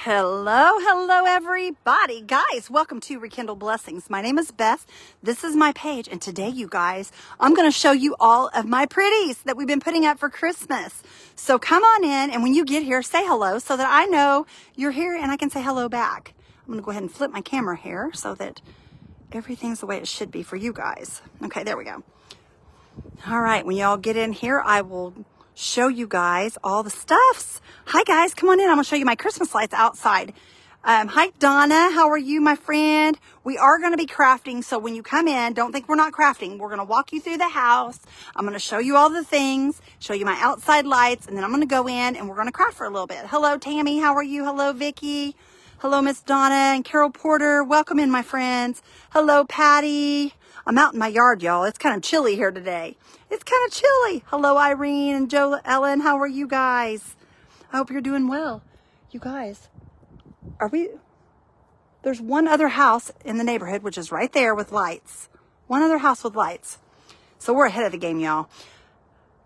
Hello, everybody. Guys, welcome to Rekindle Blessings. My name is Beth. This is my page. And today, you guys, I'm going to show you all of my pretties that we've been putting up for Christmas. So come on in. And when you get here, say hello so that I know you're here and I can say hello back. I'm going to go ahead and flip my camera here so that everything's the way it should be for you guys. Okay, there we go. All right. When y'all get in here, I will show you guys all the stuffs. Hi guys, come on in. I'm gonna show you my Christmas lights outside. Hi Donna, how are you, my friend? We are gonna be crafting, so when you come in, don't think we're not crafting. We're gonna walk you through the house. I'm gonna show you all the things, show you my outside lights, and then I'm gonna go in and we're gonna craft for a little bit. Hello Tammy, how are you? Hello Vicky. Hello Miss Donna and Carol Porter. Welcome in, my friends. Hello Patty. I'm out in my yard, y'all. It's kind of chilly here today. It's kind of chilly. Hello, Irene and Joe Ellen. How are you guys? I hope you're doing well. You guys, there's one other house in the neighborhood, which is right there with lights. One other house with lights. So we're ahead of the game, y'all.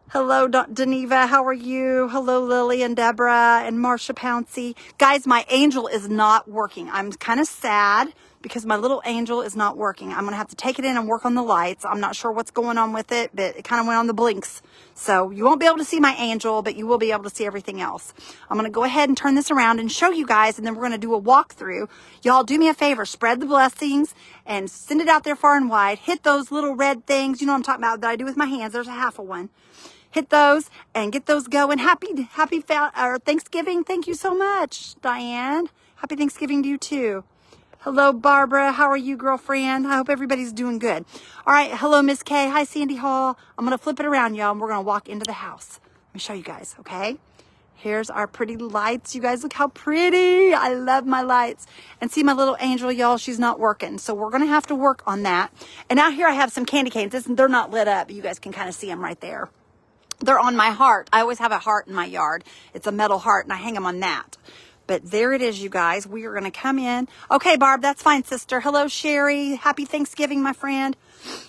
Hello, Deneva. How are you? Hello, Lily and Deborah and Marsha Pouncey. Guys, my angel is not working. I'm kind of sad because my little angel is not working. I'm going to have to take it in and work on the lights. I'm not sure what's going on with it, but it kind of went on the blinks. So you won't be able to see my angel, but you will be able to see everything else. I'm going to go ahead and turn this around and show you guys, and then we're going to do a walkthrough. Y'all do me a favor, spread the blessings and send it out there far and wide. Hit those little red things. You know what I'm talking about that I do with my hands. There's a half of one. Hit those and get those going. Happy Thanksgiving. Thank you so much, Diane. Happy Thanksgiving to you too. Hello, Barbara. How are you, girlfriend? I hope everybody's doing good. All right. Hello, Miss Kay. Hi, Sandy Hall. I'm going to flip it around, y'all, and we're going to walk into the house. Let me show you guys, okay? Here's our pretty lights. You guys look how pretty. I love my lights. And see my little angel, y'all, she's not working. So we're going to have to work on that. And out here I have some candy canes. They're not lit up. You guys can kind of see them right there. They're on my heart. I always have a heart in my yard. It's a metal heart, and I hang them on that. But there it is, you guys. We are going to come in. Okay, Barb, that's fine, sister. Hello, Sherry. Happy Thanksgiving, my friend.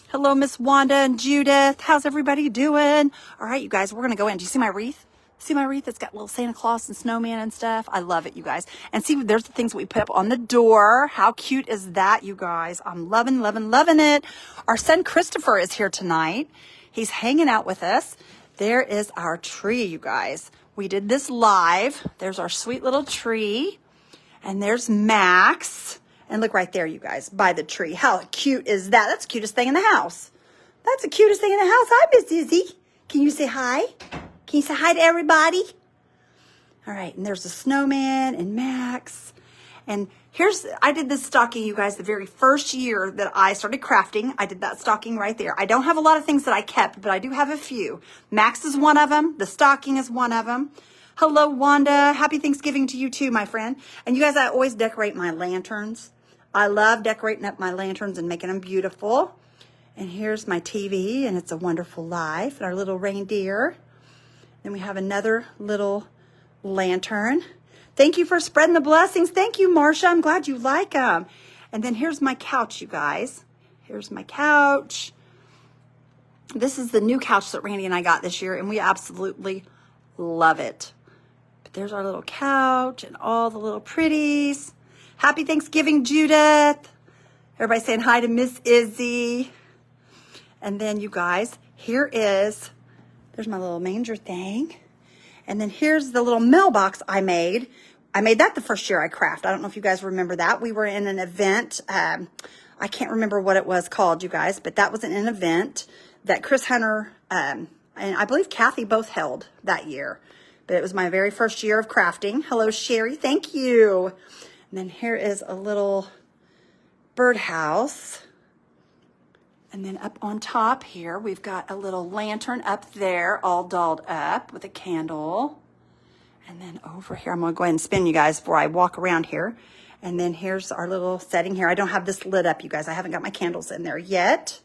Hello, Miss Wanda and Judith. How's everybody doing? All right, you guys, we're going to go in. Do you see my wreath? See my wreath? It's got little Santa Claus and snowman and stuff. I love it, you guys. And see, there's the things we put up on the door. How cute is that, you guys? I'm loving it. Our son Christopher is here tonight. He's hanging out with us. There is our tree, you guys. We did this live. There's our sweet little tree. And there's Max. And look right there, you guys, by the tree. How cute is that? That's the cutest thing in the house. That's the cutest thing in the house. Hi, Miss Izzy. Can you say hi? Can you say hi to everybody? All right, and there's the snowman and Max. And I did this stocking, you guys, the very first year that I started crafting. I did that stocking right there. I don't have a lot of things that I kept, but I do have a few. Max is one of them. The stocking is one of them. Hello, Wanda. Happy Thanksgiving to you too, my friend. And you guys, I always decorate my lanterns. I love decorating up my lanterns and making them beautiful. And here's my TV, and It's a Wonderful Life, and our little reindeer. Then we have another little lantern. Thank you for spreading the blessings. Thank you, Marsha. I'm glad you like them. And then here's my couch, you guys. Here's my couch. This is the new couch that Randy and I got this year, and we absolutely love it. But there's our little couch and all the little pretties. Happy Thanksgiving, Judith. Everybody saying hi to Miss Izzy. And then, you guys, there's my little manger thing. And then here's the little mailbox I made. I made that the first year I crafted. I don't know if you guys remember that. We were in an event. I can't remember what it was called, you guys, but that was an event that Chris Hunter and I believe Kathy both held that year. But it was my very first year of crafting. Hello, Sherry. Thank you. And then here is a little birdhouse. And then up on top here, we've got a little lantern up there, all dolled up with a candle. And then over here, I'm going to go ahead and spin you guys before I walk around here. And then here's our little setting here. I don't have this lit up, you guys. I haven't got my candles in there yet.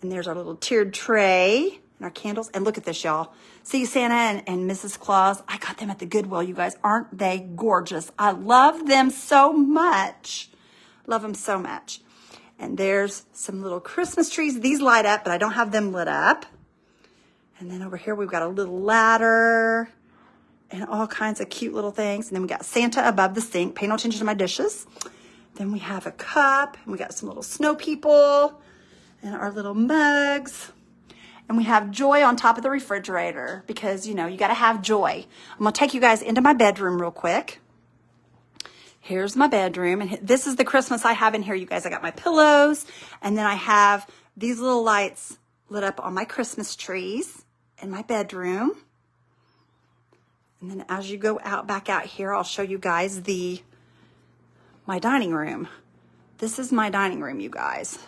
And there's our little tiered tray and our candles. And look at this, y'all. See Santa and Mrs. Claus? I got them at the Goodwill, you guys. Aren't they gorgeous? I love them so much. Love them so much. And there's some little Christmas trees. These light up, but I don't have them lit up. And then over here, we've got a little ladder. and all kinds of cute little things. And then we got Santa above the sink. Pay no attention to my dishes. Then we have a cup, and we got some little snow people and our little mugs. And we have joy on top of the refrigerator because, you know, you got to have joy. I'm going to take you guys into my bedroom real quick. Here's my bedroom. And this is the Christmas I have in here, you guys. I got my pillows. And then I have these little lights lit up on my Christmas trees in my bedroom. And then as you go out, back out here, I'll show you guys my dining room. This is my dining room, you guys.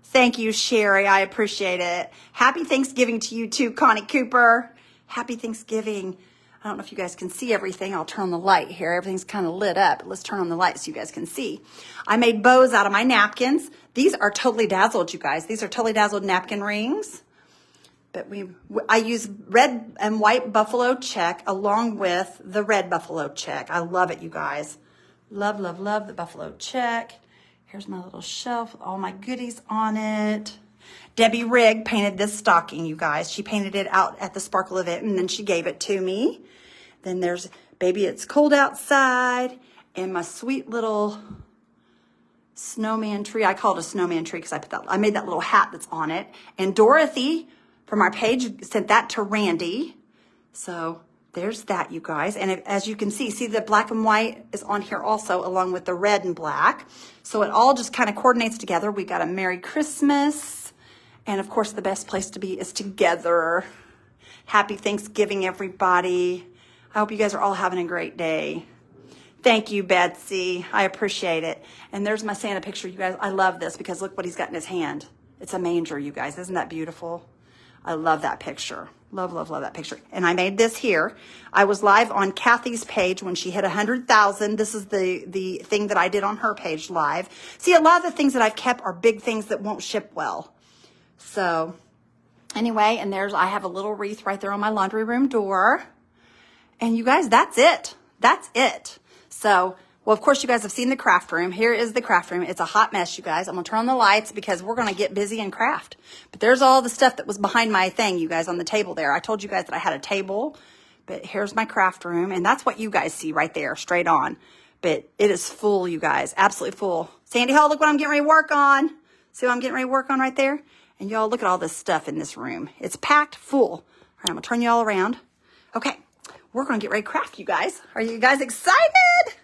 Thank you, Sherry. I appreciate it. Happy Thanksgiving to you too, Connie Cooper. Happy Thanksgiving. I don't know if you guys can see everything. I'll turn on the light here. Everything's kind of lit up. Let's turn on the light so you guys can see. I made bows out of my napkins. These are totally dazzled, you guys. These are totally dazzled napkin rings. But I use red and white buffalo check along with the red buffalo check. I love it, you guys. Love, love, love the buffalo check. Here's my little shelf with all my goodies on it. Debbie Rigg painted this stocking, you guys. She painted it out at the Sparkle event, and then she gave it to me. Then there's Baby It's Cold Outside, and my sweet little snowman tree. I call it a snowman tree because I made that little hat that's on it. And Dorothy from our page sent that to Randy. So there's that, you guys. And as you can see the black and white is on here also, along with the red and black. So it all just kind of coordinates together. We got a Merry Christmas. And of course, the best place to be is together. Happy Thanksgiving, everybody. I hope you guys are all having a great day. Thank you, Betsy. I appreciate it. And there's my Santa picture, you guys. I love this because look what he's got in his hand. It's a manger, you guys. Isn't that beautiful? I love that picture. Love, love, love that picture. And I made this here. I was live on Kathy's page when she hit 100,000. This is the thing that I did on her page live. See, a lot of the things that I've kept are big things that won't ship well. So anyway, and I have a little wreath right there on my laundry room door. And you guys, that's it. That's it. So, well, of course, you guys have seen the craft room. Here is the craft room. It's a hot mess, you guys. I'm going to turn on the lights because we're going to get busy and craft. But there's all the stuff that was behind my thing, you guys, on the table there. I told you guys that I had a table, but here's my craft room. And that's what you guys see right there, straight on. But it is full, you guys, absolutely full. Sandy Hall, look what I'm getting ready to work on. See what I'm getting ready to work on right there? And y'all, look at all this stuff in this room. It's packed full. All right, I'm going to turn you all around. Okay, we're going to get ready to craft, you guys. Are you guys excited?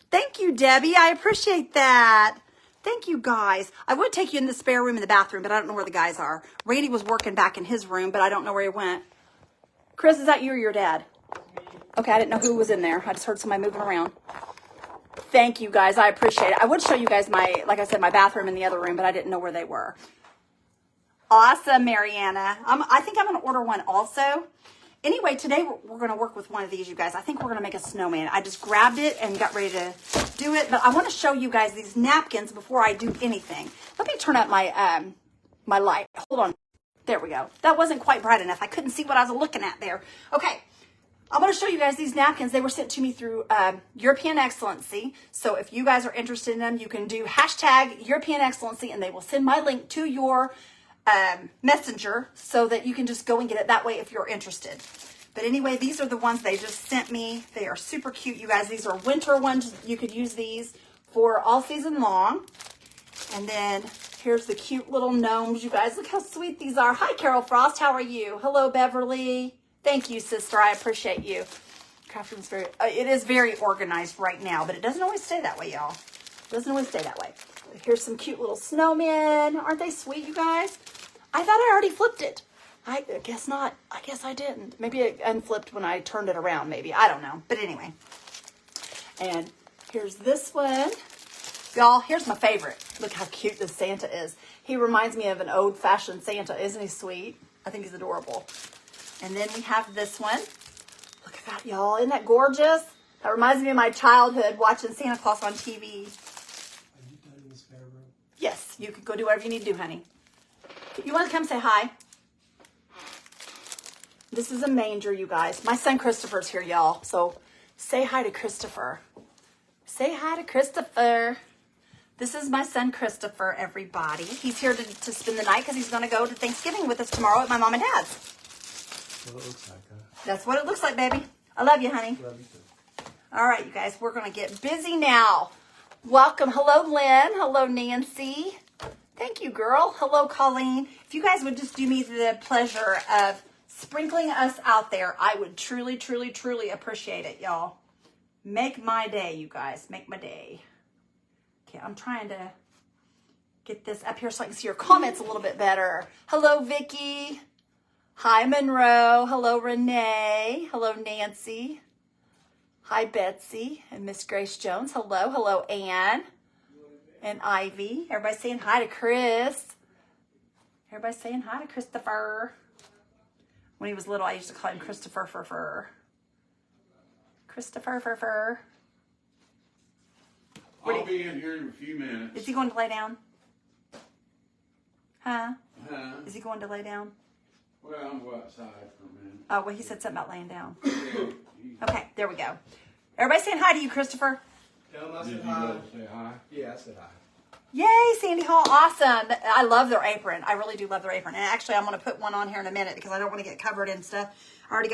Thank you, Debbie. I appreciate that. Thank you, guys. I would take you in the spare room in the bathroom, but I don't know where the guys are. Randy was working back in his room, but I don't know where he went. Chris, is that you or your dad? Okay, I didn't know who was in there. I just heard somebody moving around. Thank you, guys. I appreciate it. I would show you guys like I said, my bathroom in the other room, but I didn't know where they were. Awesome, Mariana. I think I'm going to order one also. Anyway, today we're going to work with one of these, you guys. I think we're going to make a snowman. I just grabbed it and got ready to do it. But I want to show you guys these napkins before I do anything. Let me turn up my my light. Hold on. There we go. That wasn't quite bright enough. I couldn't see what I was looking at there. Okay. I'm going to show you guys these napkins. They were sent to me through European Excellency. So if you guys are interested in them, you can do hashtag European Excellency, and they will send my link to your messenger so that you can just go and get it that way if you're interested. But anyway, these are the ones they just sent me. They are super cute, you guys. These are winter ones. You could use these for all season long. And then here's the cute little gnomes, you guys. Look how sweet these are. Hi, Carol Frost. How are you? Hello, Beverly. Thank you, sister. I appreciate you. Craft room's it is very organized right now, but it doesn't always stay that way, y'all. It doesn't always stay that way. Here's some cute little snowmen. Aren't they sweet, you guys? I thought I already flipped it. I guess not. I guess I didn't. Maybe it unflipped when I turned it around, maybe. I don't know. But anyway. And here's this one. Y'all, here's my favorite. Look how cute this Santa is. He reminds me of an old-fashioned Santa. Isn't he sweet? I think he's adorable. And then we have this one. Look at that, y'all. Isn't that gorgeous? That reminds me of my childhood watching Santa Claus on TV. Are you done in the spare room? Yes, you can go do whatever you need to do, honey. You want to come say hi? This is a manger, you guys. My son Christopher's here, y'all. So say hi to Christopher. Say hi to Christopher. This is my son Christopher, everybody. He's here to spend the night because he's going to go to Thanksgiving with us tomorrow at my mom and dad's. That's what it looks like, huh? That's what it looks like, baby. I love you, honey. Love you too. All right, you guys, we're going to get busy now. Welcome. Hello, Lynn. Hello, Nancy. Thank you, girl. Hello, Colleen. If you guys would just do me the pleasure of sprinkling us out there, I would truly, truly, truly appreciate it, y'all. Make my day, you guys. Make my day. Okay, I'm trying to get this up here so I can see your comments a little bit better. Hello, Vicky. Hi, Monroe. Hello, Renee. Hello, Nancy. Hi, Betsy and Miss Grace Jones. Hello. Hello, Ann and Ivy. Everybody saying hi to Chris. Everybody saying hi to Christopher. When he was little, I used to call him Christopher. Christopher. I'll be in here in a few minutes. Is he going to lay down? Huh? Huh? Is he going to lay down? Well, I'm go outside for a minute. Oh, well, he said something about laying down. Yeah, Okay, there we go. Everybody saying hi to you, Christopher. Tell him I Did said you hi. go say hi? Yeah, I said hi. Yay, Sandy Hall. Awesome. I love their apron. I really do love their apron. And actually, I'm going to put one on here in a minute because I don't want to get covered and stuff. I already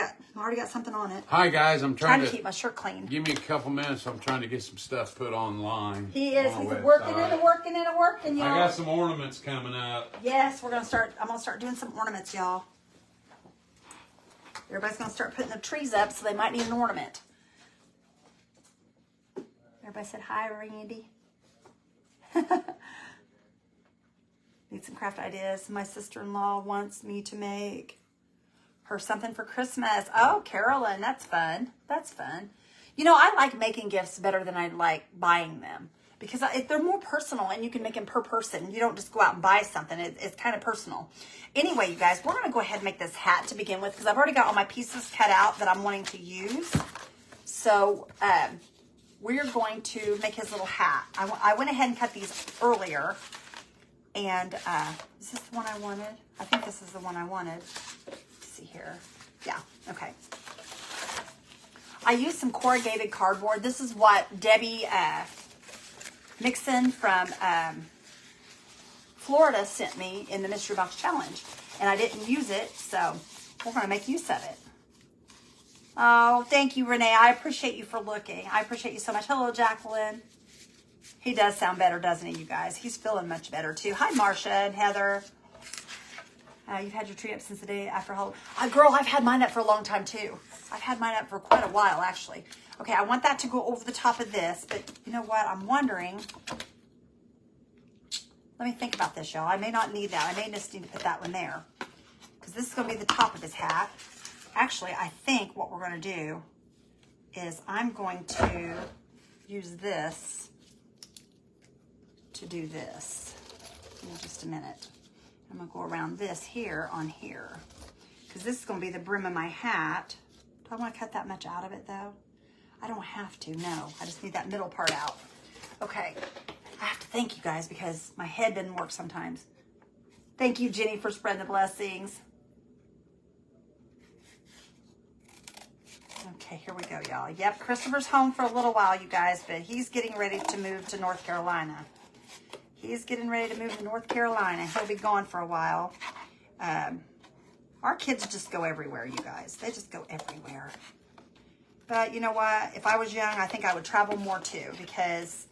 got something on it. Hi guys, I'm Trying trying to keep my shirt clean. give me a couple minutes. I'm trying to get some stuff put online. He is. on He's the working website. working, y'all. I got some ornaments coming up. Yes, I'm going to start doing some ornaments, y'all. Everybody's going to start putting the trees up, so they might need an ornament. Everybody said hi, Randy. Need some craft ideas. My sister-in-law wants me to make her something for Christmas. Oh, Carolyn, that's fun. That's fun. You know, I like making gifts better than I like buying them because they're more personal and you can make them per person. You don't just go out and buy something. It's kind of personal. Anyway, you guys, we're going to go ahead and make this hat to begin with because I've already got all my pieces cut out that I'm wanting to use. So we're going to make his little hat. I went ahead and cut these earlier. And is this the one I wanted? I think this is the one I wanted. Let's see here. Yeah, okay. I used some corrugated cardboard. This is what Debbie Mixon from Florida sent me in the Mystery Box Challenge. And I didn't use it, so we're going to make use of it. Oh, thank you, Renee. I appreciate you for looking. I appreciate you so much. Hello, Jacqueline. He does sound better, doesn't he, you guys? He's feeling much better, too. Hi, Marcia and Heather. You've had your tree up since the day after Halloween. Girl, I've had mine up for a long time, too. I've had mine up for quite a while, actually. Okay, I want that to go over the top of this, but you know what? I'm wondering. Let me think about this, y'all. I may not need that. I may just need to put that one there because this is going to be the top of his hat. Actually, I think what we're going to do is I'm going to use this to do this in just a minute. I'm going to go around this here on here because this is going to be the brim of my hat. Do I want to cut that much out of it though? I don't have to, no. I just need that middle part out. Okay, I have to thank you guys because my head doesn't work sometimes. Thank you, Jenny, for spreading the blessings. Okay, here we go, y'all. Yep, Christopher's home for a little while, you guys, but he's getting ready to move to North Carolina. He's getting ready to move to North Carolina. He'll be gone for a while. Our kids just go everywhere, you guys. They just go everywhere. But you know what? If I was young, I think I would travel more too because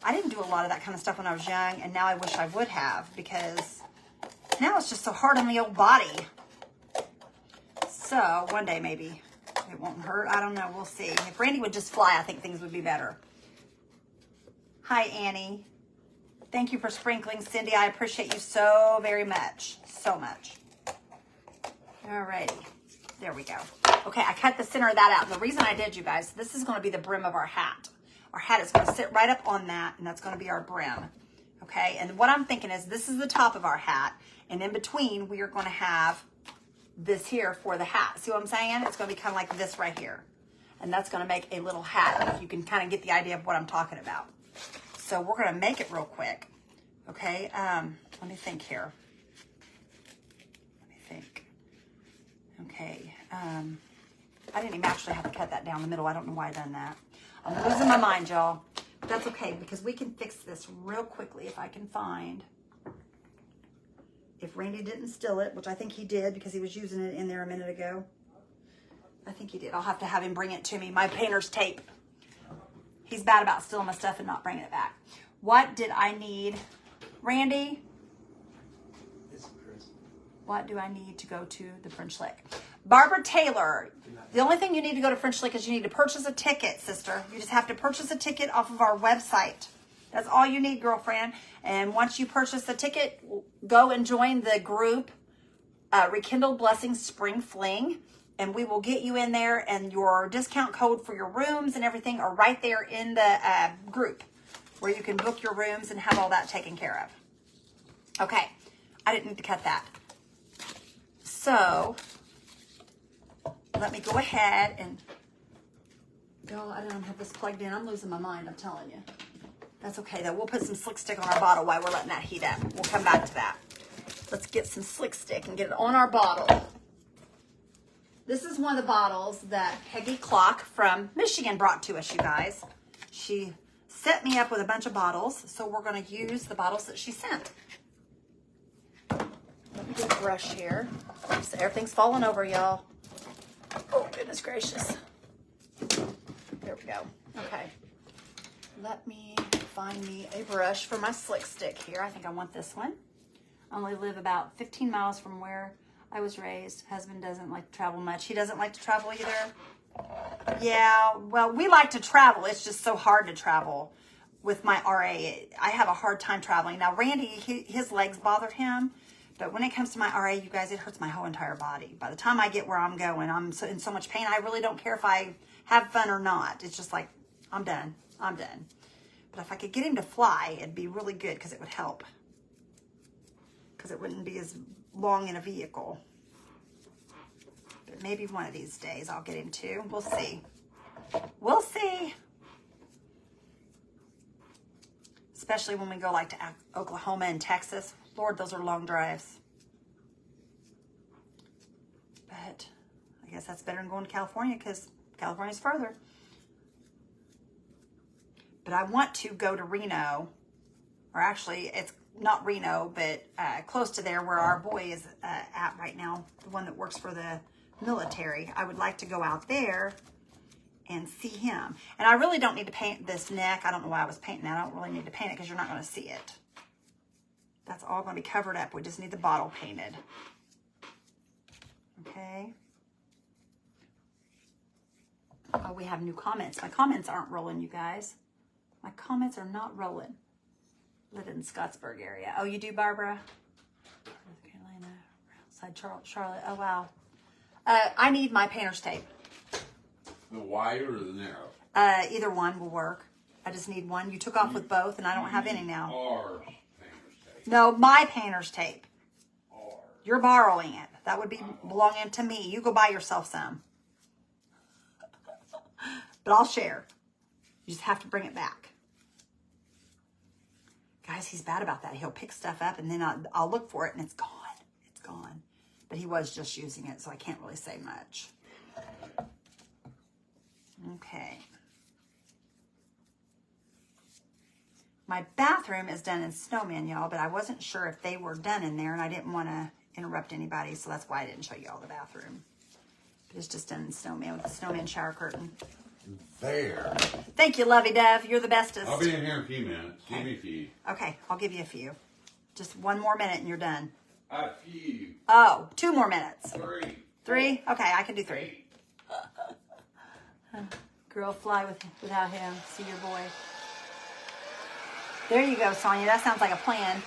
I didn't do a lot of that kind of stuff when I was young, and now I wish I would have because now it's just so hard on the old body. So one day maybe it won't hurt. I don't know. We'll see. If Randy would just fly, I think things would be better. Hi, Annie. Thank you for sprinkling, Cindy. I appreciate you so very much. So much. Alrighty. There we go. Okay, I cut the center of that out. And the reason I did, you guys, this is going to be the brim of our hat. Our hat is going to sit right up on that, and that's going to be our brim. Okay, and what I'm thinking is this is the top of our hat, and in between, we are going to have this here for the hat. See what I'm saying? It's going to be kind of like this right here. And that's going to make a little hat. If you can kind of get the idea of what I'm talking about. So we're going to make it real quick. Okay, let me think here. Let me think. Okay, I didn't even actually have to cut that down the middle. I don't know why I done that. I'm losing my mind, y'all. But that's okay because we can fix this real quickly if I can find. If Randy didn't steal it, which I think he did because he was using it in there a minute ago. I think he did. I'll have to have him bring it to me. My painter's tape. He's bad about stealing my stuff and not bringing it back. What did I need? Randy? It's Chris. What do I need to go to the French Lick? Barbara Taylor. The only thing you need to go to French Lick is you need to purchase a ticket, sister. You just have to purchase a ticket off of our website. That's all you need, girlfriend. And once you purchase the ticket, go and join the group, Rekindle Blessings Spring Fling. And we will get you in there, and your discount code for your rooms and everything are right there in the group where you can book your rooms and have all that taken care of. Okay, I didn't need to cut that. So let me go ahead and, y'all, I don't have this plugged in. I'm losing my mind, I'm telling you. That's okay, though. We'll put some Slick Stick on our bottle while we're letting that heat up. We'll come back to that. Let's get some Slick Stick and get it on our bottle. This is one of the bottles that Peggy Clock from Michigan brought to us, you guys. She set me up with a bunch of bottles, so we're going to use the bottles that she sent. Let me get a brush here. Oops, everything's falling over, y'all. Oh, goodness gracious. There we go. Okay. Let me find me a brush for my Slick Stick here. I think I want this one. I only live about 15 miles from where I was raised. Husband doesn't like to travel much. He doesn't like to travel either. Yeah, well, we like to travel. It's just so hard to travel with my RA. I have a hard time traveling. Now, Randy, his legs bothered him. But when it comes to my RA, you guys, it hurts my whole entire body. By the time I get where I'm going, I'm in so much pain. I really don't care if I have fun or not. It's just like, I'm done. I'm done. But if I could get him to fly, it'd be really good because it would help. Because it wouldn't be as long in a vehicle. But maybe one of these days I'll get him to. We'll see. We'll see. Especially when we go like to Oklahoma and Texas. Lord, those are long drives. But I guess that's better than going to California because California's further. But I want to go to Reno, or actually it's not Reno, but close to there where our boy is at right now, the one that works for the military. I would like to go out there and see him. And I really don't need to paint this neck. I don't know why I was painting that. I don't really need to paint it because you're not going to see it. That's all going to be covered up. We just need the bottle painted. Okay. Oh, we have new comments. My comments aren't rolling, you guys. My comments are not rolling. Live in Scottsburg area. Oh, you do, Barbara? North Carolina, outside Charlotte. Oh, wow. I need my painter's tape. The wide or the narrow? Either one will work. I just need one. You took off with both, and I don't have any now. Ours painter's tape. No, my painter's tape. Ours. You're borrowing it. That would be belonging to me. You go buy yourself some. But I'll share. You just have to bring it back. Guys, he's bad about that. He'll pick stuff up, and then I'll look for it, and it's gone. It's gone. But he was just using it, so I can't really say much. Okay. My bathroom is done in Snowman, y'all, but I wasn't sure if they were done in there, and I didn't want to interrupt anybody, so that's why I didn't show you all the bathroom. But it's just done in Snowman with the Snowman shower curtain. There. Thank you, Lovey Dove. You're the bestest. I'll be in here in a few minutes. Give me a few. Okay, I'll give you a few. Just one more minute and you're done. A few. Oh, 2 more minutes. 3. 3? Okay, I can do 3. Girl, fly without him. See your boy. There you go, Sonia. That sounds like a plan.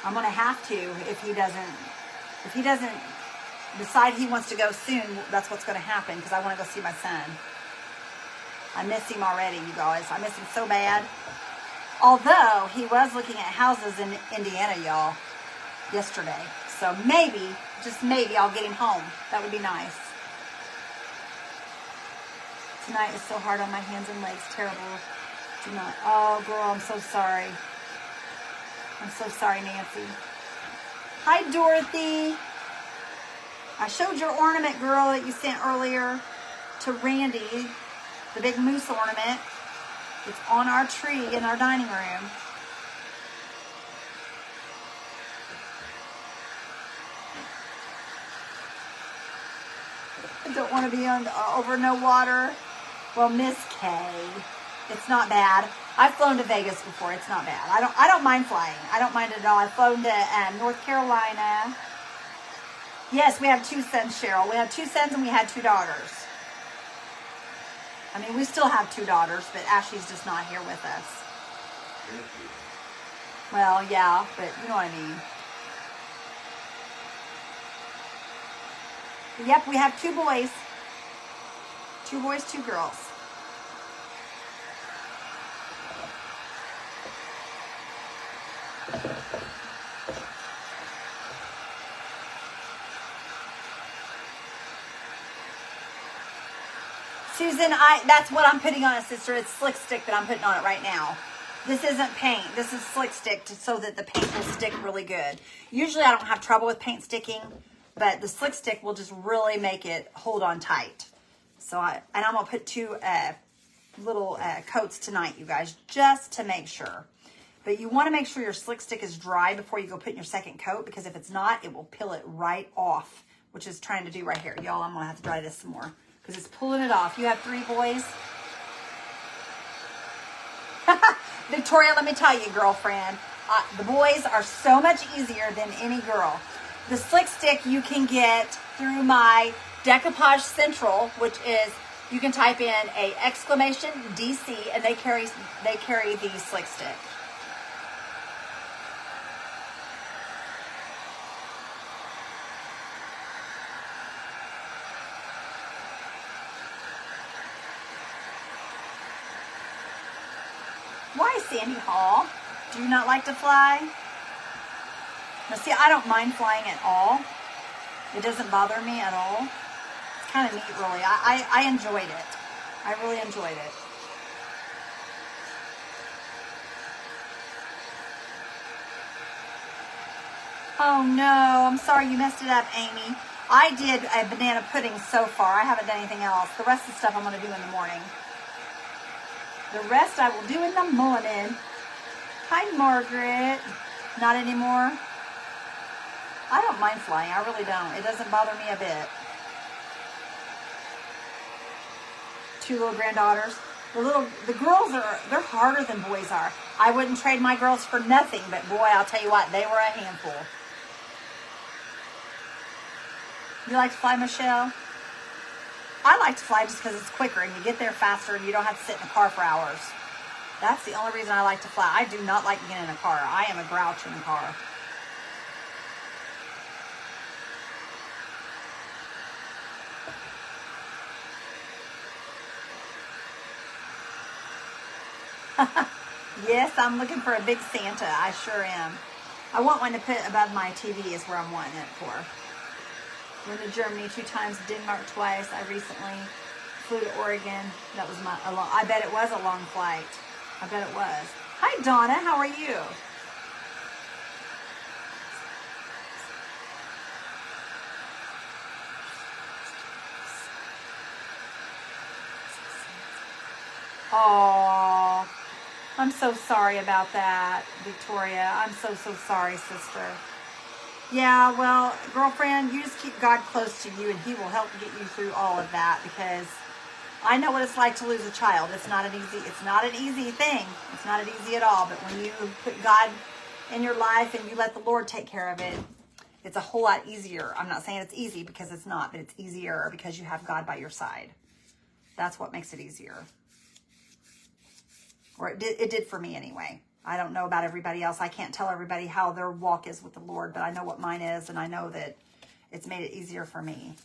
I'm gonna have to if he doesn't decide he wants to go soon. That's what's gonna happen because I want to go see my son. I miss him already, you guys. I miss him so bad. Although he was looking at houses in Indiana, y'all, yesterday. So maybe, just maybe, I'll get him home. That would be nice. Tonight is so hard on my hands and legs. Terrible. Do not. Oh, girl, I'm so sorry. I'm so sorry, Nancy. Hi, Dorothy. I showed your ornament, girl, that you sent earlier to Randy. The big moose ornament. It's on our tree in our dining room. I don't want to be on over no water. Well, Miss K, it's not bad. I've flown to Vegas before. It's not bad. I don't mind flying. I don't mind it at all. I've flown to North Carolina. Yes, we have 2 sons, Cheryl. We have 2 sons and we had 2 daughters. I mean, we still have 2 daughters, but Ashley's just not here with us. Well, yeah, but you know what I mean. Yep, we have 2 boys. 2 boys, 2 girls. Susan, that's what I'm putting on it, sister. It's slick stick that I'm putting on it right now. This isn't paint. This is slick stick so that the paint will stick really good. Usually I don't have trouble with paint sticking, but the slick stick will just really make it hold on tight. So I'm going to put 2 little coats tonight, you guys, just to make sure. But you want to make sure your slick stick is dry before you go put in your second coat, because if it's not, it will peel it right off, which is trying to do right here. Y'all, I'm going to have to dry this some more because it's pulling it off. You have 3 boys. Victoria, let me tell you, girlfriend, the boys are so much easier than any girl. The slick stick you can get through my Decoupage Central, which is, you can type in a exclamation DC and they carry the slick stick. Why, Sandy Hall? Do you not like to fly? Now, see, I don't mind flying at all. It doesn't bother me at all. It's kind of neat, really. I enjoyed it. I really enjoyed it. Oh, no. I'm sorry you messed it up, Amy. I did a banana pudding so far. I haven't done anything else. The rest of the stuff I'm going to do in the morning. The rest I will do in the morning. Hi, Margaret. Not anymore. I don't mind flying. I really don't. It doesn't bother me a bit. 2 little granddaughters. The girls they're harder than boys are. I wouldn't trade my girls for nothing, but boy, I'll tell you what, they were a handful. You like to fly, Michelle? I like to fly just because it's quicker and you get there faster and you don't have to sit in the car for hours. That's the only reason I like to fly. I do not like being in a car. I am a grouch in the car. Yes, I'm looking for a big Santa. I sure am. I want one to put above my TV is where I'm wanting it for. Went to Germany 2 times, Denmark twice. I recently flew to Oregon. That was I bet it was a long flight. I bet it was. Hi, Donna. How are you? Oh, I'm so sorry about that, Victoria. I'm so sorry, sister. Yeah, well, girlfriend, you just keep God close to you and he will help get you through all of that, because I know what it's like to lose a child. It's not an easy thing. It's not easy at all. But when you put God in your life and you let the Lord take care of it, it's a whole lot easier. I'm not saying it's easy, because it's not, but it's easier because you have God by your side. That's what makes it easier. Or it did for me anyway. I don't know about everybody else. I can't tell everybody how their walk is with the Lord, but I know what mine is, and I know that it's made it easier for me.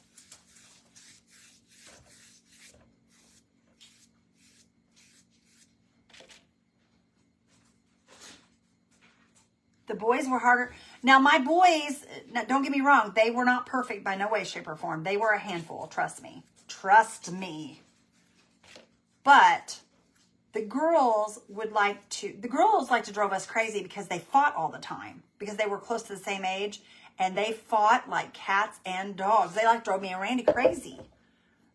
The boys were harder. Now, my boys, don't get me wrong, they were not perfect by no way, shape, or form. They were a handful, trust me. Trust me. But the girls like to drove us crazy because they fought all the time, because they were close to the same age, and they fought like cats and dogs. They drove me and Randy crazy.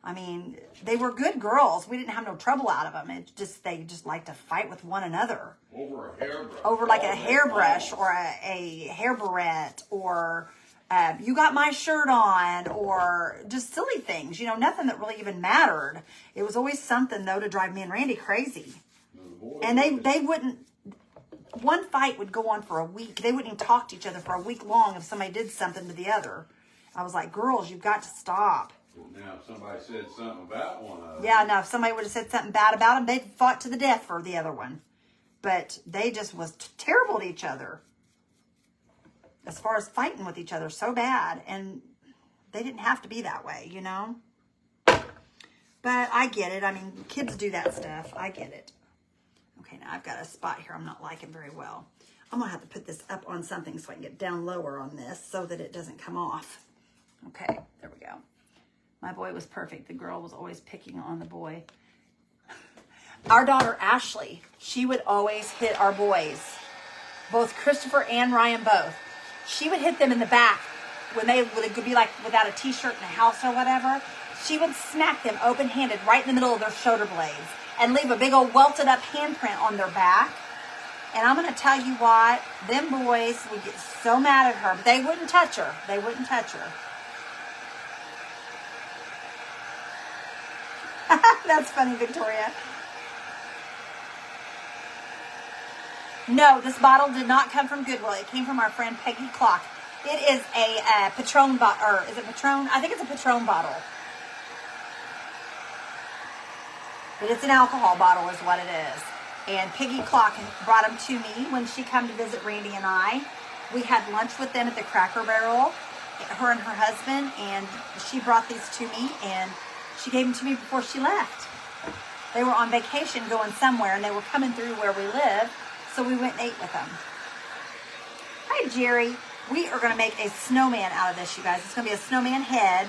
I mean, they were good girls. We didn't have no trouble out of them. They just like to fight with one another. Over a hairbrush. Over like a hairbrush or a hair barrette or you got my shirt on, or just silly things, you know, nothing that really even mattered. It was always something, though, to drive me and Randy crazy. And they wouldn't, one fight would go on for a week. They wouldn't even talk to each other for a week long if somebody did something to the other. I was like, girls, you've got to stop. Now, if somebody said something about one of them. Yeah, no, if somebody would have said something bad about them, they'd fought to the death for the other one. But they just was terrible to each other. As far as fighting with each other, so bad. And they didn't have to be that way, you know. But I get it. I mean, kids do that stuff. I get it. Okay, now I've got a spot here I'm not liking very well. I'm going to have to put this up on something so I can get down lower on this so that it doesn't come off. Okay, there we go. My boy was perfect. The girl was always picking on the boy. Our daughter, Ashley, she would always hit our boys. Both Christopher and Ryan both. She would hit them in the back when they would be like without a t-shirt in the house or whatever. She would smack them open-handed right in the middle of their shoulder blades and leave a big old welted up handprint on their back. And I'm going to tell you what, them boys would get so mad at her, but they wouldn't touch her. They wouldn't touch her. That's funny, Victoria. No, this bottle did not come from Goodwill. It came from our friend Peggy Clock. It is a Patrone bottle, or is it Patrone? I think it's a Patrone bottle. But it's an alcohol bottle is what it is. And Peggy Clock brought them to me when she came to visit Randy and I. We had lunch with them at the Cracker Barrel, her and her husband, and she brought these to me, and she gave them to me before she left. They were on vacation going somewhere, and they were coming through where we live, so we went and ate with them. Hi, Jerry. We are going to make a snowman out of this, you guys. It's going to be a snowman head.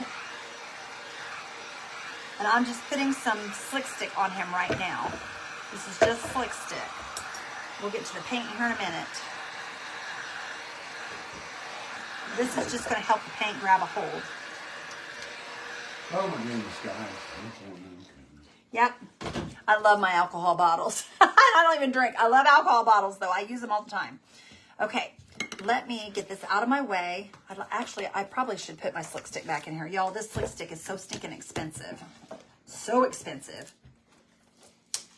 And I'm just putting some slick stick on him right now. This is just slick stick. We'll get to the paint here in a minute. This is just going to help the paint grab a hold. Oh my goodness, guys. Yep. I love my alcohol bottles. I don't even drink. I love alcohol bottles, though. I use them all the time. Okay. Let me get this out of my way. Actually, I probably should put my slick stick back in here. Y'all, this slick stick is so stinking expensive. So expensive.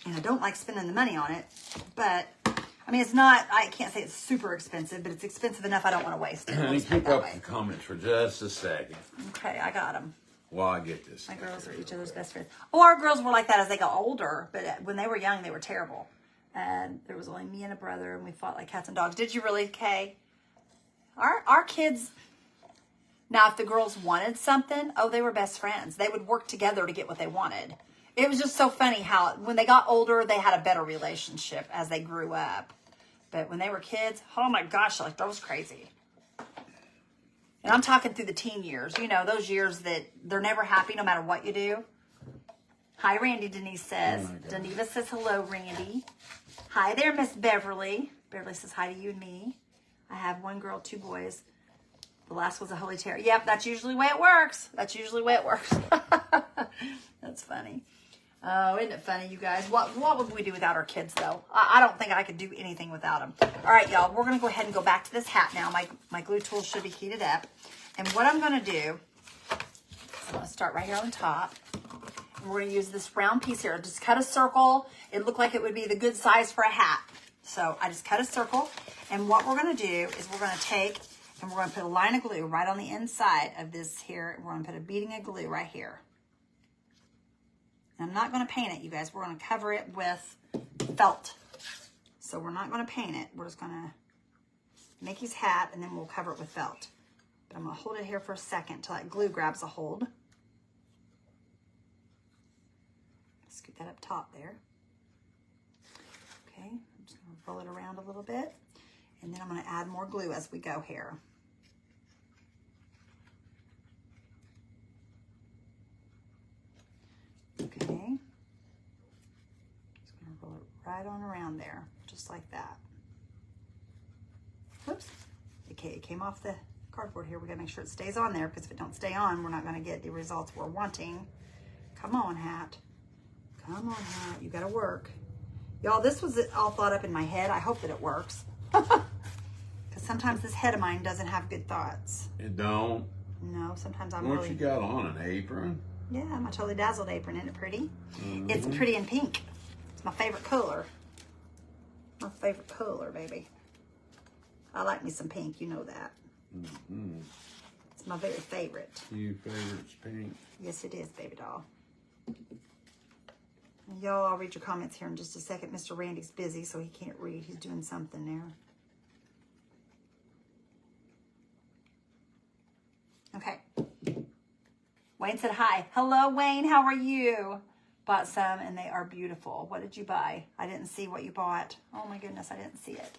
And I don't like spending the money on it. But, I mean, it's not, I can't say it's super expensive, but it's expensive enough I don't want to waste it. Honey, keep up the comments for just a second. Okay, I got them. While I get this. My girls are each other's best friends. Oh, our girls were like that as they got older. But when they were young, they were terrible. And there was only me and a brother, and we fought like cats and dogs. Did you really, Kay? Our kids, now if the girls wanted something, oh, they were best friends. They would work together to get what they wanted. It was just so funny how when they got older, they had a better relationship as they grew up. But when they were kids, oh my gosh, like that was crazy. And I'm talking through the teen years. You know, those years that they're never happy no matter what you do. Hi, Randy, Denise says. Deneva says hello, Randy. Hi there, Miss Beverly. Beverly says hi to you and me. I have one girl, 2 boys. The last was a holy terror. Yep, that's usually the way it works. That's usually the way it works. That's funny. Oh, isn't it funny, you guys? What would we do without our kids, though? I don't think I could do anything without them. All right, y'all, we're going to go ahead and go back to this hat now. My glue tool should be heated up. And what I'm going to do, I'm going to start right here on top. And we're going to use this round piece here. Just cut a circle. It looked like it would be the good size for a hat. So I just cut a circle. And what we're going to do is we're going to take and we're going to put a line of glue right on the inside of this here. We're going to put a beading of glue right here. And I'm not going to paint it, you guys. We're going to cover it with felt. So we're not going to paint it. We're just going to make his hat and then we'll cover it with felt. But I'm going to hold it here for a second until that glue grabs a hold. Scoot that up top there. Okay, I'm just going to roll it around a little bit. And then I'm going to add more glue as we go here. Okay. Just going to roll it right on around there, just like that. Whoops. Okay, it came off the cardboard here. We got to make sure it stays on there because if it don't stay on, we're not going to get the results we're wanting. Come on, hat. Come on, hat. You got to work. Y'all, this was all thought up in my head. I hope that it works. Because Sometimes this head of mine doesn't have good thoughts. It don't. No, sometimes I'm What really... you got on, an apron? Yeah, my totally dazzled apron. Isn't it pretty? Mm-hmm. It's pretty in pink. It's my favorite color. My favorite color, baby. I like me some pink, you know that. Mm-hmm. It's my very favorite. Your favorite's pink. Yes, it is, baby doll. Y'all, I'll read your comments here in just a second. Mr. Randy's busy, so he can't read. He's doing something there. Okay. Wayne said hi. Hello, Wayne. How are you? Bought some, and they are beautiful. What did you buy? I didn't see what you bought. Oh, my goodness. I didn't see it.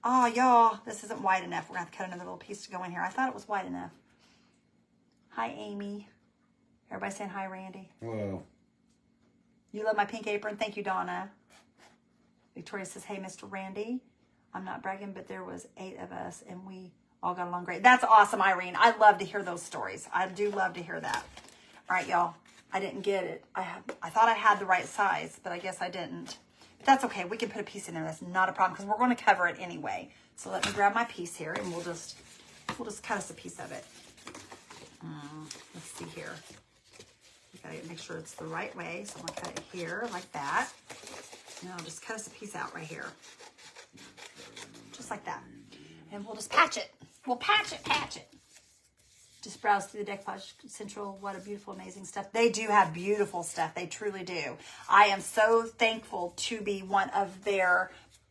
Oh, y'all. This isn't wide enough. We're going to have to cut another little piece to go in here. I thought it was wide enough. Hi, Amy. Everybody saying hi, Randy. Well, You love my pink apron. Thank you, Donna. Victoria says, hey, Mr. Randy. I'm not bragging, but there was 8 of us, and we all got along great. That's awesome, Irene. I love to hear those stories. I do love to hear that. All right, y'all. I didn't get it. I thought I had the right size, but I guess I didn't. But that's okay. We can put a piece in there. That's not a problem because we're going to cover it anyway. So let me grab my piece here, and we'll just cut us a piece of it. Let's see here. You gotta make sure it's the right way. So I'm gonna cut it here like that. And I'll just cut us a piece out right here. Just like that. And we'll just patch it. We'll patch it. Just browse through the Decoupage Central. What a beautiful, amazing stuff. They do have beautiful stuff. They truly do. I am so thankful to be one of their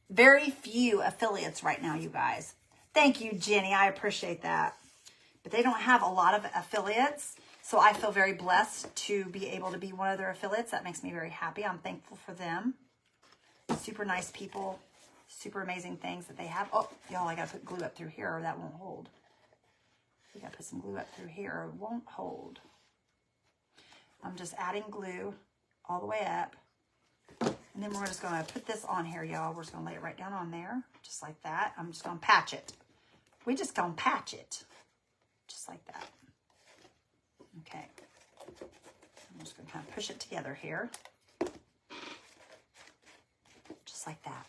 very few affiliates right now, you guys. Thank you, Jenny. I appreciate that. But they don't have a lot of affiliates. So I feel very blessed to be able to be one of their affiliates. That makes me very happy. I'm thankful for them. Super nice people. Super amazing things that they have. Oh, y'all, I got to put glue up through here or that won't hold. We got to put some glue up through here or it won't hold. I'm just adding glue all the way up. And then we're just going to put this on here, y'all. We're just going to lay it right down on there. Just like that. I'm just going to patch it. We just going to patch it. Just like that. Okay. I'm just going to kind of push it together here. Just like that.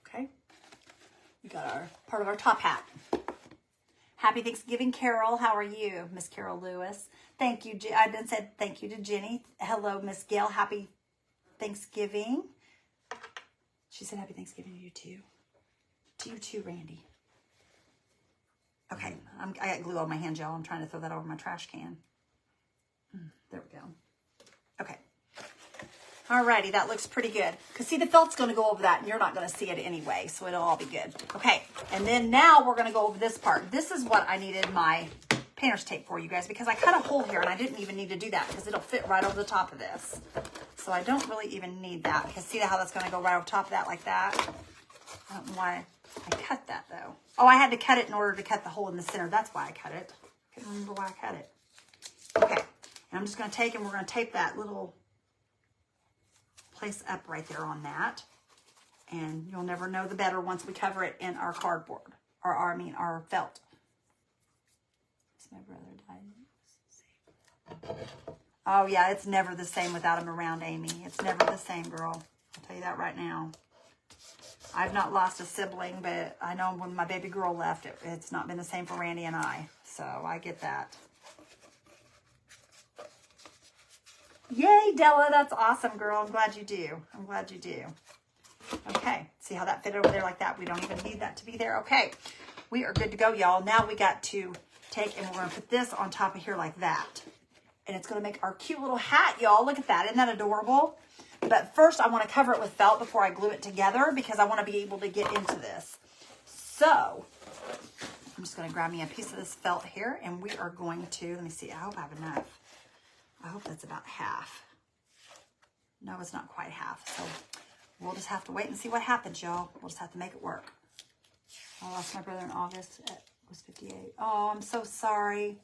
Okay. We got our part of our top hat. Happy Thanksgiving, Carol. How are you? Miss Carol Lewis. Thank you. I done said thank you to Jenny. Hello, Miss Gail. Happy Thanksgiving. She said happy Thanksgiving to you too. To you too, Randy. Okay, I got glue on my hand, y'all. I'm trying to throw that over my trash can. There we go. Okay. Alrighty, that looks pretty good. Because see, the felt's going to go over that, and you're not going to see it anyway, so it'll all be good. Okay, and then now we're going to go over this part. This is what I needed my painter's tape for, you guys, because I cut a hole here, and I didn't even need to do that because it'll fit right over the top of this. So I don't really even need that, because see how that's going to go right over top of that like that? I don't know why I cut that, though. Oh, I had to cut it in order to cut the hole in the center. That's why I cut it. I can't remember why I cut it. Okay, and I'm just going to take and we're going to tape that little place up right there on that. And you'll never know the better once we cover it in our cardboard. Or our felt. My brother died. Oh, yeah, it's never the same without him around, Amy. It's never the same, girl. I'll tell you that right now. I've not lost a sibling, but I know when my baby girl left, it's not been the same for Randy and I. So I get that. Yay, Della. That's awesome, girl. I'm glad you do. I'm glad you do. Okay. See how that fit over there like that? We don't even need that to be there. Okay. We are good to go, y'all. Now we got to take and we're going to put this on top of here like that. And it's going to make our cute little hat, y'all. Look at that. Isn't that adorable? But first, I want to cover it with felt before I glue it together because I want to be able to get into this. So, I'm just going to grab me a piece of this felt here, and we are going to, let me see, I hope I have enough. I hope that's about half. No, it's not quite half. So, we'll just have to wait and see what happens, y'all. We'll just have to make it work. I lost my brother in August. It was 58. Oh, I'm so sorry.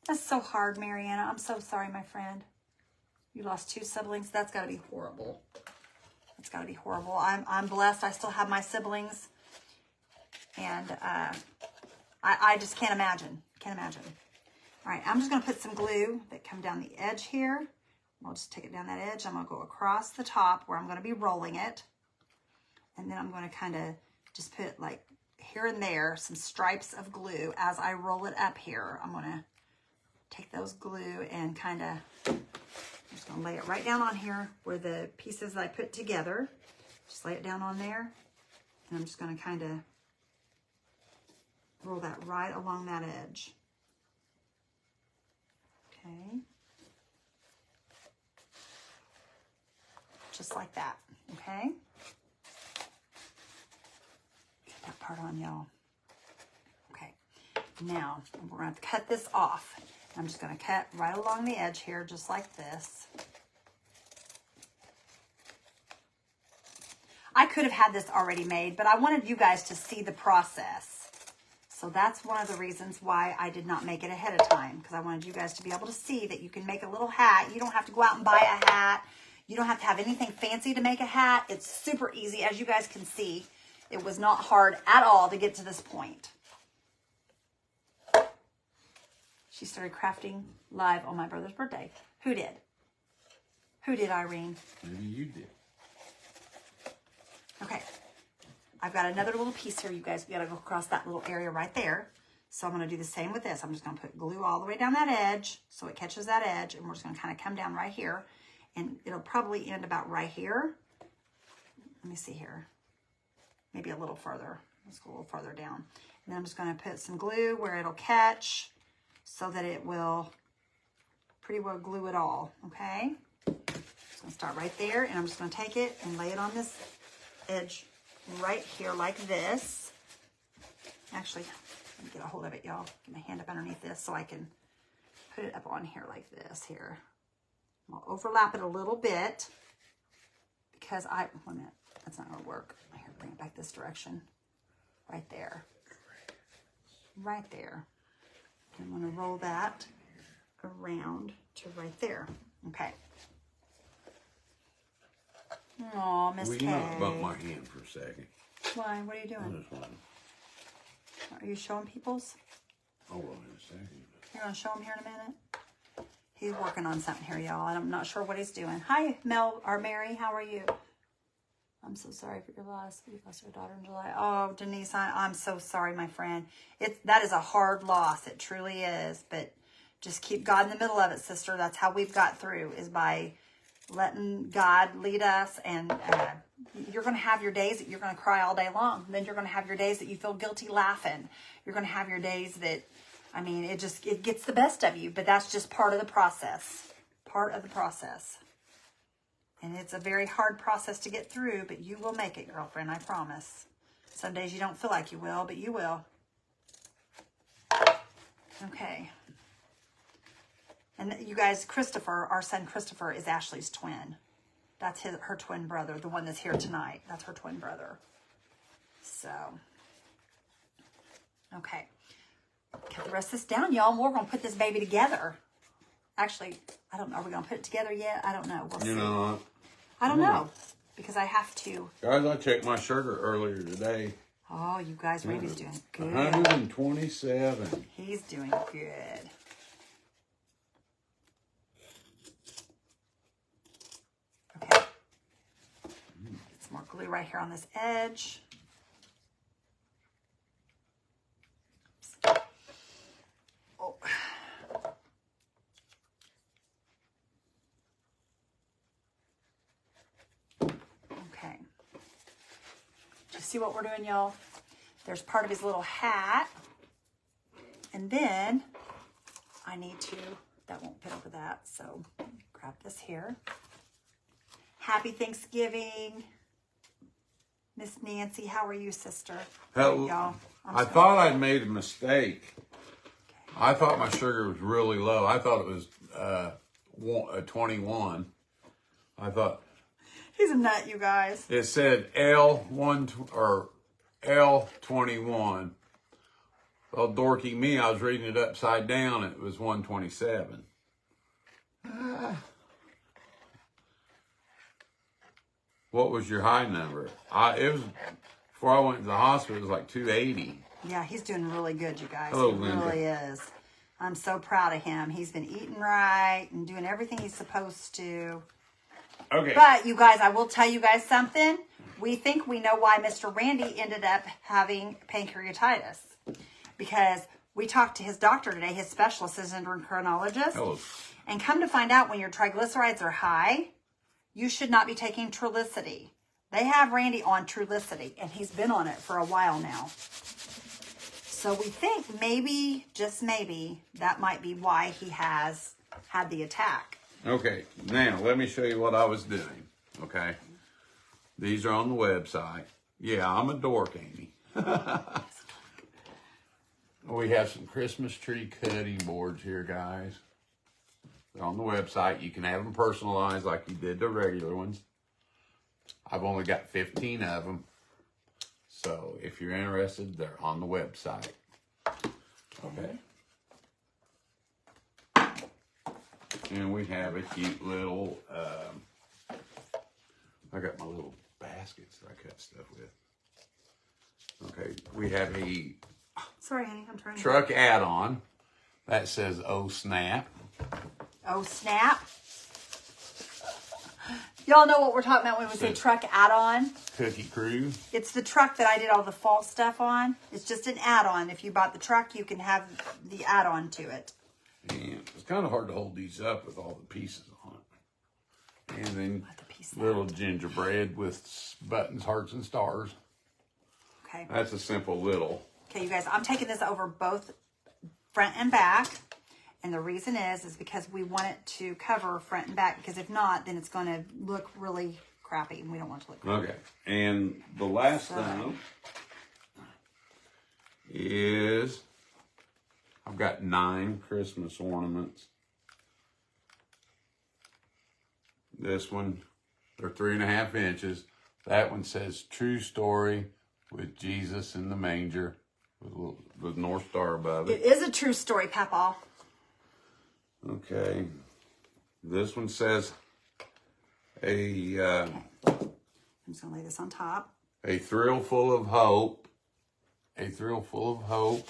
That's so hard, Mariana. I'm so sorry, my friend. You lost 2 siblings. That's got to be horrible. That's got to be horrible. I'm blessed. I still have my siblings. And I just can't imagine. Can't imagine. All right, I'm just going to put some glue that come down the edge here. I'll just take it down that edge. I'm going to go across the top where I'm going to be rolling it. And then I'm going to kind of just put like here and there some stripes of glue as I roll it up here. I'm going to take those glue and kind of, I'm just going to lay it right down on here where the pieces that I put together. Just lay it down on there. And I'm just going to kind of roll that right along that edge. Okay. Just like that. Okay. Get that part on, y'all. Okay. Now, we're going to cut this off. I'm just going to cut right along the edge here, just like this. I could have had this already made, but I wanted you guys to see the process. So that's one of the reasons why I did not make it ahead of time, because I wanted you guys to be able to see that you can make a little hat. You don't have to go out and buy a hat. You don't have to have anything fancy to make a hat. It's super easy. As you guys can see, it was not hard at all to get to this point. She started crafting live on my brother's birthday. Who did? Who did, Irene? Maybe you did. Okay. I've got another little piece here, you guys. We got to go across that little area right there. So I'm going to do the same with this. I'm just going to put glue all the way down that edge so it catches that edge. And we're just going to kind of come down right here. And it'll probably end about right here. Let me see here. Maybe a little further. Let's go a little further down. And then I'm just going to put some glue where it'll catch so that it will pretty well glue it all. Okay? Just going to start right there. And I'm just going to take it and lay it on this edge right here like this. Actually, let me get a hold of it, y'all. Get my hand up underneath this so I can put it up on here like this here. I'll overlap it a little bit because wait a minute, that's not going to work. Here, bring it back this direction. Right there. Right there. I'm going to roll that around to right there. Okay. Aw, Miss Will Kay. you not bump my hand for a second? Why? What are you I doing? just want to Are you showing people's? hold on in a second. You're going to show them here in a minute? He's working on something here, y'all. I'm not sure what he's doing. Hi, Mel or Mary. How are you? I'm so sorry for your loss. You lost your daughter in July. Oh, Denise, I'm so sorry, my friend. That is a hard loss. It truly is. But just keep God in the middle of it, sister. That's how we've got through, is by letting God lead us. And you're going to have your days that you're going to cry all day long. And then you're going to have your days that you feel guilty laughing. You're going to have your days that, I mean, it gets the best of you. But that's just part of the process. Part of the process. And it's a very hard process to get through, but you will make it, girlfriend, I promise. Some days you don't feel like you will, but you will. Okay. And you guys, Christopher, our son Christopher, is Ashley's twin. That's her twin brother, the one that's here tonight. That's her twin brother. So, okay. Cut the rest of this down, y'all, and we're going to put this baby together. Actually, I don't know. Are we going to put it together yet? I don't know. We'll see. You know, I don't know, because I have to. guys, I checked my sugar earlier today. Oh, you guys, Ravy's doing good. 127. He's doing good. Okay. Get some more glue right here on this edge. Oops. Oh. Okay. Do you see what we're doing, y'all? There's part of his little hat. And then I need to, that won't fit over that, so grab this here. Happy Thanksgiving. Miss Nancy, how are you, sister? Hell, y'all. I thought I'd made a mistake. Okay. I thought my sugar was really low. I thought it was 21. I thought. He's a nut, you guys. It said L1 or L21. Well, dorky me, I was reading it upside down. It was 127. What was your high number? It was before I went to the hospital. It was like 280. Yeah, he's doing really good, you guys. Hello, he Linda. really is. I'm so proud of him. He's been eating right and doing everything he's supposed to. Okay. But you guys, I will tell you guys something. we think we know why Mr. Randy ended up having pancreatitis. Because we talked to his doctor today, his specialist, his endocrinologist. Oh. And come to find out, when your triglycerides are high, you should not be taking Trulicity. They have Randy on Trulicity, and he's been on it for a while now. So we think maybe, just maybe, that might be why he has had the attack. Okay, now let me show you what I was doing, okay? These are on the website. Yeah, I'm a dork, Amy. We have some Christmas tree cutting boards here, guys. They're on the website. You can have them personalized like you did the regular ones. I've only got 15 of them. So if you're interested, they're on the website. Okay. And we have a cute little, I got my little baskets that I cut stuff with. Okay, we have a Sorry, honey, I'm trying truck add-on that says, "Oh, snap." Oh, snap. Y'all know what we're talking about when we say truck add-on. Cookie Crew. It's the truck that I did all the fall stuff on. It's just an add-on. If you bought the truck, you can have the add-on to it. And it's kind of hard to hold these up with all the pieces on it. And then piece little gingerbread with buttons, hearts, and stars. Okay. That's a simple little. Okay, you guys, I'm taking this over both front and back. And the reason is because we want it to cover front and back. Because if not, then it's going to look really crappy. And we don't want it to look crappy. Okay. And the last thing is I've got 9 Christmas ornaments. This one, they're 3.5 inches. That one says "True Story" with Jesus in the manger with North Star above it. It is a true story, Papa. Okay. This one says I'm just going to lay this on top. a thrill full of hope. A thrill full of hope.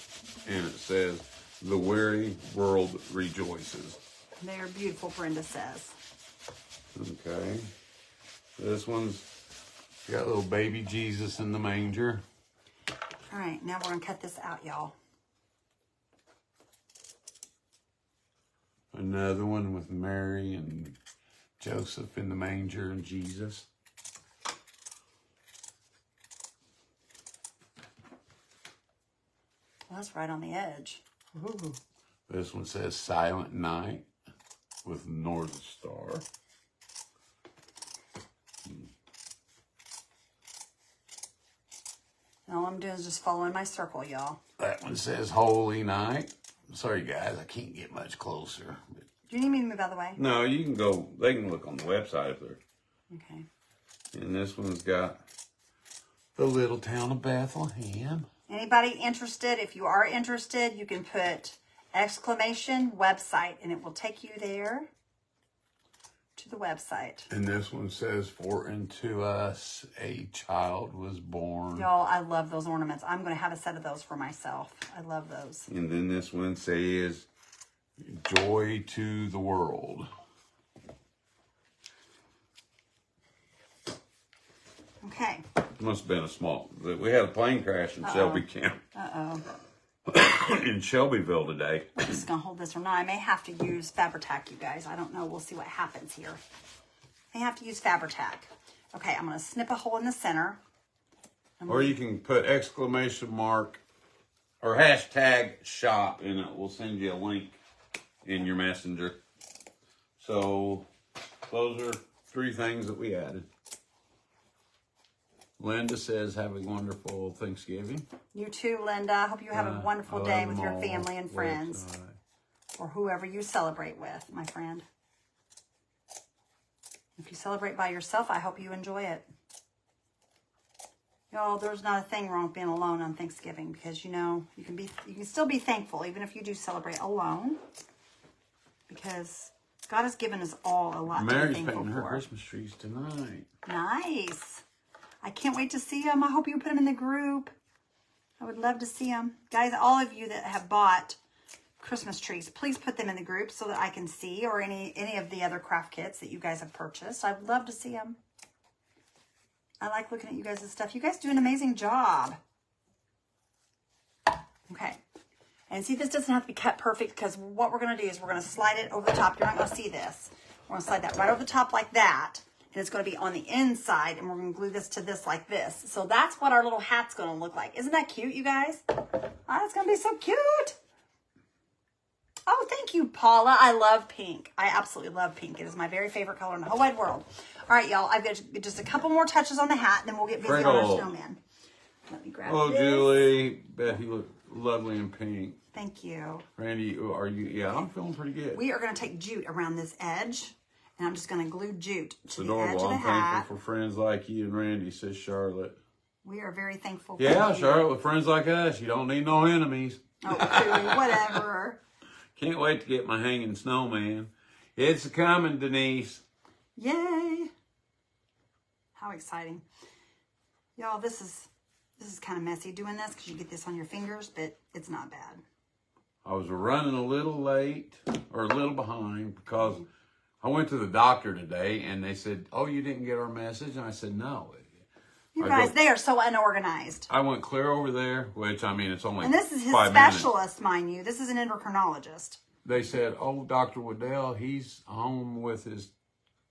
And it says, "The weary world rejoices." They're beautiful, Brenda says. Okay. This one's got little baby Jesus in the manger. All right, now we're going to cut this out, y'all. Another one with Mary and Joseph in the manger and Jesus. Well, that's right on the edge. Ooh. This one says "Silent Night" with North Star. And all I'm doing is just following my circle, y'all. That one says "Holy Night." Sorry, guys, I can't get much closer. Do you need me to move out of the way? No, you can go. They can look on the website if they're. Okay. And this one's got the little town of Bethlehem. Anybody interested? If you are interested, you can put exclamation website, and it will take you there to the website. And this one says, "For unto us a child was born." Y'all, I love those ornaments. I'm going to have a set of those for myself. I love those. And then this one says, "Joy to the world." Okay. Must have been a small. We had a plane crash in Shelby County. Uh-oh. In Shelbyville today. I'm just going to hold this or not. I may have to use Fabri-Tac, you guys. I don't know. We'll see what happens here. I have to use Fabri-Tac. Okay, I'm going to snip a hole in the center. Or you can put exclamation mark or hashtag shop, and it will send you a link in your messenger. So those are 3 things that we added. Linda says, "Have a wonderful Thanksgiving." You too, Linda. Hope you have a wonderful I day love with them your all. family and friends. Or whoever you celebrate with, my friend. If you celebrate by yourself, I hope you enjoy it. Y'all, there's not a thing wrong with being alone on Thanksgiving, because you know you can still be thankful even if you do celebrate alone, because God has given us all a lot to Mary's be thankful painting her for. Christmas trees tonight. Nice. I can't wait to see them. I hope you put them in the group. I would love to see them. Guys, all of you that have bought Christmas trees, please put them in the group so that I can see, or any of the other craft kits that you guys have purchased. I'd love to see them. I like looking at you guys' stuff. You guys do an amazing job. Okay. And see, this doesn't have to be cut perfect because what we're going to do is we're going to slide it over the top. You're not going to see this. We're going to slide that right over the top like that. And it's going to be on the inside. And we're going to glue this to this like this. So that's what our little hat's going to look like. Isn't that cute, you guys? Oh, it's going to be so cute. Oh, thank you, Paula. I love pink. I absolutely love pink. It is my very favorite color in the whole wide world. All right, y'all. I've got just a couple more touches on the hat, and then we'll get busy on our snowman. Let me grab this. Julie. Beth, you look lovely in pink. Thank you. Randy, are you? Yeah, I'm feeling pretty good. We are going to take jute around this edge, and I'm just going to glue jute to the edge adorable. of the I'm hat. thankful for friends like you and Randy, says Charlotte. We are very thankful for Yeah, you. Charlotte, with friends like us, you don't need no enemies. Oh, Julie, whatever. Can't wait to get my hanging snowman. It's coming, Denise. Yay. How exciting. Y'all, this is kind of messy doing this because you get this on your fingers, but it's not bad. I was running a little late or a little behind because I went to the doctor today and they said, oh, you didn't get our message? And I said, no. You guys, they are so unorganized. I went clear over there, which, I mean, it's only 5 And this is his specialist, mind you. This is an endocrinologist. They said, oh, Dr. Waddell, he's home with his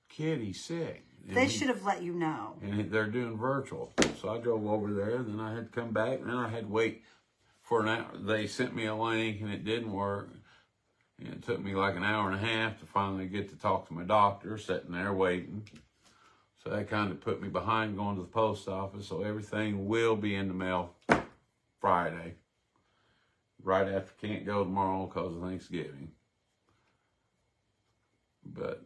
kid. He's sick. And They should have let you know. And they're doing virtual. So I drove over there, then I had to come back, and then I had to wait for an hour. They sent me a link, and it didn't work. And it took me like an hour and a half to finally get to talk to my doctor, sitting there waiting. So that kind of put me behind going to the post office. So everything will be in the mail Friday. Right after can't go tomorrow because of Thanksgiving. But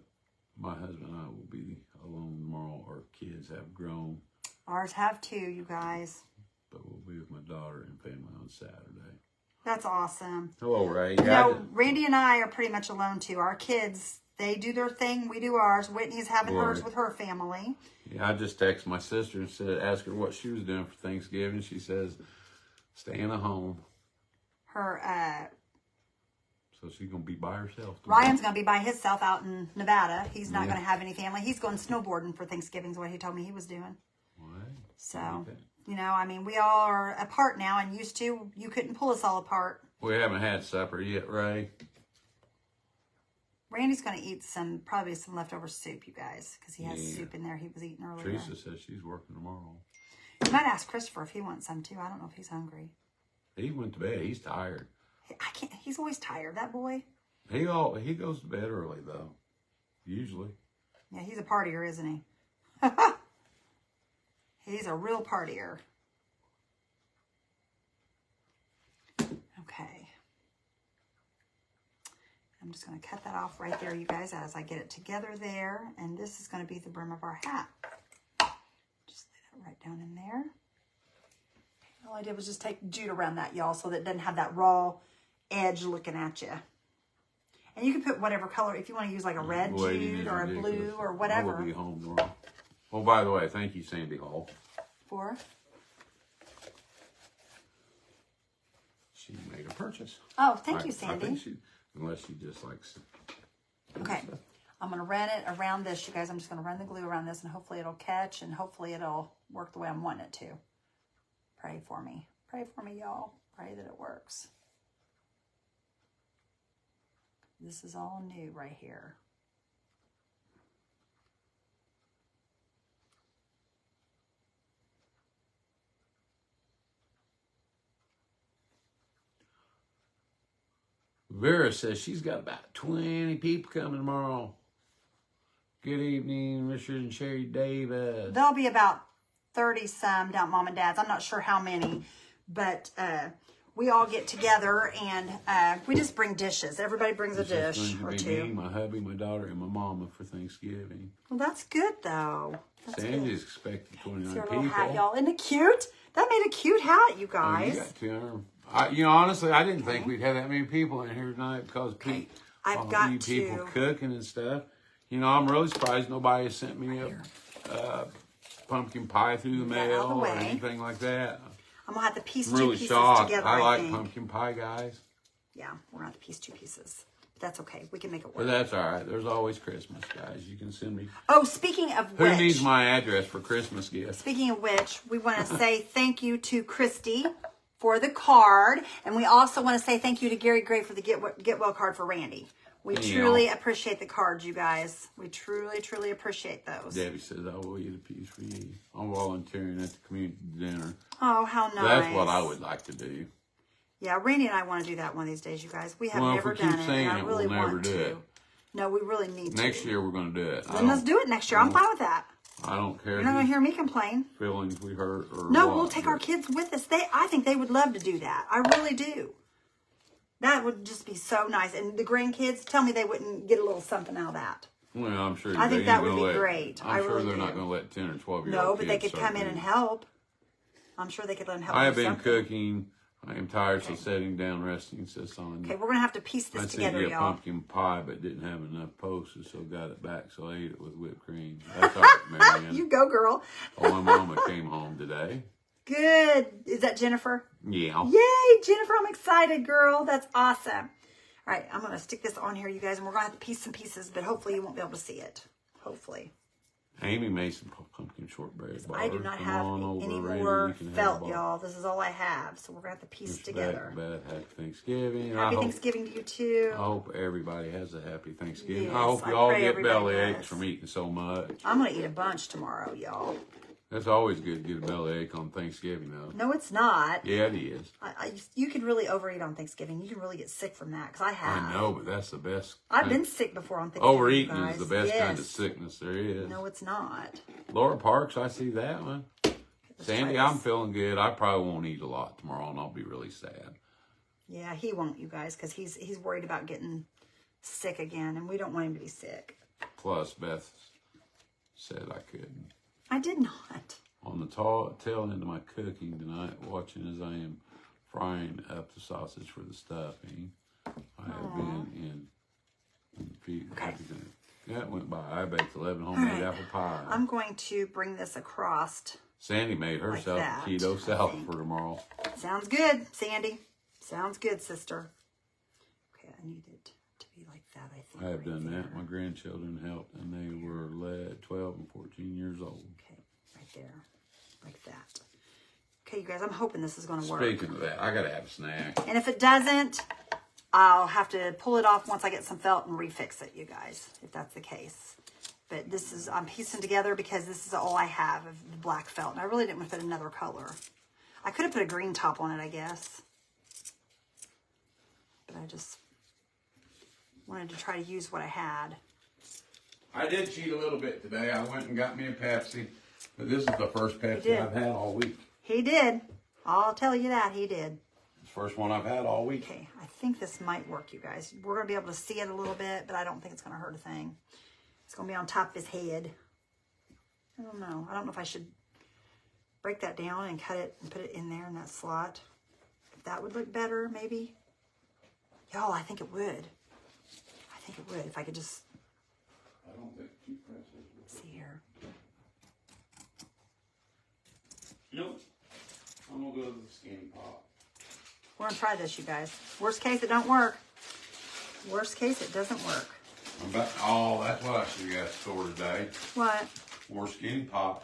my husband and I will be alone tomorrow. Our kids have grown. Ours have too, you guys. But we'll be with my daughter and family on Saturday. That's awesome. Hello, Ray. You know, Randy and I are pretty much alone too. Our kids, they do their thing, we do ours. Whitney's having hers with her family. Yeah, I just texted my sister and said, ask her what she was doing for Thanksgiving. She says, staying at home. So she's going to be by herself tomorrow. Ryan's going to be by himself out in Nevada. He's not going to have any family. He's going snowboarding for Thanksgiving is what he told me he was doing. Right. So, you know, I mean, we all are apart now, and used to, you couldn't pull us all apart. We haven't had supper yet, Ray. Randy's going to eat probably some leftover soup, you guys, because he has soup in there he was eating earlier. Teresa says she's working tomorrow. You might ask Christopher if he wants some too. I don't know if he's hungry. He went to bed. He's tired. I can't. He's always tired, that boy. He goes to bed early, though. Usually. Yeah, he's a partier, isn't he? He's a real partier. Okay. I'm just going to cut that off right there, you guys, as I get it together there. And this is going to be the brim of our hat. Just lay that right down in there. All I did was just take jute around that, y'all, so that it doesn't have that raw edge looking at you. And you can put whatever color, if you want to use like a red jute or a blue or whatever. I will be home tomorrow. Oh, by the way, thank you, Sandy Hall. For? She made a purchase. Oh, thank you, Sandy. I think unless she just likes. Okay. I'm going to run it around this, you guys. I'm just going to run the glue around this, and hopefully it'll catch, and hopefully it'll work the way I'm wanting it to. Pray for me. Pray for me, y'all. Pray that it works. This is all new right here. Vera says she's got about 20 people coming tomorrow. Good evening, Richard and Sherry Davis. There'll be about 30-some down at Mom and Dad's. I'm not sure how many, but we all get together and we just bring dishes. Everybody brings a dish or two. Me, my hubby, my daughter, and my mama for Thanksgiving. Well, that's good, though. That's Sandy's expecting 29 See our people. little hat, y'all. Isn't it cute? That made a cute hat, you guys. You got 200. Honestly, I didn't think we'd have that many people in here tonight because I've got you people to cooking and stuff. You know, I'm really surprised nobody has sent me a pumpkin pie through the mail or anything like that. I'm going to have to piece I'm really two pieces shocked. together, I like think. pumpkin pie, guys. Yeah, we're going to have to piece two pieces. But that's okay. We can make it But work. that's all right. There's always Christmas, guys. You can send me. Oh, speaking of Who which. needs my address for Christmas gifts? Speaking of which, we want to say thank you to Christy for the card. And we also want to say thank you to Gary Gray for the Get Well card for Randy. We truly appreciate the cards, you guys. We truly, truly appreciate those. Debbie says, I will eat a piece for you. I'm volunteering at the community dinner. Oh, how nice. That's what I would like to do. Yeah, Randy and I want to do that one of these days, you guys. We have Well, never if we keep done it, saying and I really we'll never want do to. it. No, we really need to. Next year, we're going to do it. Then let's do it next year. I'm fine with that. I don't care. You're not going to hear me complain. Feelings we hurt or No, what, we'll take our kids with us. I think they would love to do that. I really do. That would just be so nice. And the grandkids, tell me they wouldn't get a little something out of that. Well, I'm sure. I think that would be great. I'm sure really they're do. not going to let 10 or 12-year-old kids. No, but they could start come in doing and it. help. I'm sure they could let them help. I have do been something. cooking. I am tired, so sitting down, resting, says Sonya. Okay, we're going to have to piece I this said together, get y'all. pumpkin pie, but didn't have enough posters, so got it back. So I ate it with whipped cream. That's all right, Marianne. You go, girl. Oh, my mama came home today. Good. Is that Jennifer? Yeah. Yay, Jennifer, I'm excited, girl. That's awesome. All right, I'm going to stick this on here, you guys, and we're going to have to piece some pieces, but hopefully you won't be able to see it. Hopefully. Amy made some pumpkin shortbread bars. I do not Come have on over, any Randy. more You can have felt, a bar. y'all. This is all I have, so we're going to have to piece it together. Happy Thanksgiving. Happy Thanksgiving to you, too. I hope everybody has a happy Thanksgiving. Yes, I hope I you all pray get everybody belly does. aches from eating so much. I'm going to eat a bunch tomorrow, y'all. That's always good to get a belly ache on Thanksgiving, though. No, it's not. Yeah, it is. You could really overeat on Thanksgiving. You can really get sick from that, because I have. I know, but that's the best. I've been sick before on Thanksgiving. Overeating guys. is the best kind of Yes. sickness there is. No, it's not. Laura Parks, I see that one. Sandy, try I'm this. feeling good. I probably won't eat a lot tomorrow, and I'll be really sad. Yeah, he won't, you guys, because he's worried about getting sick again, and we don't want him to be sick. Plus, Beth said I couldn't. I did not. On the tail end of my cooking tonight, watching as I am frying up the sausage for the stuffing, I have been in feed. Okay. That went by. I baked 11 homemade apple pie. I'm going to bring this across. Sandy made herself that, a keto I salad think. for tomorrow. Sounds good, Sandy. Sounds good, sister. Okay, I need it to be like that, I think. I have right done there. that. My grandchildren helped, and they were 12 and 14 years old. Okay, right there. Like that. Okay, you guys, I'm hoping this is going to work. Speaking of that, I gotta have a snack. And if it doesn't, I'll have to pull it off once I get some felt and refix it, you guys, if that's the case. But this is, I'm piecing together because this is all I have of the black felt. And I really didn't want to put another color. I could have put a green top on it, I guess. But I just wanted to try to use what I had. I did cheat a little bit today. I went and got me a Pepsi, but this is the first did. Pepsi I've had all week. He did. I'll tell you that, he did. It's the first one I've had all week. Okay, I think this might work, you guys. We're going to be able to see it a little bit, but I don't think it's going to hurt a thing. It's going to be on top of his head. I don't know. I don't know if I should break that down and cut it and put it in there in that slot. If that would look better, maybe. Y'all, I think it would. I think it would if I could just I don't think two presses. see here. Nope. I'm gonna go to the skinny pop. We're going to try this, you guys. Worst case, it don't work. Worst case, it doesn't work. Oh, that's what I should have got store today. What? More skinny pop.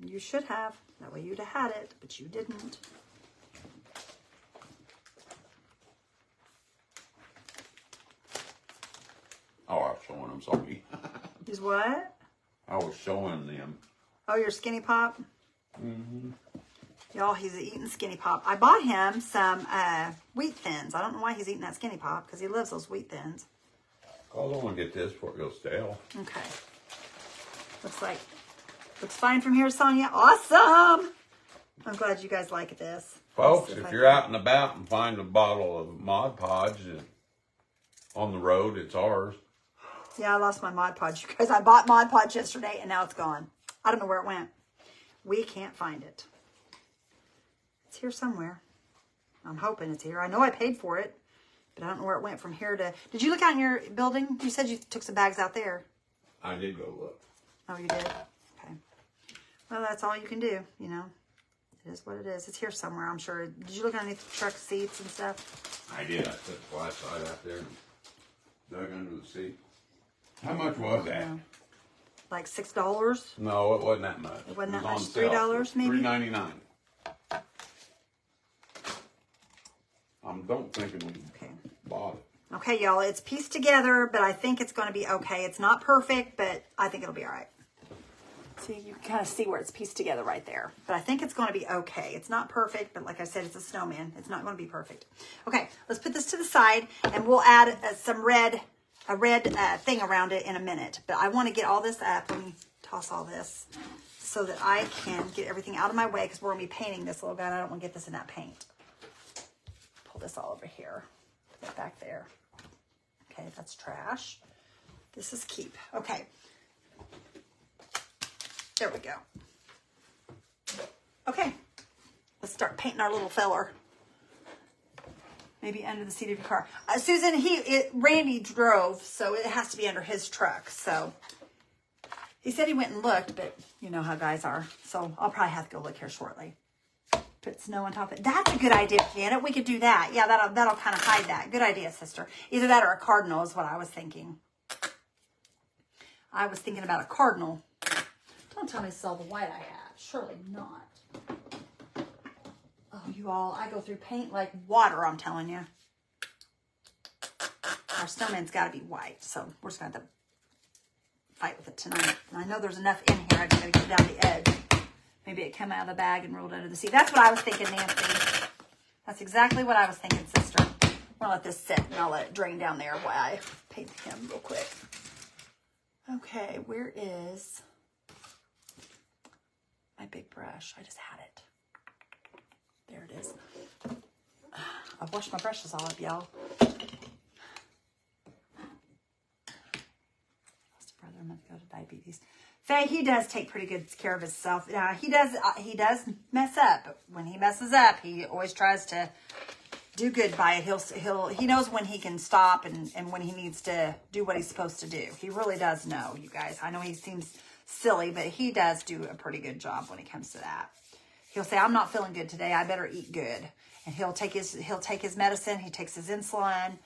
You should have. That way you'd have had it, but you didn't. Oh, I was showing them. Sorry. Is what? I was showing them. Oh, your Skinny Pop? Mm-hmm. Y'all, he's eating Skinny Pop. I bought him some Wheat Thins. I don't know why he's eating that Skinny Pop, because he loves those Wheat Thins. I don't want to get this before it goes stale. Okay. Looks fine from here, Sonia. Awesome! I'm glad you guys like this. Folks, Let's see if I you're out and about and find a bottle of Mod Podge on the road, it's ours. Yeah, I lost my Mod Podge, you guys. I bought Mod Podge yesterday, and now it's gone. I don't know where it went. We can't find it. It's here somewhere. I'm hoping it's here. I know I paid for it, but I don't know where it went from here to... Did you look out in your building? You said you took some bags out there. I did go look. Oh, you did? Okay. Well, that's all you can do, you know. It is what it is. It's here somewhere, I'm sure. Did you look underneath the truck seats and stuff? I did. I put the flashlight out there. Dug under the seat. How much was that? Like $6? No, it wasn't that much. It wasn't that was much. on sale $3 for maybe? $3.99. Don't thinking we bought it. Okay, y'all, it's pieced together, but I think it's going to be okay. It's not perfect, but I think it'll be all right. See, you can kind of see where it's pieced together right there. But I think it's going to be okay. It's not perfect, but like I said, it's a snowman. It's not going to be perfect. Okay, let's put this to the side, and we'll add a red thing around it in a minute. But I want to get all this up. Let me toss all this so that I can get everything out of my way because we're going to be painting this little guy, and I don't want to get this in that paint. Pull this all over here. Put it back there. Okay, that's trash. This is keep. Okay. There we go. Okay. Let's start painting our little feller. Maybe under the seat of your car. Susan, Randy drove, so it has to be under his truck. So he said he went and looked, but you know how guys are. So I'll probably have to go look here shortly. Put snow on top of it. That's a good idea, Janet. We could do that. Yeah, that'll kind of hide that. Good idea, sister. Either that or a cardinal is what I was thinking. I was thinking about a cardinal. Don't tell me this is all the white I have. Surely not. Oh, you all, I go through paint like water, I'm telling you. Our snowman's got to be white, so we're just going to have to fight with it tonight. And I know there's enough in here. I just got to get down the edge. Maybe it came out of the bag and rolled under the seat. That's what I was thinking, Nancy. That's exactly what I was thinking, sister. I'm going to let this sit and I'll let it drain down there while I paint him real quick. Okay, where is my big brush? I just had it. There it is. I've washed my brushes all up, y'all. Brother, I'm going to go to diabetes. Faye, he does take pretty good care of himself. He does mess up. When he messes up, he always tries to do good by it. He knows when he can stop and when he needs to do what he's supposed to do. He really does know, you guys. I know he seems silly, but he does do a pretty good job when it comes to that. He'll say, "I'm not feeling good today. I better eat good." And he'll take his medicine. He takes his insulin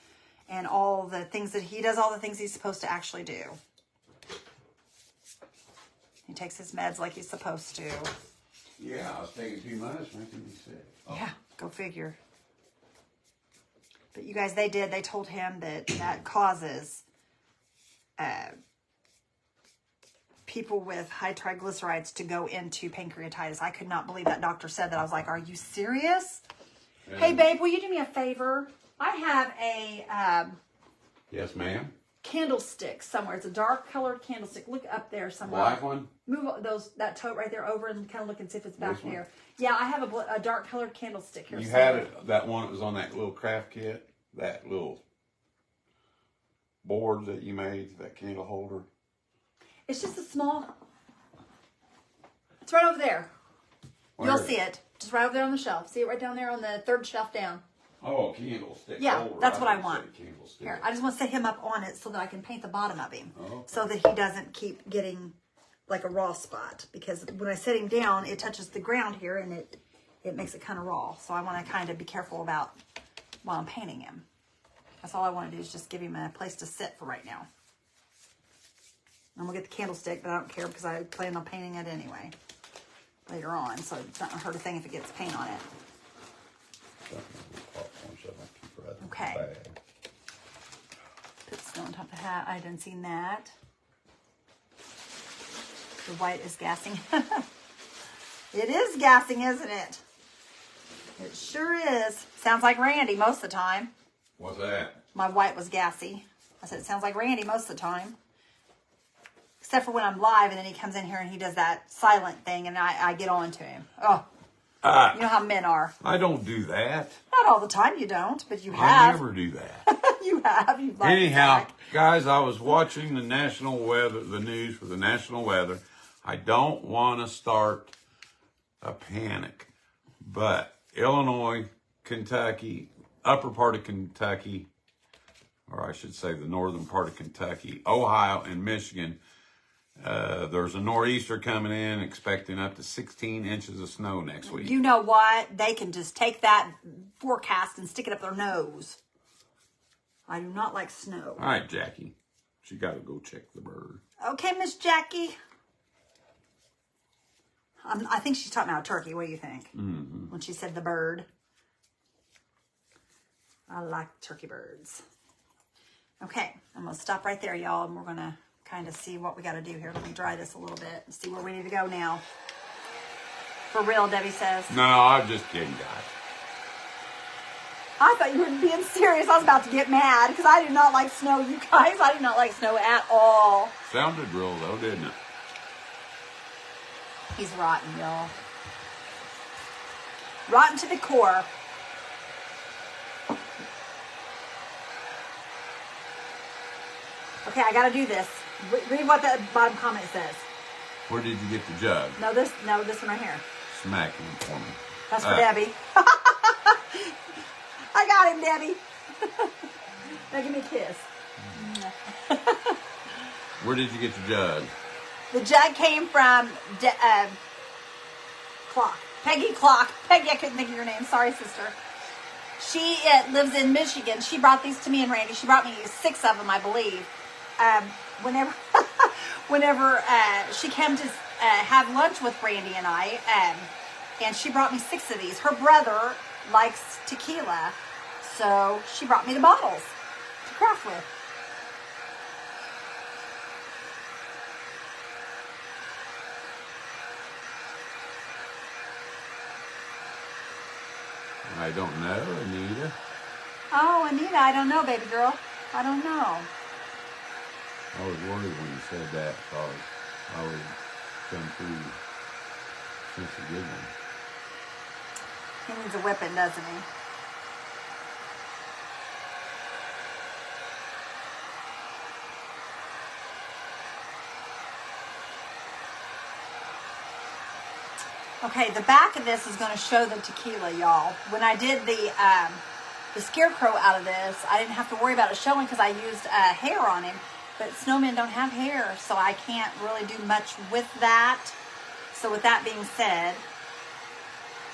and all the things that he does, all the things he's supposed to actually do. He takes his meds like he's supposed to. Yeah, I was taking too much, making me sick. Oh. Yeah, go figure. But you guys, they told him that causes people with high triglycerides to go into pancreatitis. I could not believe that doctor said that. I was like, are you serious? Yeah. Hey, babe, will you do me a favor? I have a... yes, ma'am. Candlestick somewhere. It's a dark colored candlestick. Look up there somewhere. Black one? Move that tote right there over and kind of look and see if it's back there. Yeah, I have a dark colored candlestick here. You had it, that one that was on that little craft kit, that little board that you made, that candle holder. It's just a small. It's right over there. Where? You'll see it. Just right over there on the shelf. See it right down there on the third shelf down. Oh, candlestick. Yeah, holder. that's what I want. Here, I just want to set him up on it so that I can paint the bottom of him. Okay. So that he doesn't keep getting like a raw spot. Because when I set him down, it touches the ground here and it makes it kind of raw. So I want to kind of be careful about while I'm painting him. That's all I want to do is just give him a place to sit for right now. I'm going to get the candlestick, but I don't care because I plan on painting it anyway later on. So it's not going to hurt a thing if it gets paint on it. Okay. Put snow on top of the hat. I didn't see that. The white is gassing. It is gassing, isn't it? It sure is. Sounds like Randy most of the time. What's that? My white was gassy. I said, it sounds like Randy most of the time. Except for when I'm live and then he comes in here and he does that silent thing and I get on to him. Oh. You know how men are. I don't do that. Not all the time you don't, but you have. I never do that. You have. You've Anyhow, guys, I was watching the national weather, the news for the national weather. I don't want to start a panic, but Illinois, Kentucky, upper part of Kentucky, or I should say the northern part of Kentucky, Ohio, and Michigan, there's a nor'easter coming in, expecting up to 16 inches of snow next week. You know what? They can just take that forecast and stick it up their nose. I do not like snow. All right, Jackie. She got to go check the bird. Okay, Miss Jackie. I think she's talking about a turkey. What do you think? Mm-hmm. When she said the bird. I like turkey birds. Okay, I'm going to stop right there, y'all, and we're going to kind of see what we got to do here. Let me dry this a little bit and see where we need to go now. For real, Debbie says. No, I'm just kidding, guys. I thought you were being serious. I was about to get mad because I do not like snow, you guys. I do not like snow at all. Sounded real, though, didn't it? He's rotten, y'all. Rotten to the core. Okay, I gotta do this. Read what the bottom comment says. Where did you get the jug? No, this one right here. Smack him for me. That's for Debbie. I got him, Debbie. Now give me a kiss. Where did you get the jug? The jug came from Clock. Peggy Clock. Peggy, I couldn't think of your name. Sorry, sister. She lives in Michigan. She brought these to me and Randy. She brought me 6 of them, I believe. Whenever she came to have lunch with Randy and I, and she brought me 6 of these. Her brother likes tequila, so she brought me the bottles to craft with. I don't know, Anita. Oh, Anita, I don't know, baby girl. I don't know. I was worried when you said that because I would come through since the good one. He needs a whipping, doesn't he? Okay, the back of this is going to show the tequila, y'all. When I did the scarecrow out of this, I didn't have to worry about it showing because I used hair on him. But snowmen don't have hair, so I can't really do much with that. So with that being said,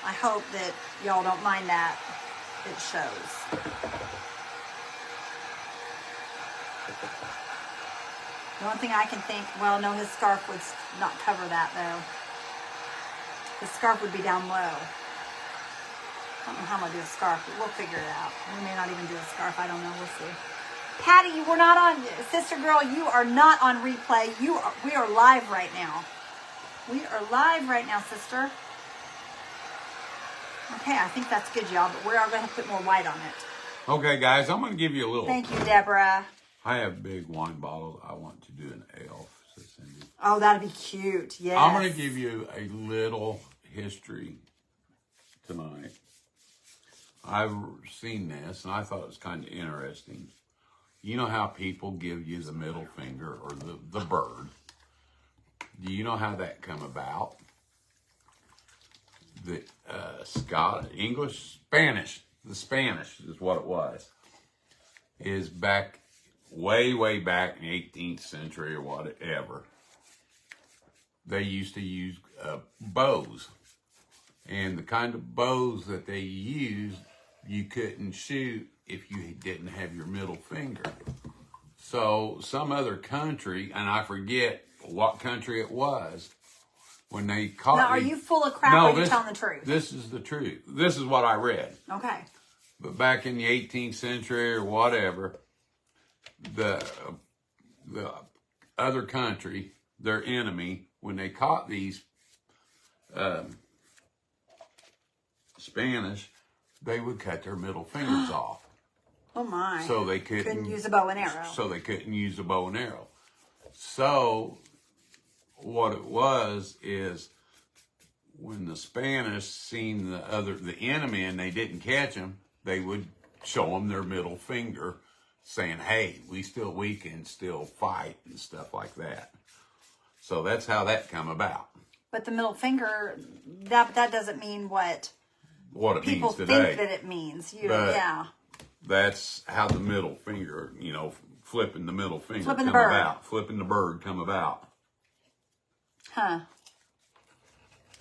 I hope that y'all don't mind that it shows. The only thing I can think, well, no, his scarf would not cover that, though. The scarf would be down low. I don't know how I'm going to do a scarf, but we'll figure it out. We may not even do a scarf. I don't know. We'll see. Patty, we're not on, sister girl, you are not on replay. We are live right now. We are live right now, sister. Okay, I think that's good, y'all, but we are going to put more white on it. Okay, guys, I'm going to give you a little. Thank you, Deborah. I have big wine bottles. I want to do an elf, says Cindy. Oh, that'd be cute. Yes. I'm going to give you a little history tonight. I've seen this, and I thought it was kind of interesting. You know how people give you the middle finger or the bird? Do you know how that come about? The the Spanish is what it was. Is back, way back in the 18th century or whatever. They used to use bows. And the kind of bows that they used, you couldn't shoot if you didn't have your middle finger. So some other country, and I forget what country it was, when they caught Now, are you full of crap or are you telling the truth? This is the truth. This is what I read. Okay. But back in the 18th century or whatever, the other country, their enemy, when they caught these Spanish, they would cut their middle fingers off. Oh my. So they couldn't use a bow and arrow. So they couldn't use a bow and arrow. So what it was is when the Spanish seen the enemy and they didn't catch them, they would show them their middle finger saying, hey, we can still fight and stuff like that. So that's how that come about. But the middle finger, that doesn't mean what it people means today. think that it means. Yeah. That's how the middle finger, flipping the middle finger Flipping the come bird. about. Flipping the bird come about. Huh.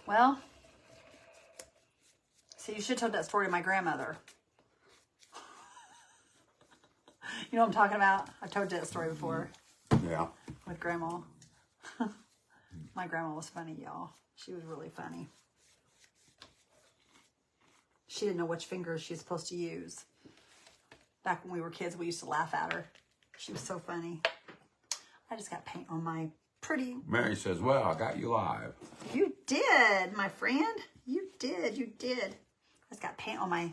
Well, see, you should have told that story to my grandmother. You know what I'm talking about? I told you that story before Yeah. with Grandma. My grandma was funny, y'all. She was really funny. She didn't know which fingers she was supposed to use. Back when we were kids, we used to laugh at her. She was so funny. I just got paint on my pretty... Mary says, well, I got you live. You did, my friend. You did. You did. I just got paint on my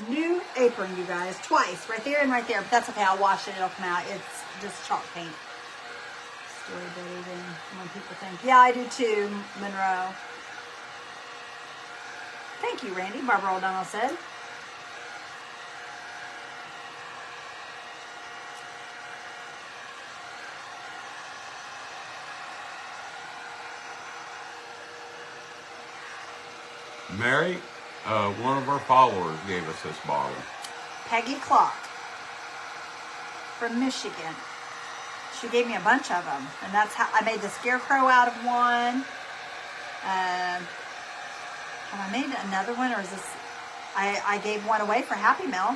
new apron, you guys. Twice. Right there and right there. But that's okay. I'll wash it. It'll come out. It's just chalk paint. Story better than when people think. Yeah, I do too, Monroe. Thank you, Randy. Barbara O'Donnell said. Mary, one of our followers gave us this bottle. Peggy Clock from Michigan. She gave me a bunch of them, and that's how I made the scarecrow out of one. Have I made another one, or is this? I gave one away for Happy Meal.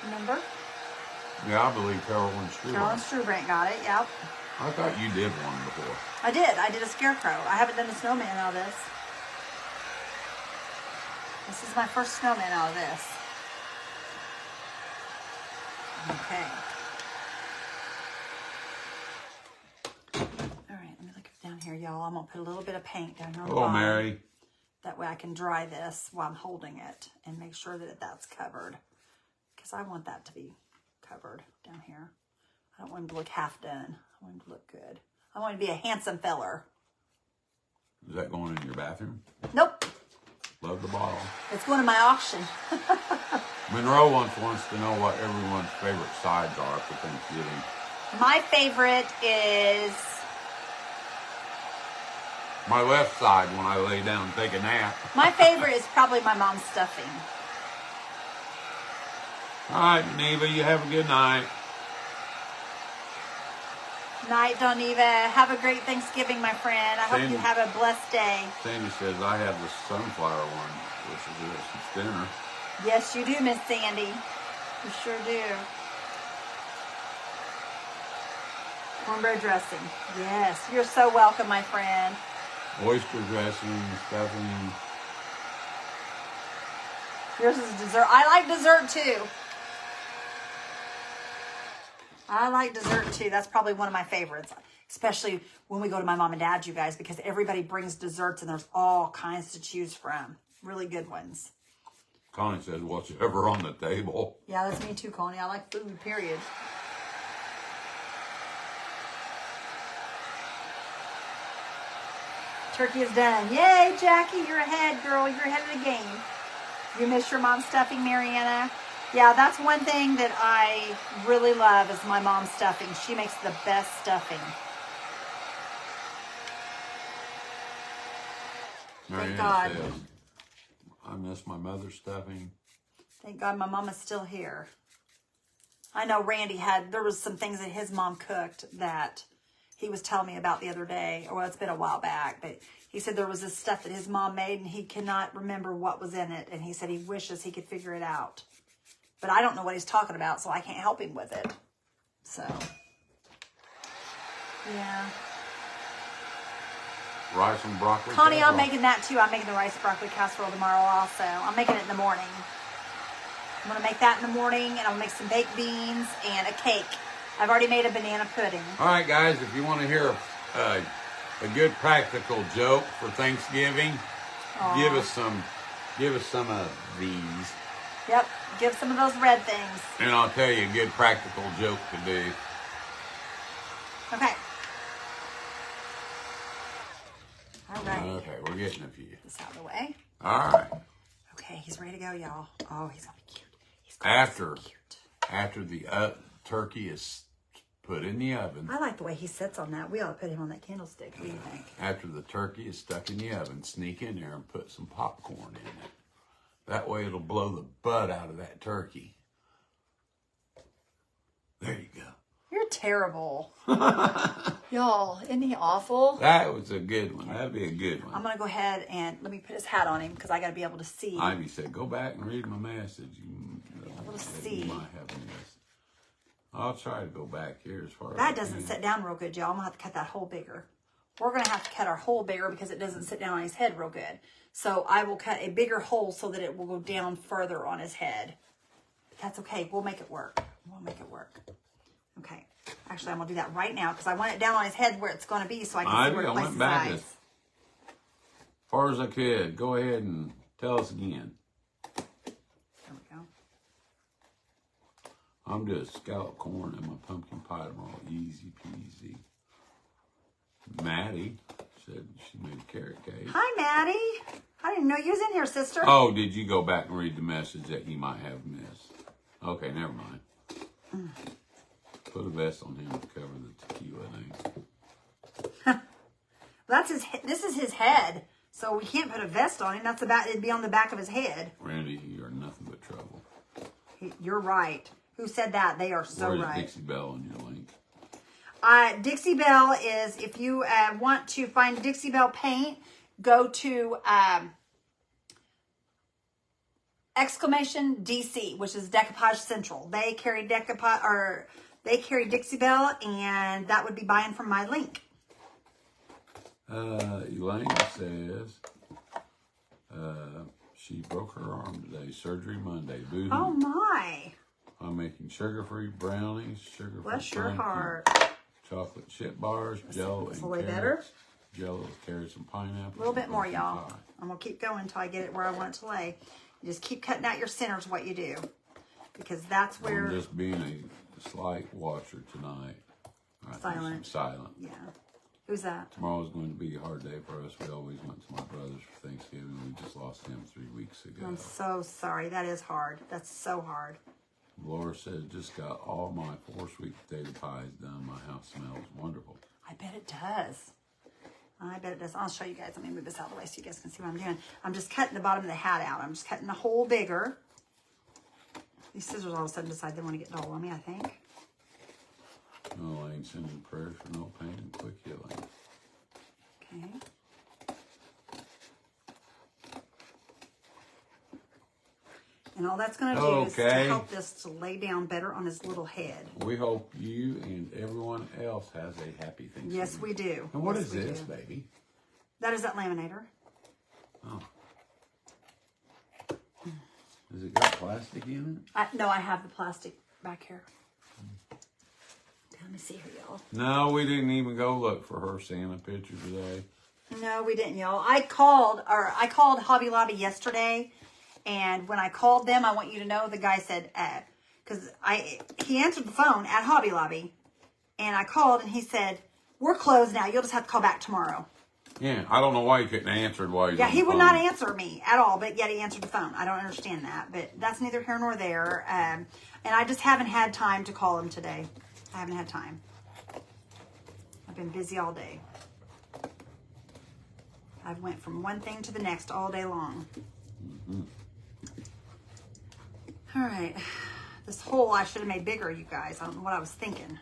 Remember? Yeah, I believe Carolyn Strubrand. Carolyn Strubrand got it. Yep. I thought you did one before. I did. I did a scarecrow. I haven't done a snowman out of this. This is my first snowman out of this. Okay. All right, let me look down here, y'all. I'm going to put a little bit of paint down here on the Hello, bottom. Mary. That way I can dry this while I'm holding it and make sure that that's covered. Because I want that to be covered down here. I don't want him to look half done. I want him to look good. I want him to be a handsome feller. Is that going in your bathroom? Nope. Love the bottle. It's going to my auction. Monroe wants to know what everyone's favorite sides are for Thanksgiving. My favorite is... My left side when I lay down and take a nap. My favorite is probably my mom's stuffing. All right, Neva, you have a good night. Night, Doniva. Have a great Thanksgiving, my friend. I hope you have a blessed day. Sandy says, I have the sunflower one, which is this. It's dinner. Yes, you do, Miss Sandy. You sure do. Cornbread dressing. Yes, you're so welcome, my friend. Oyster dressing, stuffing. Yours is dessert. I like dessert too. I like dessert too. That's probably one of my favorites, especially when we go to my mom and dad, you guys, because everybody brings desserts and there's all kinds to choose from. Really good ones. Connie says, whatever on the table. Yeah, that's me too, Connie. I like food, period. Turkey is done. Yay, Jackie, you're ahead, girl. You're ahead of the game. You miss your mom's stuffing, Mariana? Yeah, that's one thing that I really love is my mom's stuffing. She makes the best stuffing. Mariana Thank God. says, I miss my mother's stuffing. Thank God my mom is still here. I know Randy there was some things that his mom cooked that he was telling me about the other day. Well, it's been a while back, but he said there was this stuff that his mom made and he cannot remember what was in it. And he said he wishes he could figure it out. But I don't know what he's talking about, so I can't help him with it. So, yeah. Rice and broccoli. Connie, I'm making that too. I'm making the rice broccoli casserole tomorrow also. I'm making it in the morning. I'm going to make that in the morning, and I'll make some baked beans and a cake. I've already made a banana pudding. All right, guys, if you want to hear a good practical joke for Thanksgiving, give us some of these. Yep, give some of those red things. And I'll tell you a good practical joke to do. Okay. All right. Okay, we're getting a few. This out of the way. All right. Okay, he's ready to go, y'all. Oh, he's going to be cute. He's After so cute. After the turkey is put in the oven. I like the way he sits on that. We ought to put him on that candlestick. What do you think? After the turkey is stuck in the oven, sneak in there and put some popcorn in it. That way it'll blow the butt out of that turkey. There you go. You're terrible. Y'all, isn't he awful? That was a good one. That'd be a good one. I'm going to go ahead and let me put his hat on him because I got to be able to see. Ivy said, go back and read my message. You Able to said see. You might have missed. I'll try to go back here as far as That I doesn't can. sit down real good, y'all. I'm going to have to cut that hole bigger. We're going to have to cut our hole bigger because it doesn't sit down on his head real good. So I will cut a bigger hole so that it will go down further on his head. But that's okay. We'll make it work. We'll make it work. Okay. Actually, I'm going to do that right now because I want it down on his head where it's going to be so I can see where to place his eyes. As far as I could. Go ahead and tell us again. There we go. I'm just scalloped corn and my pumpkin pie tomorrow. Easy peasy. Maddie said she made a carrot cake. Hi, Maddie. I didn't know you was in here, sister. Oh, did you go back and read the message that he might have missed? Okay, never mind. Put a vest on him to cover the tequila name. That's his. This is his head, so we can't put a vest on him. That's about. It'd be on the back of his head. Randy, you are nothing but trouble. You're right. Who said that? They are so Where's right. Dixie Belle on your link? Dixie Belle is, if you want to find Dixie Belle paint, go to exclamation DC, which is Decoupage Central. They carry Dixie Belle, and that would be buying from my link. Elaine says she broke her arm today. Surgery Monday. Boo-hoo. Oh my! I'm making sugar-free brownies, sugar-free Bless your pancakes, heart. chocolate chip bars, Jello It's and a little carrots. better. Jello, carrots, and pineapple. A little bit more, y'all. I'm gonna keep going until I get it where I want it to lay. You just keep cutting out your centers. What you do, because that's where. I'm just being a slight watcher tonight. Silent. Silent. Yeah. Who's that? Tomorrow's going to be a hard day for us. We always went to my brother's for Thanksgiving. We just lost him 3 weeks ago. I'm so sorry. That is hard. That's so hard. Laura said, just got all my 4 sweet potato pies done. My house smells wonderful. I bet it does. I bet it does. I'll show you guys. Let me move this out of the way so you guys can see what I'm doing. I'm just cutting the bottom of the hat out. I'm just cutting the hole bigger. These scissors all of a sudden decide they want to get dull on me, I think. No, I ain't sending prayers for no pain and quick healing. Okay. And all that's going to do is to help this to lay down better on his little head. We hope you and everyone else has a happy Thanksgiving. Yes, we do. And what Yes, is we this, do. baby? That is that laminator. Oh. Has it got plastic in it? No, I have the plastic back here. Let me see here, y'all. No, we didn't even go look for her Santa picture today. No, we didn't, y'all. I called Hobby Lobby yesterday, and when I called them, I want you to know, the guy said, because he answered the phone at Hobby Lobby, and I called, and he said, we're closed now. You'll just have to call back tomorrow. Yeah, I don't know why he couldn't answer it while he was on He the would phone. not answer me at all, but yet he answered the phone. I don't understand that, but that's neither here nor there. And I just haven't had time to call him today. I haven't had time. I've been busy all day. I've went from one thing to the next all day long. Mm-hmm. All right. This hole I should have made bigger, you guys. I don't know what I was thinking.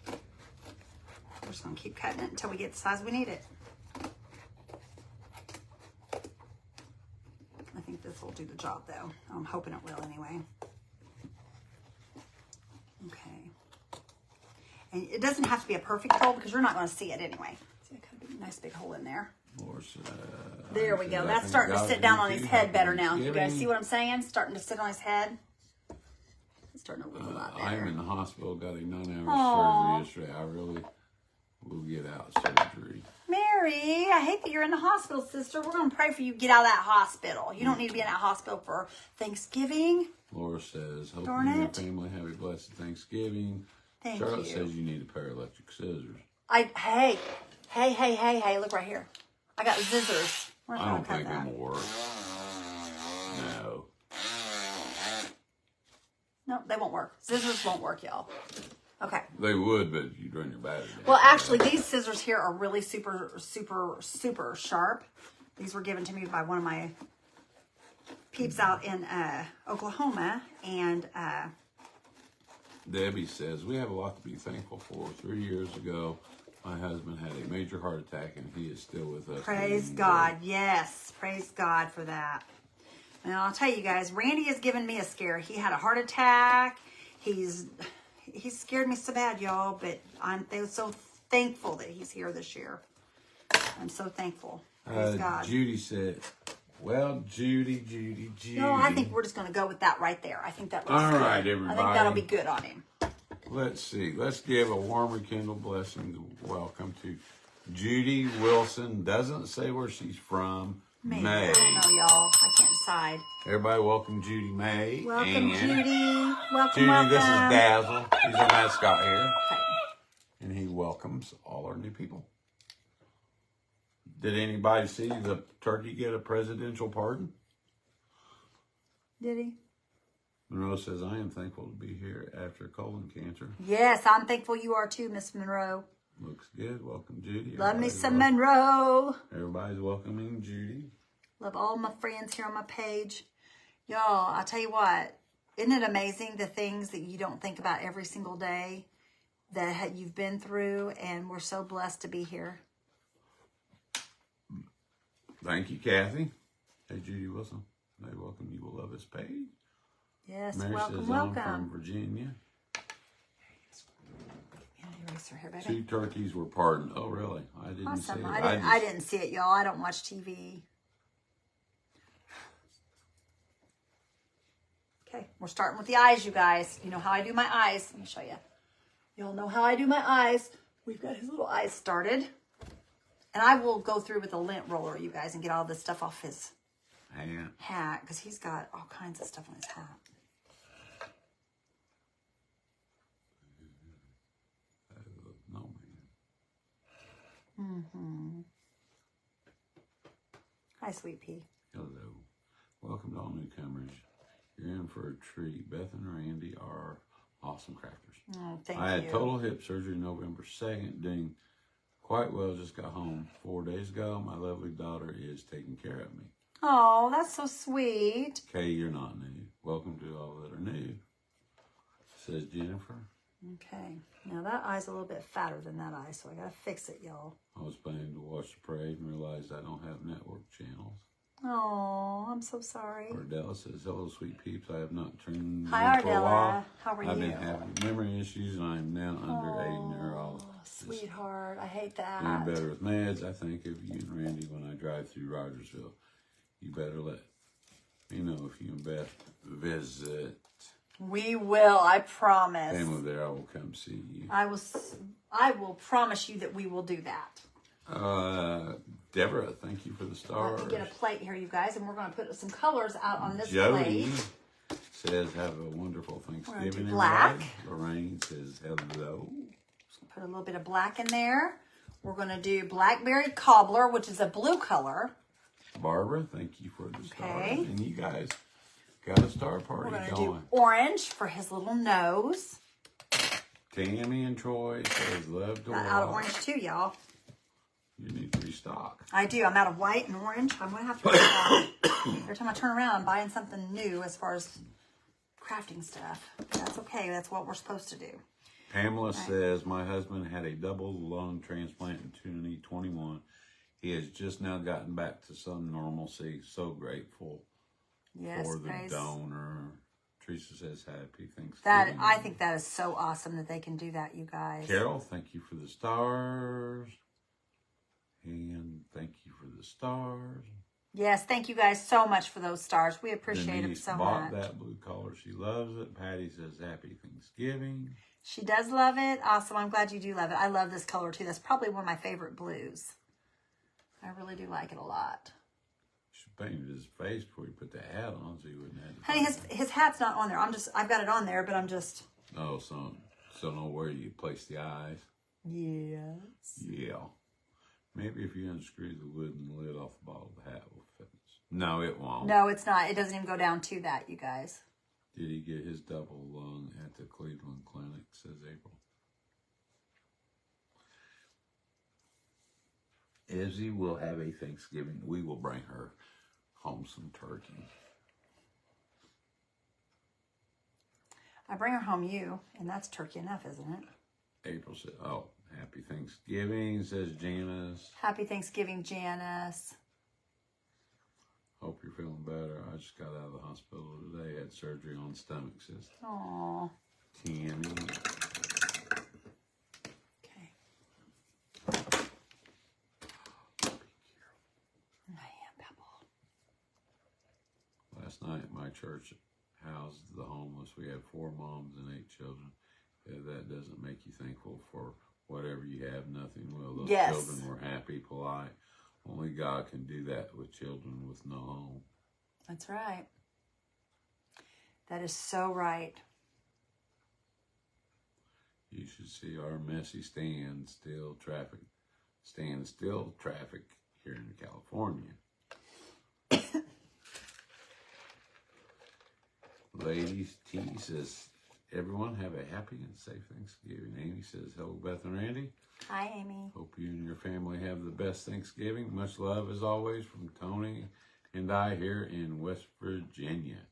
We're just going to keep cutting it until we get the size we need it. I think this will do the job, though. I'm hoping it will anyway. Okay. And it doesn't have to be a perfect hole because you're not going to see it anyway. See, I cut a nice big hole in there. There we go. That's starting to sit down on his head better now. You guys see what I'm saying? Starting to sit on his head. It's starting to look a lot better. I'm in the hospital, got a 9-hour surgery yesterday. I really will get out surgery. Mary, I hate that you're in the hospital, sister. We're going to pray for you to get out of that hospital. You don't need to be in that hospital for Thanksgiving. Laura says, hope Darn you and your it. family have a blessed Thanksgiving. Thank Charlotte you. says you need a pair of electric scissors. Hey, look right here. I got scissors. We're I not don't going to cut think that. them will work. No. No, they won't work. Scissors won't work, y'all. Okay. They would, but you'd run your battery down. Well, actually, these scissors here are really super, super, super sharp. These were given to me by one of my peeps out in Oklahoma. And Debbie says, we have a lot to be thankful for. 3 years ago, my husband had a major heart attack, and he is still with us. praise God. Yes, praise God for that. And I'll tell you guys, Randy has given me a scare. He had a heart attack. He's scared me so bad, y'all, but I'm so thankful that he's here this year. I'm so thankful. Praise God. Judy said, well, Judy. No, I think we're just going to go with that right there. I think that looks All good. right, everybody. I think that'll be good on him. Let's see. Let's give a warm rekindled blessing welcome to Judy Wilson. Doesn't say where she's from. Maybe. May. I don't know, y'all. I can't decide. Everybody welcome Judy May. Welcome, Judy. Welcome, Judy, welcome. this is Dazzle. He's our mascot here. Okay. And he welcomes all our new people. Did anybody see the turkey get a presidential pardon? Did he? Monroe says, I am thankful to be here after colon cancer. Yes, I'm thankful you are too, Miss Monroe. Looks good. Welcome, Judy. Love me some Monroe. Everybody's welcoming Judy. Love all my friends here on my page. Y'all, I tell you what, isn't it amazing the things that you don't think about every single day that you've been through, and we're so blessed to be here. Thank you, Kathy. Hey, Judy Wilson. Hey, welcome. You will love this page. Yes, Mary welcome, says, welcome. I'm from Virginia. Eraser here, baby. 2 turkeys were pardoned. Oh, really? I didn't Awesome. see it. I didn't see it, y'all. I don't watch TV. Okay, we're starting with the eyes, you guys. You know how I do my eyes. Let me show you. Y'all know how I do my eyes. We've got his little eyes started. And I will go through with a lint roller, you guys, and get all this stuff off his hat, because he's got all kinds of stuff on his hat. No, man. Mm-hmm. Hi, Sweet Pea. Hello. Welcome to all newcomers. You're in for a treat. Beth and Randy are awesome crafters. Oh, thank you. I had total hip surgery November 2nd. Doing quite well. Just got home 4 days ago. My lovely daughter is taking care of me. Oh, that's so sweet. Kay, you're not new. Welcome to all that are new. Says Jennifer. Okay. Now that eye's a little bit fatter than that eye, so I gotta fix it, y'all. I was planning to watch the parade and realized I don't have network channels. Oh, I'm so sorry. Ardella says, hello, sweet peeps. I have not tuned Hi, in for a while. Ardella. How are you? I've been having memory issues and I am now under a neurologist. Sweetheart, I hate that. Doing better with meds. I think of you and Randy when I drive through Rogersville. You better let me know if you and Beth visit. We will, I promise. Family there, I will come see you. I will promise you that we will do that. Deborah, thank you for the stars. Let me get a plate here, you guys, and we're going to put some colors out on this Jody plate. says, have a wonderful Thanksgiving, do black. everybody. Lorraine says, hello. Put a little bit of black in there. We're going to do blackberry cobbler, which is a blue color. Barbara, thank you for the stars. Okay. And you guys got a star party We're going to going. do orange for his little nose. Tammy and Troy says, love to Got out of watch. orange too, y'all. You need to restock. I do. I'm out of white and orange. I'm going to have to restock. Every time I turn around, I'm buying something new as far as crafting stuff. That's okay. That's what we're supposed to do. Pamela says, my husband had a double lung transplant in 2021. He has just now gotten back to some normalcy. So grateful for the donor. Teresa says, happy Thanksgiving. I think that is so awesome that they can do that, you guys. Carol, thank you for the stars. And thank you for the stars. Yes, thank you guys so much for those stars. We appreciate them so bought much. that blue collar. She loves it. Patty says, happy Thanksgiving. She does love it. Awesome. I'm glad you do love it. I love this color too. That's probably one of my favorite blues. I really do like it a lot. She painted his face before he put the hat on, so he wouldn't have to. Honey, his hat's not on there. I've got it on there, but I'm just. Oh, so know where you place the eyes. Yes. Yeah. Maybe if you unscrew the wooden lid off the bottle, the hat will fit. No, it won't. No, it's not. It doesn't even go down to that, you guys. Did he get his double lung at the Cleveland Clinic, says April. Izzy will have a Thanksgiving. We will bring her home some turkey. I bring her home you, and that's turkey enough, isn't it? April said, oh, happy Thanksgiving, says Janice. Happy Thanksgiving, Janice. Hope you're feeling better. I just got out of the hospital today. Had surgery on stomach cyst. Aww. Tammy. Okay. I am Pebble. Last night, my church housed the homeless. We had 4 moms and 8 children. If that doesn't make you thankful for whatever you have, nothing will. Those Yes. children were happy, polite. Only God can do that with children with no home. That's right. That is so right. You should see our messy standstill traffic here in California. Ladies, T says, everyone have a happy and safe Thanksgiving. Amy says, hello, Beth and Randy. Hi, Amy. Hope you and your family have the best Thanksgiving. Much love, as always, from Tony and I here in West Virginia.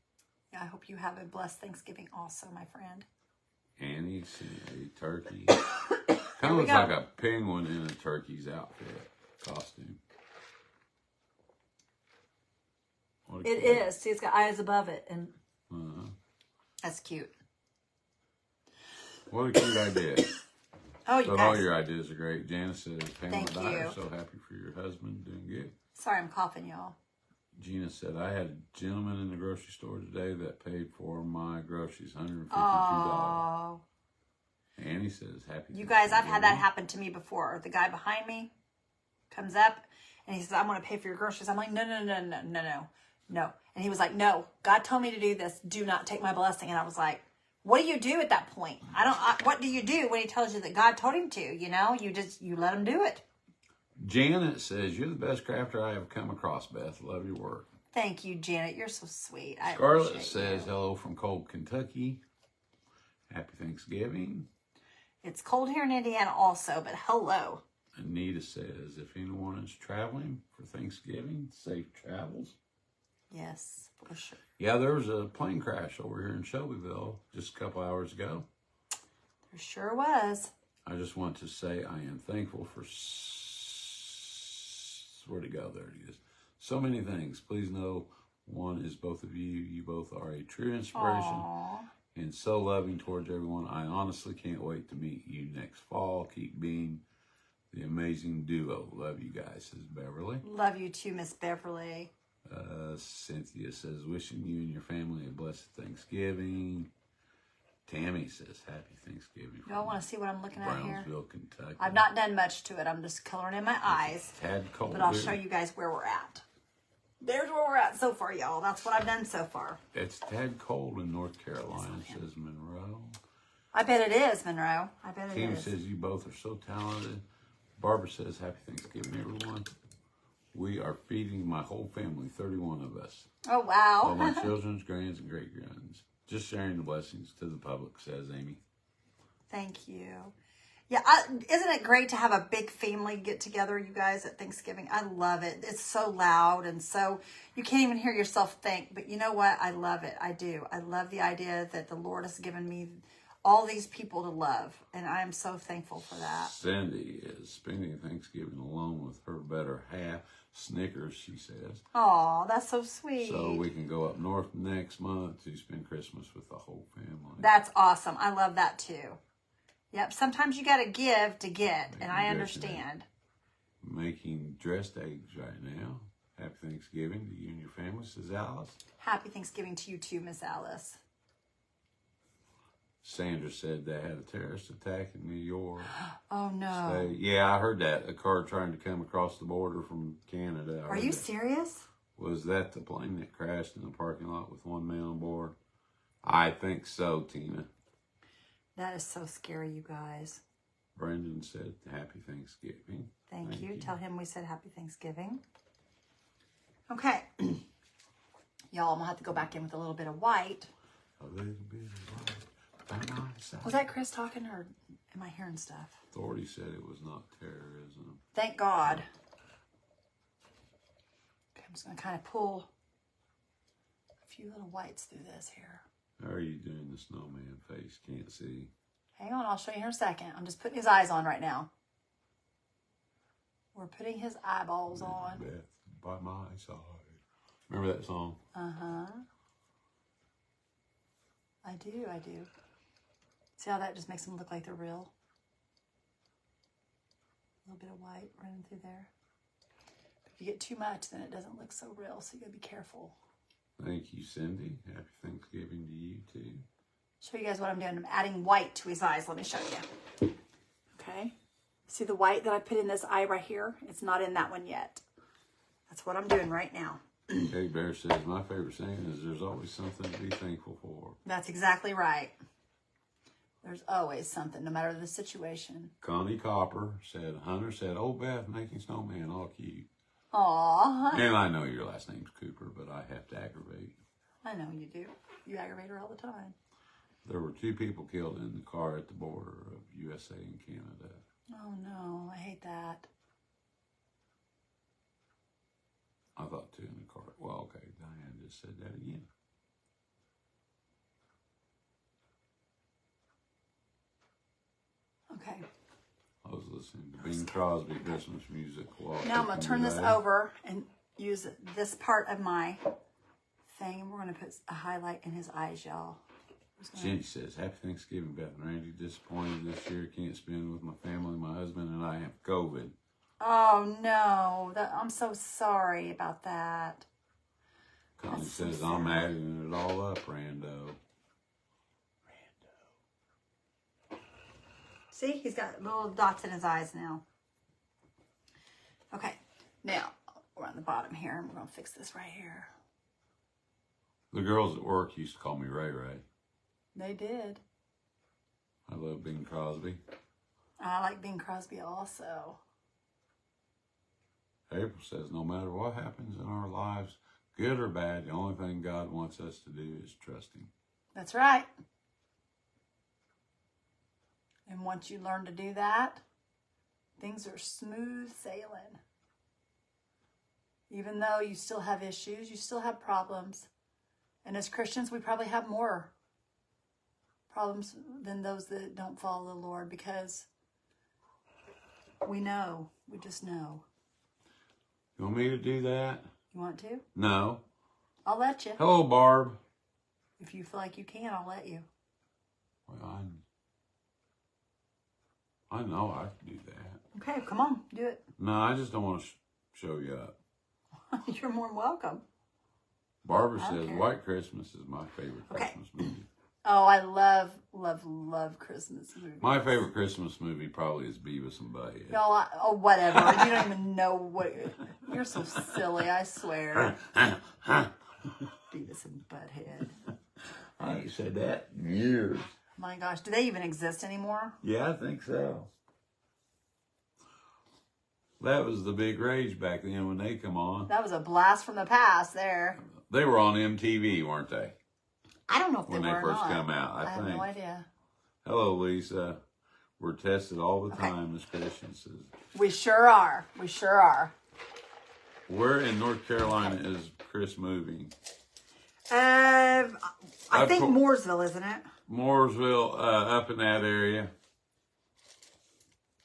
I hope you have a blessed Thanksgiving also, my friend. Annie sent a turkey. Kind of looks like a penguin in a turkey's outfit costume. It is. See, it's got eyes above it, and that's cute. What a cute idea. Oh, you But guys. all your ideas are great. Janice says, Pamela Thank Dyer, you. so happy for your husband, doing good. Sorry, I'm coughing, y'all. Gina said, I had a gentleman in the grocery store today that paid for my groceries, $152. Oh. Annie says, happy. You guys, I've had that happen to me before. The guy behind me comes up and he says, I'm going to pay for your groceries. I'm like, no. And he was like, no, God told me to do this. Do not take my blessing. And I was like, what do you do at that point? What do you do when he tells you that God told him to? You know, you let him do it. Janet says, you're the best crafter I have come across, Beth. Love your work. Thank you, Janet. You're so sweet. I Scarlett appreciate says, you. hello from cold Kentucky. Happy Thanksgiving. It's cold here in Indiana also, but hello. Anita says, if anyone is traveling for Thanksgiving, safe travels. Yes, for sure. Yeah, there was a plane crash over here in Shelbyville just a couple hours ago. There sure was. I just want to say I am thankful for, where'd it go? There it is. So many things. Please know one is both of you. You both are a true inspiration. Aww. And so loving towards everyone. I honestly can't wait to meet you next fall. Keep being the amazing duo. Love you guys, says Beverly. Love you too, Miss Beverly. Cynthia says, wishing you and your family a blessed Thanksgiving. Tammy says, happy Thanksgiving. Y'all want to see what I'm looking at here? Brownsville, Kentucky. I've not done much to it. I'm just coloring in my eyes. Tad cold. But I'll show you guys where we're at. There's where we're at so far, y'all. That's what I've done so far. It's tad cold in North Carolina, says Monroe. I bet it is, Monroe. I bet it Kim is. says, you both are so talented. Barbara says, happy Thanksgiving, everyone. We are feeding my whole family, 31 of us. Oh, All wow. my children's, grands, and great-grands. Just sharing the blessings to the public, says Amy. Thank you. Yeah, isn't it great to have a big family get together, you guys, at Thanksgiving? I love it. It's so loud and so you can't even hear yourself think. But you know what? I love it. I do. I love the idea that the Lord has given me all these people to love. And I am so thankful for that. Cindy is spending Thanksgiving alone with her better half. Snickers, she says. Oh, that's so sweet. So we can go up north next month to spend Christmas with the whole family. That's awesome. I love that too. Yep. Sometimes you got to give to get, and I understand. Making dressed eggs right now. Happy Thanksgiving to you and your family, says Alice. Happy Thanksgiving to you too, Miss Alice. Sandra said they had a terrorist attack in New York. Oh, no. Yeah, I heard that. A car trying to come across the border from Canada. Are you serious? Was that the plane that crashed in the parking lot with one man on board? I think so, Tina. That is so scary, you guys. Brendan said, happy Thanksgiving. Thank you. Tell him we said happy Thanksgiving. Okay. Y'all, I'm going to have to go back in with a little bit of white. A little bit of white. Was that Chris talking, or am I hearing stuff? Authority said it was not terrorism. Thank God. Okay, I'm just going to kind of pull a few little whites through this here. How are you doing the snowman face? Can't see. Hang on, I'll show you here in a second. I'm just putting his eyes on right now. We're putting his eyeballs on. Beth by my side. Remember that song? Uh-huh. I do. See how that just makes them look like they're real? A little bit of white running through there. If you get too much, then it doesn't look so real, so you gotta be careful. Thank you, Cindy. Happy Thanksgiving to you, too. Show you guys what I'm doing. I'm adding white to his eyes. Let me show you. Okay. See the white that I put in this eye right here? It's not in that one yet. That's what I'm doing right now. Kay Bear says, my favorite saying is there's always something to be thankful for. That's exactly right. There's always something, no matter the situation. Connie Copper said, Hunter said, oh, Beth, making snowman, all cute. Aw. And I know your last name's Cooper, but I have to aggravate. I know you do. You aggravate her all the time. There were 2 people killed in the car at the border of USA and Canada. Oh, no. I hate that. I thought 2 in the car. Well, okay, Diane just said that again. Okay. I was listening to Bing Crosby Christmas music. Now I'm going to turn this over and use this part of my thing. And we're going to put a highlight in his eyes, y'all. Jenny says, happy Thanksgiving, Beth and Randy. Disappointed this year. Can't spend with my family. My husband and I have COVID. Oh, no. I'm so sorry about that. Connie says, so I'm adding it all up, Rando. See, he's got little dots in his eyes now. Okay, now we're on the bottom here, and we're going to fix this right here. The girls at work used to call me Ray Ray. They did. I love Bing Crosby. I like Bing Crosby also. April says, no matter what happens in our lives, good or bad, the only thing God wants us to do is trust Him. That's right. And once you learn to do that, things are smooth sailing. Even though you still have issues, you still have problems. And as Christians, we probably have more problems than those that don't follow the Lord, because we know. We just know. You want me to do that? You want to? No. I'll let you. Hello, Barb. If you feel like you can, I'll let you. Well, I know I can do that. Okay, come on, do it. No, I just don't want to show you up. You're more than welcome. Barbara says, White Christmas is my favorite Christmas movie. Oh, I love, love, love Christmas movies. My favorite Christmas movie probably is Beavis and Butthead. Y'all, oh, whatever. You don't even know what... You're so silly, I swear. Beavis and Butthead. I ain't said that in years. My gosh, do they even exist anymore? Yeah, I think so. That was the big rage back then when they come on. That was a blast from the past there. They were on MTV, weren't they? I don't know if they were When they first or not. come out, I think. have no idea. Hello, Lisa. We're tested all the time as Christians. We sure are. We sure are. Where in North Carolina is Chris moving? I think Mooresville, isn't it? Mooresville, up in that area.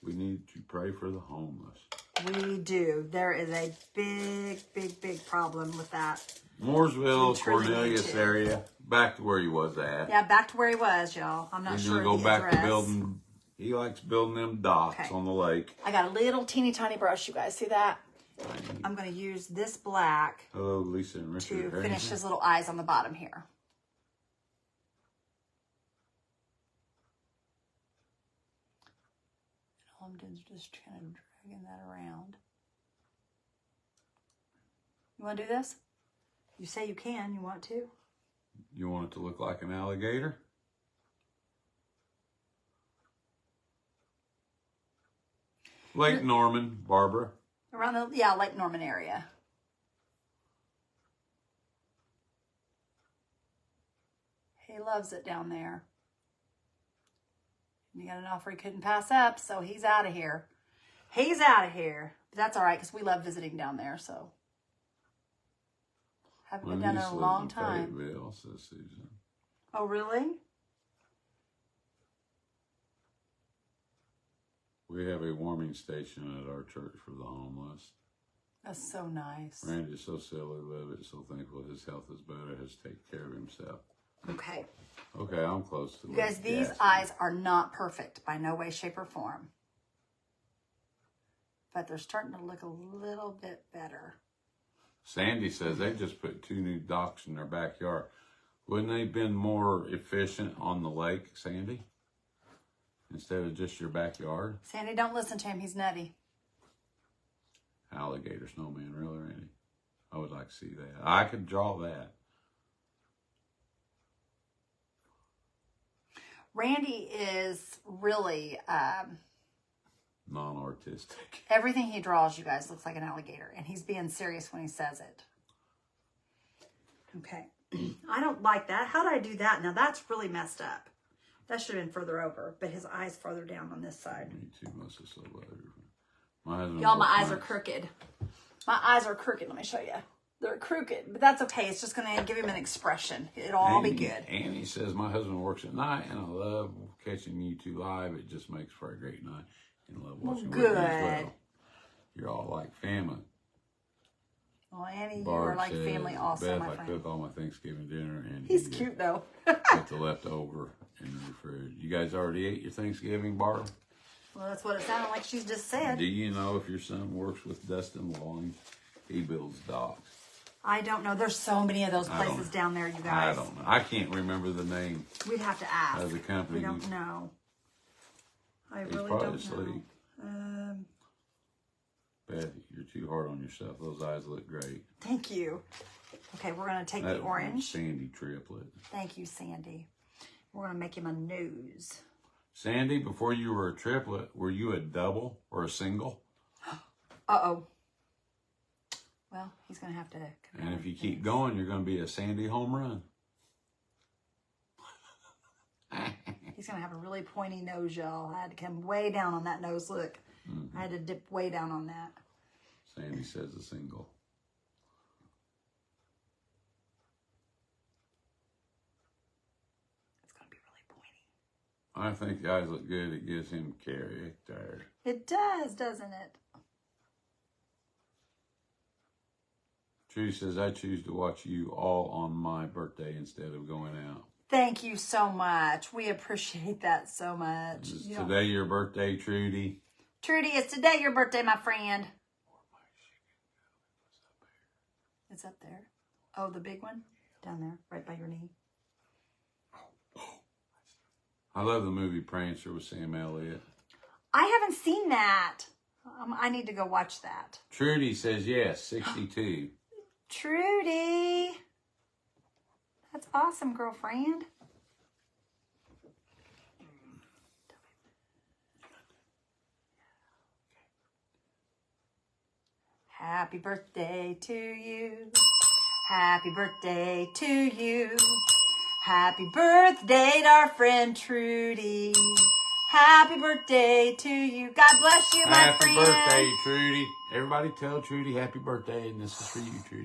We need to pray for the homeless. We do. There is a big, big, big problem with that. Mooresville, Cornelius area, back to where he was at. Yeah, back to where he was, y'all. I'm not He's sure. gonna go back to building. He likes building them docks on the lake. I got a little teeny tiny brush. You guys see that? I'm going to use this black Hello, Lisa and Richard. to finish his little eyes on the bottom here. All I'm doing is just kind of dragging that around. You want to do this? You say you can. You want to? You want it to look like an alligator? Lake Norman, Barbara. Around the, Lake Norman area. He loves it down there. You got an offer he couldn't pass up, so he's out of here. He's out of here. But that's all right, because we love visiting down there, so. Haven't been down there in a long time. Fayetteville, says Susan. Oh, really? We have a warming station at our church for the homeless. That's so nice. Randy's so silly, love it, so thankful his health is better, has taken care of himself. Okay. Okay, I'm close to it. You guys, these eyes are not perfect by no way, shape, or form. But they're starting to look a little bit better. Sandy says they just put 2 new docks in their backyard. Wouldn't they have been more efficient on the lake, Sandy? Instead of just your backyard? Sandy, don't listen to him. He's nutty. Alligator snowman, really, Randy? I would like to see that. I could draw that. Randy is really, Non-artistic. everything he draws, you guys, looks like an alligator. And he's being serious when he says it. Okay. I don't like that. How did I do that? Now, that's really messed up. That should have been further over. But his eye's farther down on this side. Me too, must have so low. Y'all, my eyes are crooked. My eyes are crooked. Let me show you. They're crooked, but that's okay. It's just going to give him an expression. It'll all be good. Annie says, my husband works at night, and I love catching you two live. It just makes for a great night. And love watching with you as well. You're all like family. Well, Annie, Barb you are like says, family also, Beth, my I friend. cook all my Thanksgiving dinner, and He's cute, though. put the leftover in the refrigerator. You guys already ate your Thanksgiving, Barb? Well, that's what it sounded like she's just said. Do you know if your son works with Dustin Long? He builds docks. I don't know. There's so many of those places down there, you guys. I don't know. I can't remember the name We'd have to ask. of the company. We don't know. I He's really probably don't asleep. know. Beth, you're too hard on yourself. Those eyes look great. Thank you. Okay, we're going to take That the orange. Sandy triplet. Thank you, Sandy. We're going to make him a nose. Sandy, before you were a triplet, were you a double or a single? Uh-oh. Well, he's going to have to... And if you keep going, you're going to be a Sandy home run. He's going to have a really pointy nose, y'all. I had to come way down on that nose. Look. I had to dip way down on that. Sandy says a single. It's going to be really pointy. I think the eyes look good. It gives him character. It does, doesn't it? Trudy says, I choose to watch you all on my birthday instead of going out. Thank you so much. We appreciate that so much. Is today your birthday, Trudy? Trudy, it's today your birthday, my friend. It's up there. Oh, the big one? Down there, right by your knee. I love the movie Prancer with Sam Elliott. I haven't seen that. I need to go watch that. Trudy says yes, 62. Trudy. That's awesome, girlfriend. Happy birthday to you. Happy birthday to you. Happy birthday to our friend Trudy. Happy birthday to you. God bless you, my friend. Happy birthday, Trudy. Everybody tell Trudy happy birthday, and this is for you, Trudy.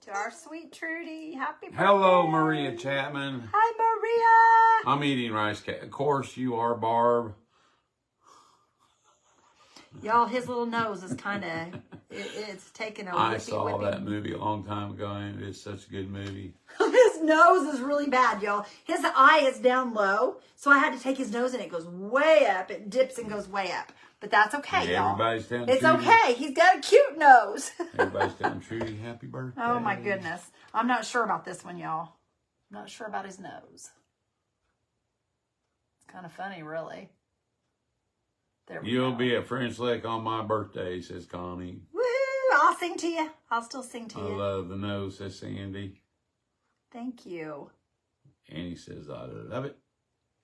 To our sweet Trudy. Happy birthday. Hello, Maria Chapman. Hi, Maria. I'm eating rice cake. Of course you are, Barb. Y'all, his little nose is kind of, it's taking a I whippy, saw whippy. that movie a long time ago, and it is such a good movie. His nose is really bad, y'all. His eye is down low, so I had to take his nose and it goes way up. It dips and goes way up. But that's okay, y'all. Everybody's telling It's Trudy, okay. He's got a cute nose. Everybody's telling Trudy happy birthday. Oh, my goodness. I'm not sure about this one, y'all. I'm not sure about his nose. It's kind of funny, really. There we You'll go. be at French Lick on my birthday, says Connie. Woo! I'll sing to you. I'll still sing to I you. love the nose, says Sandy. Thank you. Annie says, I love it.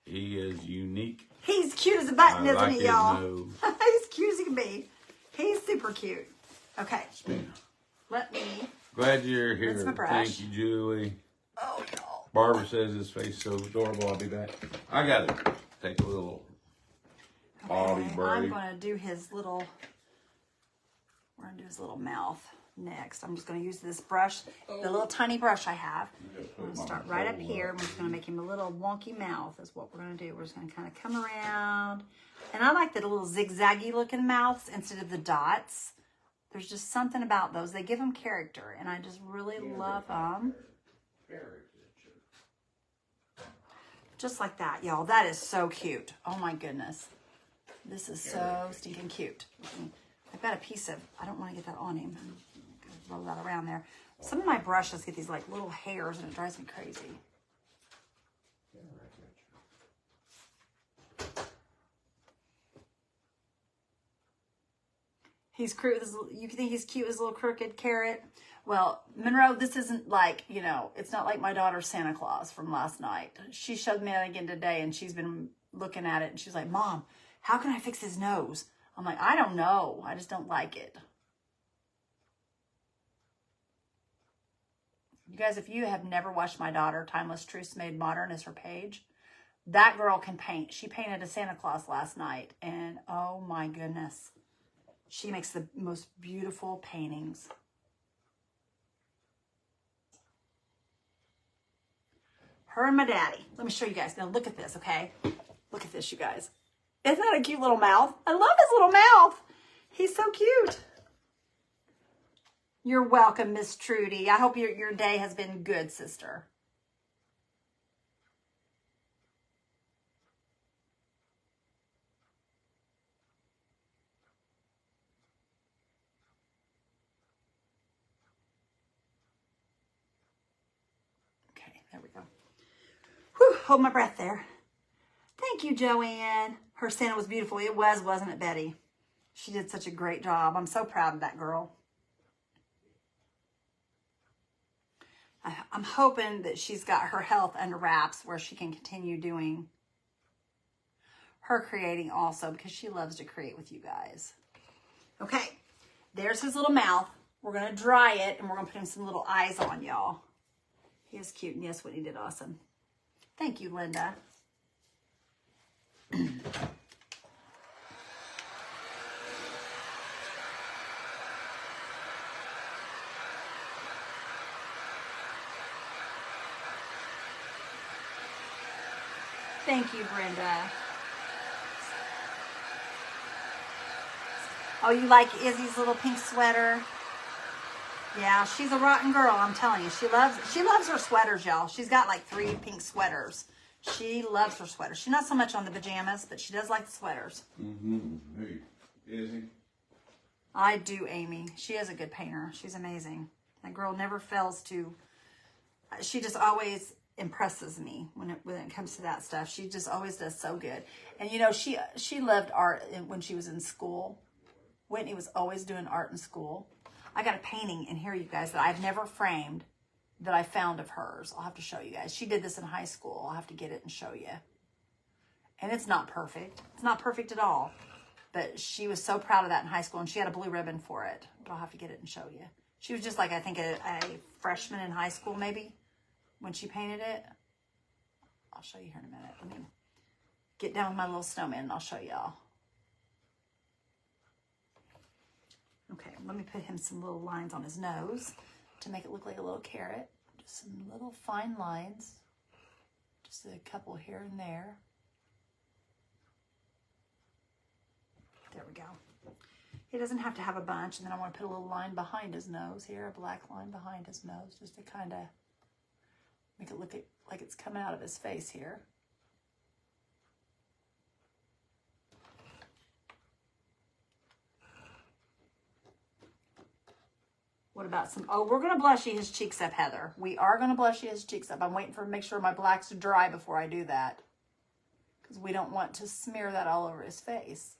He is unique. He's cute as a button, I isn't like he, his y'all? nose. He's cute as he can be. He's super cute. Okay. Let me. Glad you're here. Rinse my brush. Thank you, Julie. Oh, no. Barbara says his face is so adorable. I'll be back. I got to take a little potty Okay, break. I'm going to do his little, we're going to do his little mouth next. I'm just going to use this brush, the little tiny brush I have. I'm going to start right up here. We're just going to make him a little wonky mouth is what we're going to do. We're just going to kind of come around. And I like the little zigzaggy looking mouths instead of the dots. There's just something about those. They give them character, and I just really love them. Very picture. Just like that, y'all. That is so cute. Oh my goodness. This is so stinking cute. I've got a piece of, I don't want to get that on him. I'm gonna roll that around there. Some of my brushes get these like little hairs and it drives me crazy. He's cute. You think he's cute as a little crooked carrot? Well, Monroe, this isn't like, you know, it's not like my daughter's Santa Claus from last night. She showed me that again today and she's been looking at it and she's like, Mom, how can I fix his nose? I'm like, I don't know. I just don't like it. You guys, if you have never watched my daughter, Timeless Truths Made Modern is her page. That girl can paint. She painted a Santa Claus last night and oh my goodness. She makes the most beautiful paintings. Her and my daddy. Let me show you guys. Now look at this, okay? Look at this, you guys. Isn't that a cute little mouth? I love his little mouth. He's so cute. You're welcome, Miss Trudy. I hope your day has been good, sister. Okay, there we go. Whew, hold my breath there. Thank you, Joanne. Her Santa was beautiful. It was, wasn't it, Betty? She did such a great job. I'm so proud of that girl. I'm hoping that she's got her health under wraps where she can continue doing her creating also because she loves to create with you guys. Okay, there's his little mouth. We're going to dry it and we're going to put him some little eyes on, y'all. He is cute. And yes, Whitney did awesome. Thank you, Linda. Thank you, Brenda. Oh, you like Izzy's little pink sweater? Yeah, she's a rotten girl, I'm telling you. She loves her sweaters, y'all. She's got like 3 pink sweaters. She loves her sweaters. She's not so much on the pajamas, but she does like the sweaters. Mm-hmm. Hey, Izzy. I do, Amy. She is a good painter. She's amazing. That girl never fails to... She just always impresses me when it comes to that stuff. She just always does so good. And you know, she loved art when she was in school. Whitney was always doing art in school. I got a painting in here, you guys, that I've never framed that I found of hers. I'll have to show you guys. She did this in high school. I'll have to get it and show you. And it's not perfect. It's not perfect at all. But she was so proud of that in high school, and she had a blue ribbon for it. But I'll have to get it and show you. She was just like, I think, a freshman in high school, maybe, when she painted it. I'll show you here in a minute. Let me get down with my little snowman, and I'll show y'all. Okay, let me put him some little lines on his nose to make it look like a little carrot. Just some little fine lines. Just a couple here and there. There we go. He doesn't have to have a bunch. And then I want to put a little line behind his nose here, a black line behind his nose, just to kind of make it look like it's coming out of his face here. What about some, oh, we're going to blushy his cheeks up, Heather. We are going to blushy his cheeks up. I'm waiting for make sure my black's dry before I do that, because we don't want to smear that all over his face.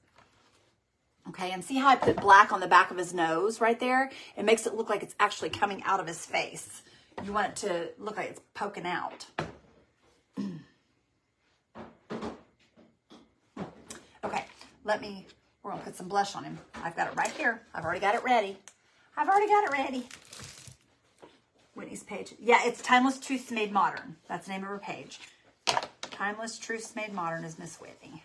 Okay, and see how I put black on the back of his nose right there? It makes it look like it's actually coming out of his face. You want it to look like it's poking out. Okay, we're going to put some blush on him. I've got it right here. I've already got it ready. Whitney's page. Yeah, it's Timeless Truths Made Modern. That's the name of her page. Timeless Truths Made Modern is Miss Whitney.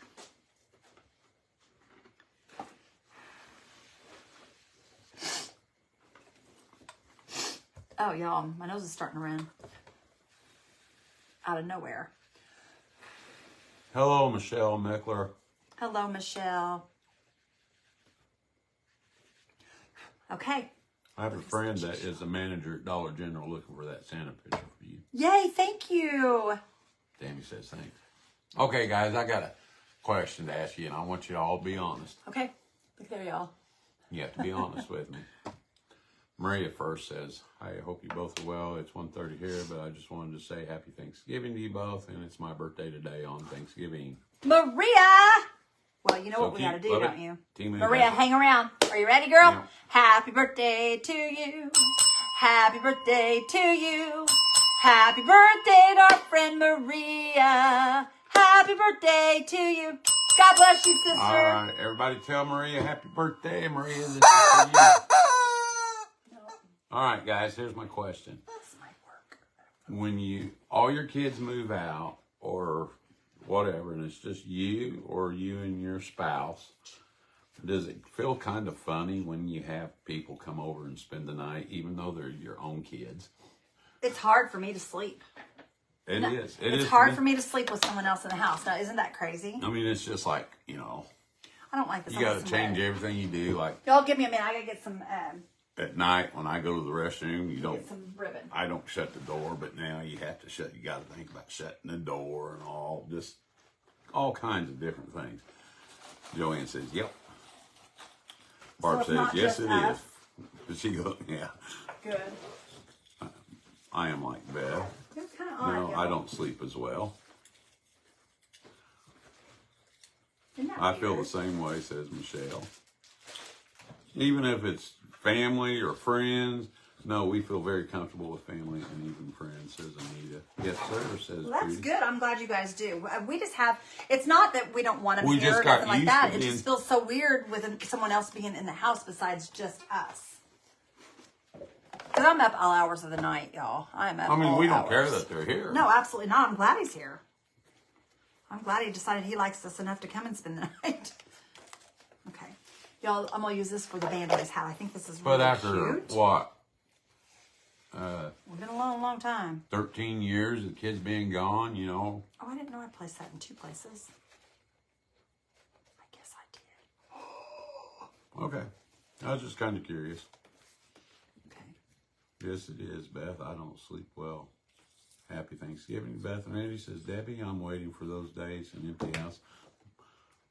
Oh, y'all, my nose is starting to run out of nowhere. Hello, Michelle Meckler. Hello, Michelle. Okay, I have a friend that is a manager at Dollar General looking for that Santa picture for you. Yay, thank you. Tammy says thanks. Okay, guys, I got a question to ask you, and I want you to all be honest. Okay, look there, y'all. You have to be honest with me. Maria first says, "Hi, I hope you both are well. It's 1:30 here, but I just wanted to say happy Thanksgiving to you both, and it's my birthday today on Thanksgiving." Maria! Well, you know So what we got to do, don't you? Team Maria, hang around. Are you ready, girl? Yeah. Happy birthday to you. Happy birthday to you. Happy birthday to our friend Maria. Happy birthday to you. God bless you, sister. All right, everybody tell Maria happy birthday. Maria, this is for you. All right, guys, here's my question. This might work. When all your kids move out or whatever, and it's just you or you and your spouse, does it feel kind of funny when you have people come over and spend the night, even though they're your own kids? It's hard for me to sleep. It is. It's hard for me to sleep with someone else in the house. Now, isn't that crazy? I mean, it's just like, I don't like this. you got to change everything you do. Like, y'all, give me a minute. I gotta get some. at night when I go to the restroom, Get some ribbon. I don't shut the door, but now you have to shut. You got to think about shutting the door and all kinds of different things. Joanne says, "Yep." Barb it's says, not "Yes, just it us. is." But she goes, "Yeah, Good. I am like Beth. It's kind of odd. No, I y'all. don't sleep as well. Isn't that I feel the weird? same way," says Michelle. Even if it's family or friends, no, we feel very comfortable with family and even friends, says Anita. Yes, sir, says Well, that's Judy. good. I'm glad you guys do. We just have. It's not that we don't want them We here just or got nothing like used that. to It being- just feels so weird with someone else being in the house besides just us. Because I'm up all hours of the night, y'all. I'm up. I mean, all we don't hours. care that they're here. No, absolutely not. I'm glad he's here. I'm glad he decided he likes us enough to come and spend the night. Okay. Y'all, I'm going to use this for the band on his hat. I think this is really But after cute. what? We've been a long, long time. 13 years of kids being gone, Oh, I didn't know I placed that in 2 places. I guess I did. Okay. I was just kind of curious. Okay. Yes, it is, Beth. I don't sleep well. Happy Thanksgiving, Beth. And Randy says, "Debbie, I'm waiting for those days. An empty house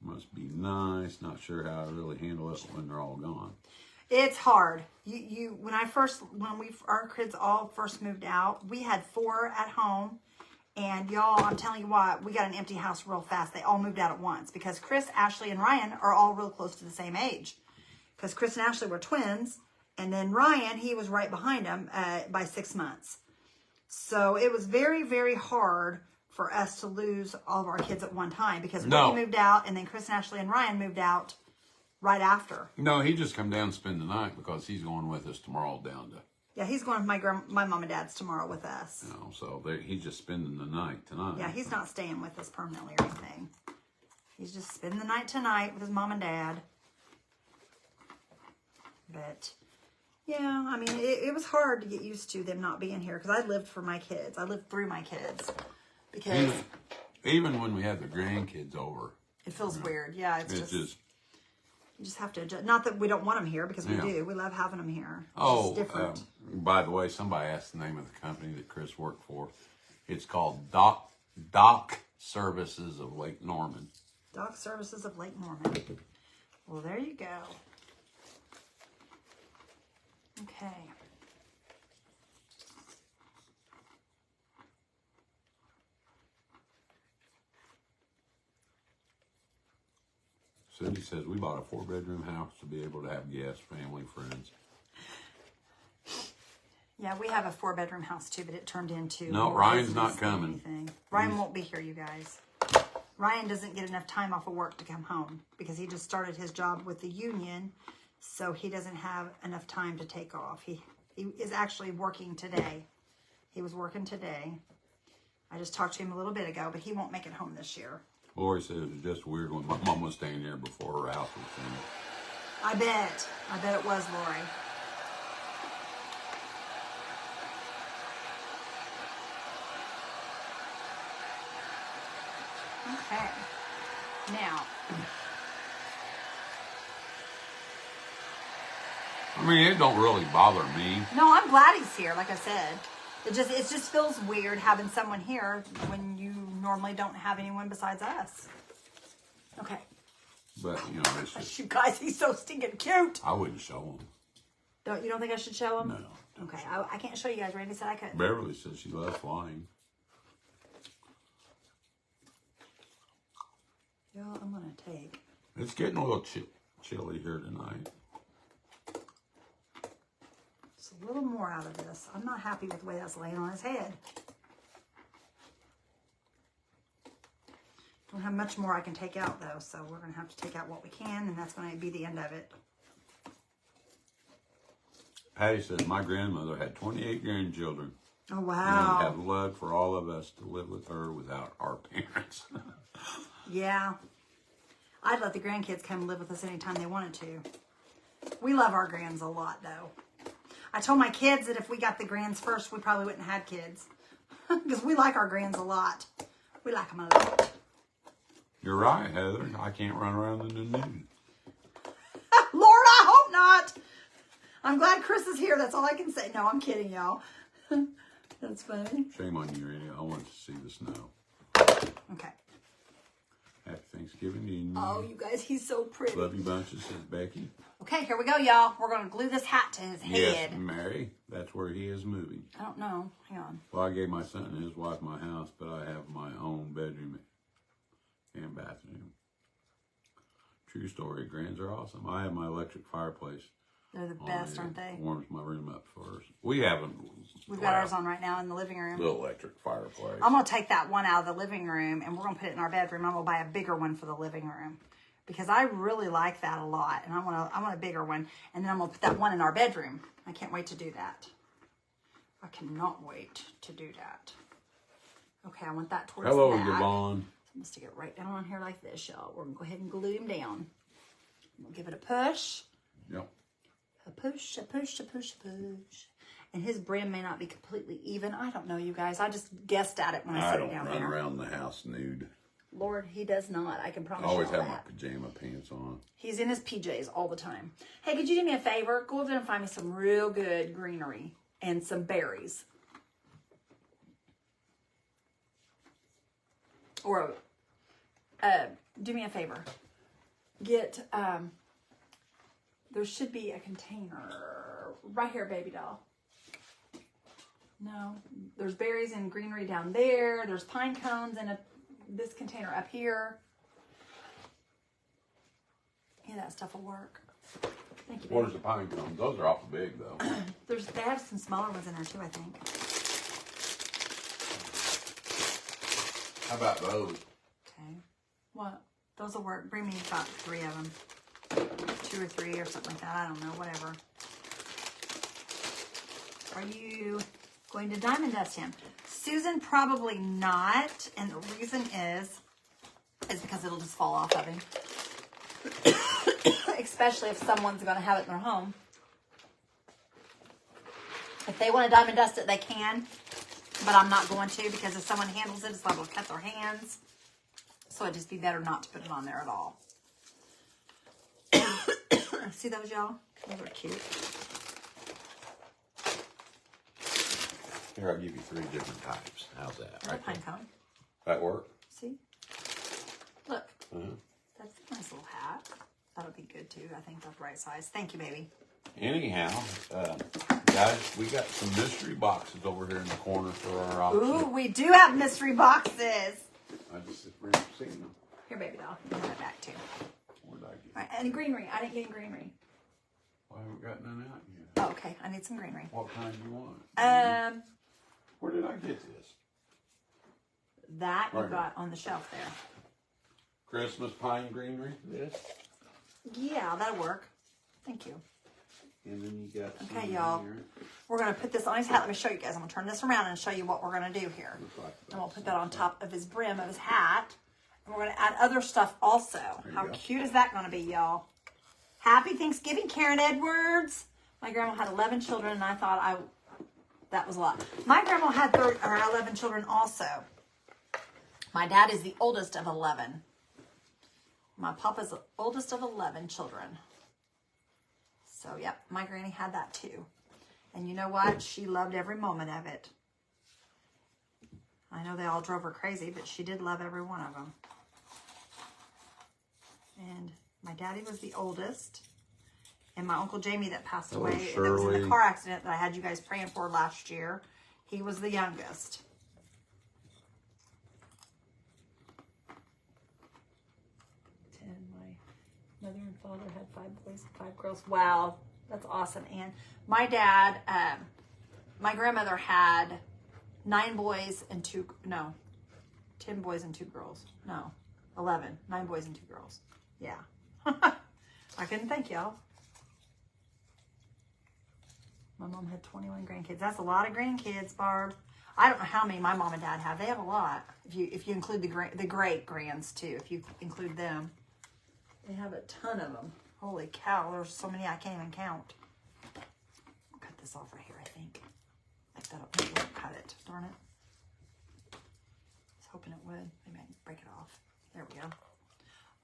must be nice. Not sure how I really handle it when they're all gone." It's hard. When our kids all first moved out, we had 4 at home. And y'all, I'm telling you what, we got an empty house real fast. They all moved out at once because Chris, Ashley, and Ryan are all real close to the same age. Because Chris and Ashley were twins. And then Ryan, he was right behind them by 6 months. So it was very, very hard for us to lose all of our kids at one time because No. we moved out and then Chris and Ashley and Ryan moved out right after. No, he just come down and spend the night because he's going with us tomorrow down to, Yeah, he's going with my mom and dad's tomorrow with us. so he's just spending the night tonight. Yeah, he's not staying with us permanently or anything. He's just spending the night tonight with his mom and dad. But yeah, I mean, it was hard to get used to them not being here because I lived for my kids. I lived through my kids because Even when we have the grandkids over, it feels weird. Yeah, it's just you just have to adjust. Not that we don't want them here because we Yeah. do. We love having them here. It's Oh, just different. by the way, somebody asked the name of the company that Chris worked for. It's called Dock Services of Lake Norman. Dock Services of Lake Norman. Well, there you go. Okay. Cindy says, "We bought a 4-bedroom house to be able to have guests, family, friends." Yeah, we have a 4-bedroom house too, but it turned into No, more Ryan's business not than coming. anything. Ryan won't be here, you guys. Ryan doesn't get enough time off of work to come home because he just started his job with the union, so he doesn't have enough time to take off. He is actually working today. He was working today. I just talked to him a little bit ago, but he won't make it home this year. Lori says, "It was just weird when my mom was staying there before her house was finished." I bet it was, Lori. Okay. Now. I mean, it don't really bother me. No, I'm glad he's here. Like I said, it just feels weird having someone here when you normally don't have anyone besides us. Okay. But, you know, it's just... You guys, he's so stinking cute. I wouldn't show him. You don't think I should show him? No. Okay, I can't show you guys. Randy said I could. Beverly says she loves flying. Y'all, I'm going to take... It's getting a little chilly here tonight. Just a little more out of this. I'm not happy with the way that's laying on his head. Don't have much more I can take out, though, so we're going to have to take out what we can, and that's going to be the end of it. Patty says, my grandmother had 28 grandchildren. Oh, wow. And have luck for all of us to live with her without our parents. Yeah. I'd let the grandkids come live with us anytime they wanted to. We love our grands a lot, though. I told my kids that if we got the grands first, we probably wouldn't have had kids. Because we like our grands a lot. We like them a lot. You're right, Heather. I can't run around in the nude. Lord, I hope not. I'm glad Chris is here. That's all I can say. No, I'm kidding, y'all. That's funny. Shame on you, Randy. I wanted to see the snow. Okay. Happy Thanksgiving to you. Oh, you guys, he's so pretty. Love you bunches, says Becky. Okay, here we go, y'all. We're going to glue this hat to his head. Yes, Mary. That's where he is moving. I don't know. Hang on. Well, I gave my son and his wife my house, but I have my own bedroom and bathroom. True story. Grands are awesome. I have my electric fireplace. They're the best, aren't they? Warms my room up first. We haven't. We've got ours on right now in the living room. Little electric fireplace. I'm going to take that one out of the living room and we're going to put it in our bedroom. I'm going to buy a bigger one for the living room because I really like that a lot. And I want a bigger one. And then I'm going to put that one in our bedroom. I can't wait to do that. I cannot wait to do that. Okay, I want that towards the back. Yvonne. I'm going to stick it right down on here like this, y'all. We're going to go ahead and glue him down. We'll give it a push. Yep. A push, a push, a push, a push. And his brim may not be completely even. I don't know, you guys. I just guessed at it when I set it down there. I don't run around the house nude. Lord, he does not. I can promise I always you all have my that. pajama pants on. He's in his PJs all the time. Hey, could you do me a favor? Go over there and find me some real good greenery and some berries. Or, do me a favor. Get, there should be a container right here, baby doll. No, there's berries and greenery down there. There's pine cones in this container up here. Yeah, that stuff will work. Thank you, baby. What is the pine cones? Those are awful big, though. They have some smaller ones in there too, I think. How about those? Okay. What? Those will work. Bring me about 3 of them. 2 or 3 or something like that. I don't know. Whatever. Are you going to diamond dust him? Susan, probably not. And the reason is because it'll just fall off of him. Especially if someone's going to have it in their home. If they want to diamond dust it, they can. But I'm not going to because if someone handles it, it's liable to cut their hands. So it'd just be better not to put it on there at all. See those, y'all? Those are cute. Here, I'll give you 3 different types. How's that? Right, pine cone. That work? See? Look. That's a nice little hat. That'll be good too. I think that's the right size. Thank you, baby. Anyhow, guys, we got some mystery boxes over here in the corner for our auction. Ooh, we do have mystery boxes. I just remember seeing them. Here, baby doll. You have it back too. Where did I get? All right, and greenery. I didn't get any greenery. Well, I haven't got none out yet. Oh, okay. I need some greenery. What kind do you want? Where did I get this? That you Right got on the shelf there. Christmas pine greenery. This. Yeah, that'll work. Thank you. And then you got some Okay, y'all. here. We're going to put this on his hat. Let me show you guys. I'm going to turn this around and show you what we're going to do here. Looks like And we'll put that on top of his brim of his hat. And we're going to add other stuff also. How cute is that going to be, y'all? Happy Thanksgiving, Karen Edwards. My grandma had 11 children, and I thought that was a lot. My grandma had 11 children also. My dad is the oldest of 11. My papa's the oldest of 11 children. So, yep, my granny had that too. And you know what? She loved every moment of it. I know they all drove her crazy, but she did love every one of them. And my daddy was the oldest. And my Uncle Jamie that passed away, that was in the car accident that I had you guys praying for last year, he was the youngest. 10, my mother and father had 5 boys and 5 girls. Wow, that's awesome. And my dad, my grandmother had 10 boys and 2 girls. No, 11. 9 boys and 2 girls. Yeah. I couldn't think, y'all. My mom had 21 grandkids. That's a lot of grandkids, Barb. I don't know how many my mom and dad have. They have a lot. If you include the great grands too, if you include them, they have a ton of them. Holy cow! There's so many I can't even count. I'll cut this off right here. I think. If that'll it won't cut it. Darn it. I was hoping it would. Maybe I can break it off. There we go.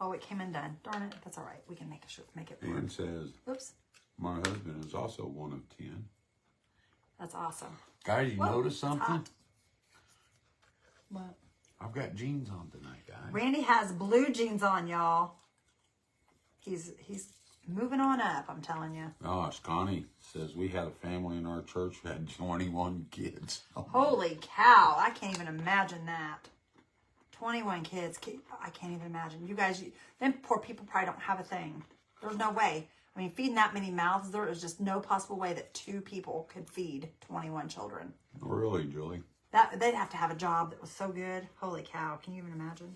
Oh, it came undone. Darn it. That's all right. We can make it work. And says, oops. My husband is also one of 10. That's awesome. Guys, you notice something? What? I've got jeans on tonight, guys. Randy has blue jeans on, y'all. He's moving on up, I'm telling you. Gosh, Connie says we had a family in our church who had 21 kids. Holy cow. I can't even imagine that. 21 kids. I can't even imagine. You guys, them poor people probably don't have a thing. There's no way. I mean, feeding that many mouths, there is just no possible way that 2 people could feed 21 children. Really, Julie? They'd have to have a job that was so good. Holy cow. Can you even imagine?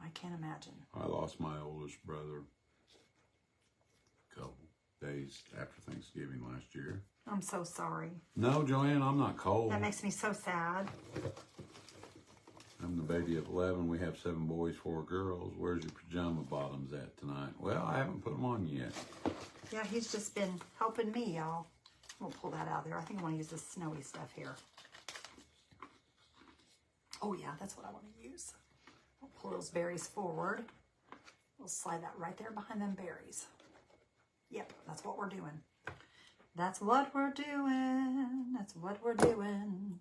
I can't imagine. I lost my oldest brother a couple days after Thanksgiving last year. I'm so sorry. No, Joanne, I'm not cold. That makes me so sad. I'm the baby of 11. We have 7 boys, 4 girls. Where's your pajama bottoms at tonight? Well, I haven't put them on yet. Yeah, he's just been helping me, y'all. We'll pull that out of there. I think I want to use this snowy stuff here. Oh, yeah, that's what I want to use. We'll pull those berries forward. We'll slide that right there behind them berries. Yep, that's what we're doing. That's what we're doing. That's what we're doing.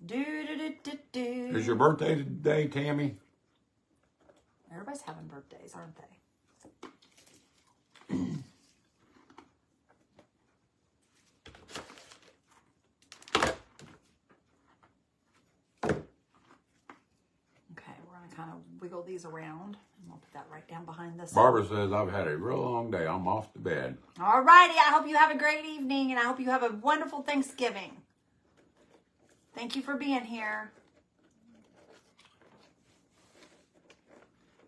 Do. Is your birthday today, Tammy? Everybody's having birthdays, aren't they? Okay, we're going to kind of wiggle these around. And we'll put that right down behind this. Barbara says, I've had a real long day. I'm off to bed. All righty. I hope you have a great evening, and I hope you have a wonderful Thanksgiving. Thank you for being here.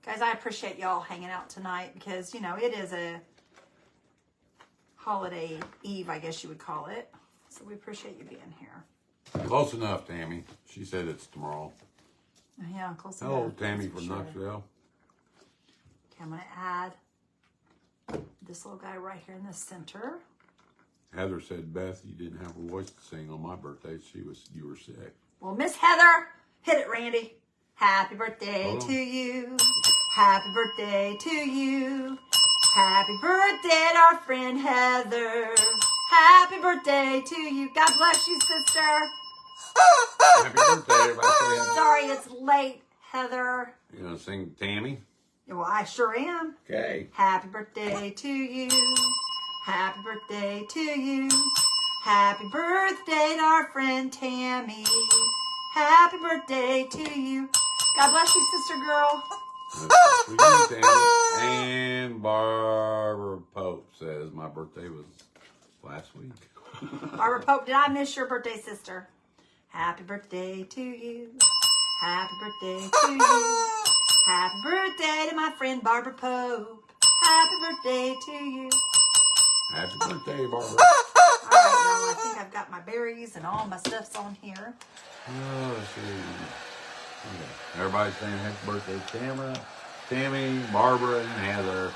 Guys, I appreciate y'all hanging out tonight because, you know, it is a holiday eve, I guess you would call it. So we appreciate you being here. Close enough, Tammy. She said it's tomorrow. Yeah, close enough. Hello, Tammy That's from for sure. Knoxville. Okay, I'm going to add this little guy right here in the center. Heather said, Beth, you didn't have a voice to sing on my birthday. You were sick. Well, Miss Heather, hit it, Randy. Happy birthday to you. Happy birthday to you. Happy birthday to our friend Heather. Happy birthday to you. God bless you, sister. Happy birthday, everybody. Sorry it's late, Heather. You gonna sing Tammy? Well, I sure am. Okay. Happy birthday to you. Happy birthday to you. Happy birthday to our friend Tammy. Happy birthday to you. God bless you, sister girl. For you, Tammy. And Barbara Pope says my birthday was last week. Barbara Pope, did I miss your birthday, sister? Happy birthday to you. Happy birthday to you. Happy birthday to my friend Barbara Pope. Happy birthday to you. Happy birthday, Barbara. All right, y'all. I think I've got my berries and all my stuff's on here. Oh, let's see. Okay. Everybody's saying happy birthday, Tammy, Barbara, and Heather.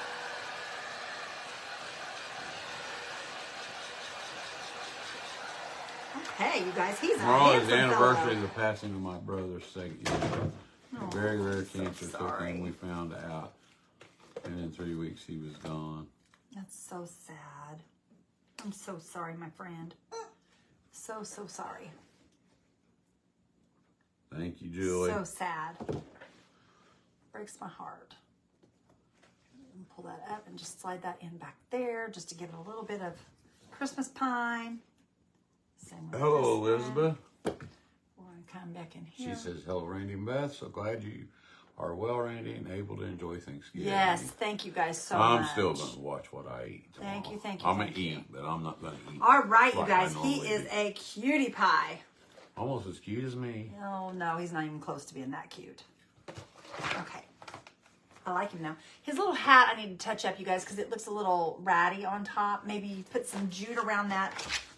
Okay, you guys, he's a Tomorrow is handsome the anniversary fellow. of the passing of my brother's second year. Oh, Very rare so cancer took sorry. him, we found out. And in 3 weeks he was gone. That's so sad. I'm so sorry, my friend. So sorry. Thank you, Julie. So sad. Breaks my heart. Pull that up and just slide that in back there just to give it a little bit of Christmas pine. Same with Hello, this Elizabeth. We're going to come back in here. She says, hello, Randy and Beth. So glad you are well, Randy, and able to enjoy Thanksgiving. Yes, thank you guys so much. I'm still going to watch what I eat tomorrow. Thank you. I'm going to eat, but I'm not going to eat. All right, you like guys. I He normally is do. a cutie pie. Almost as cute as me. Oh, no, he's not even close to being that cute. Okay. I like him now. His little hat I need to touch up, you guys, because it looks a little ratty on top. Maybe put some jute around that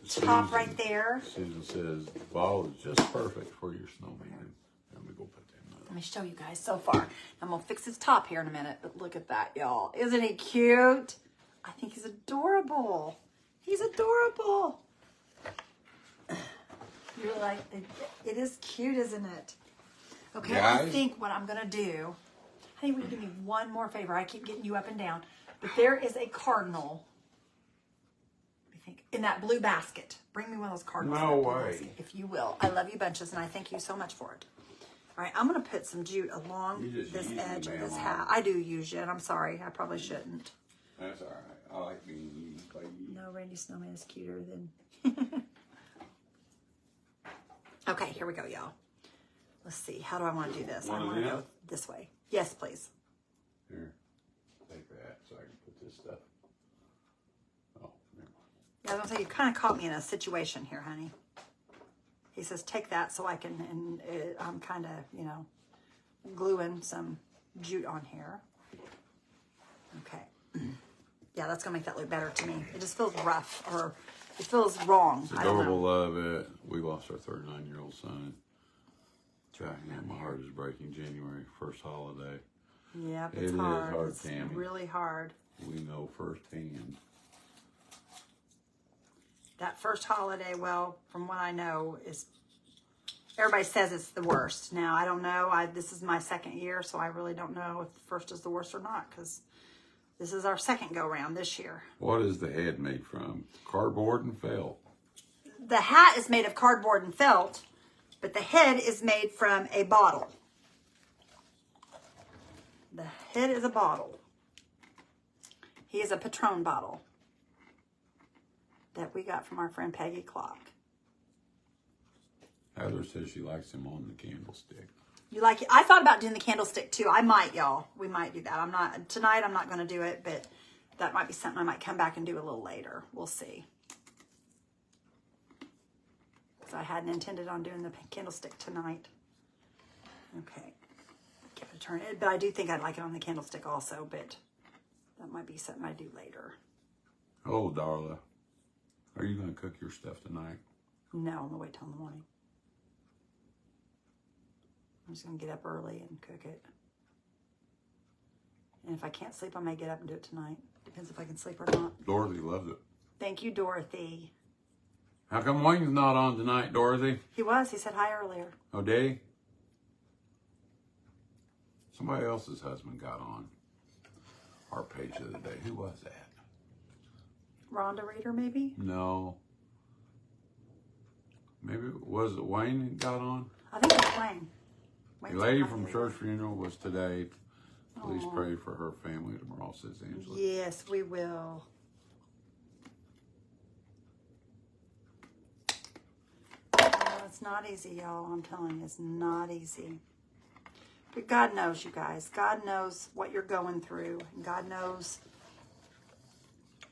top right there. Susan says, the ball is just perfect for your snowman. Let me go put them up. Let me show you guys so far. I'm going to fix his top here in a minute, but look at that, y'all. Isn't he cute? I think he's adorable. He's adorable. You're like, it is cute, isn't it? Okay, Guys. I think what I'm going to do, honey, will you do me one more favor? I keep getting you up and down. But there is a cardinal, I think, in that blue basket. Bring me one of those cardinals. No in that blue way. basket, if you will. I love you bunches, and I thank you so much for it. All right, I'm going to put some jute along You just this use edge the of this damn hat. I do use it. I'm sorry. I probably shouldn't. That's all right. I like being used by you. No, Randy Snowman is cuter than... Okay, here we go, y'all. Let's see. How do I want to do this? I One of want to them? go this way. Yes, please. Here, take that so I can put this stuff. Oh, never mind. Yeah, I was going to say, you kind of caught me in a situation here, honey. He says, take that so I can, and I'm kind of, you know, gluing some jute on here. Okay. Yeah, that's going to make that look better to me. It just feels rough, or it feels wrong. It's I don't adorable, know. love it. We lost our 39-year-old son. God, my heart is breaking. January, first holiday. Yep, It it's is hard. hard, It's Tammy. really hard. We know firsthand. That first holiday, well, from what I know, is everybody says it's the worst. Now, I don't know. This is my second year, so I really don't know if the first is the worst or not, because this is our second go-round this year. What is the head made from? Cardboard and felt. The hat is made of cardboard and felt, but the head is made from a bottle. The head is a bottle. He is a Patrone bottle that we got from our friend Peggy Clock. Heather says she likes him on the candlestick. You like it? I thought about doing the candlestick too. I might, y'all. We might do that. Tonight I'm not going to do it, but that might be something I might come back and do a little later. We'll see. Because I hadn't intended on doing the candlestick tonight. Okay. Give it a turn. But I do think I'd like it on the candlestick also, but that might be something I do later. Oh, Darla. Are you going to cook your stuff tonight? No, I'm going to wait till in the morning. I'm just going to get up early and cook it. And if I can't sleep, I may get up and do it tonight. Depends if I can sleep or not. Dorothy loves it. Thank you, Dorothy. How come Wayne's not on tonight, Dorothy? He was. He said hi earlier. Oh, did he? Somebody else's husband got on our page the other day. Who was that? Rhonda Reader, maybe? No. Maybe, was it Wayne that got on? I think it's Wayne. The lady from church funeral was today. Please pray for her family tomorrow, says Angela. Yes, we will. Oh, it's not easy, y'all. I'm telling you, it's not easy. But God knows, you guys. God knows what you're going through. And God knows.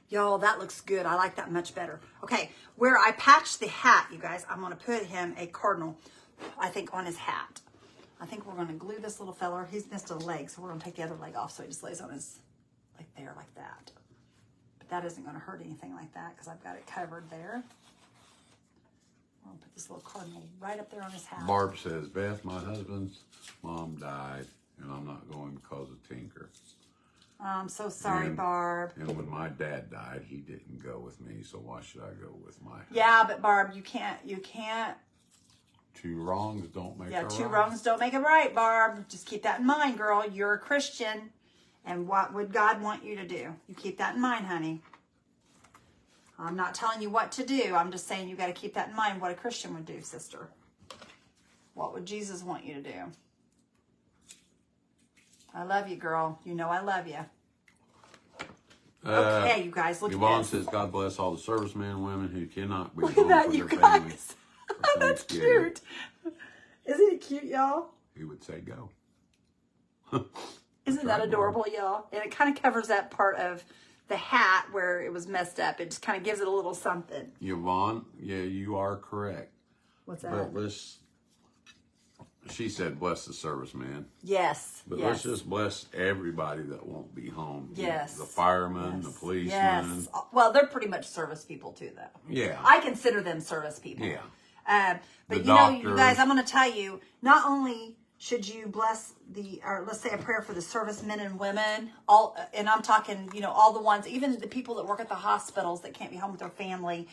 Y'all, that looks good. I like that much better. Okay, where I patched the hat, you guys, I'm going to put him a cardinal, I think, on his hat. I think we're going to glue this little feller. He's missed a leg, so we're going to take the other leg off so he just lays on his, like there, like that. But that isn't going to hurt anything like that because I've got it covered there. I'm going to put this little cardinal right up there on his hat. Barb says, Beth, my husband's mom died, and I'm not going because of Tinker. I'm so sorry, And- Barb. And when my dad died, he didn't go with me, so why should I go with my Yeah, but Barb, you can't. Two wrongs don't make a Yeah, right. two wrongs don't make it right, Barb. Just keep that in mind, girl. You're a Christian, And what would God want you to do? You keep that in mind, honey. I'm not telling you what to do. I'm just saying you got to keep that in mind, what a Christian would do, sister. What would Jesus want you to do? I love you, girl. You know I love you. Okay, you guys, look Yvonne at this. says, God bless all the servicemen and women who cannot be Look home at that, for you their guys. families. That's cute. Isn't he cute, y'all? He would say go. Isn't that adorable, y'all? And it kind of covers that part of the hat where it was messed up. It just kind of gives it a little something. Yvonne, yeah, you are correct. What's that? But she said, bless the serviceman. Yes. But yes. let's just bless everybody that won't be home. Yes. The firemen, the policemen. Yes. Well, they're pretty much service people too, though. Yeah. I consider them service people. Yeah. But The you know, you doctors. guys, I'm going to tell you, not only should you bless or let's say a prayer for the servicemen and women, and I'm talking, you know, all the ones, even the people that work at the hospitals that can't be home with their family.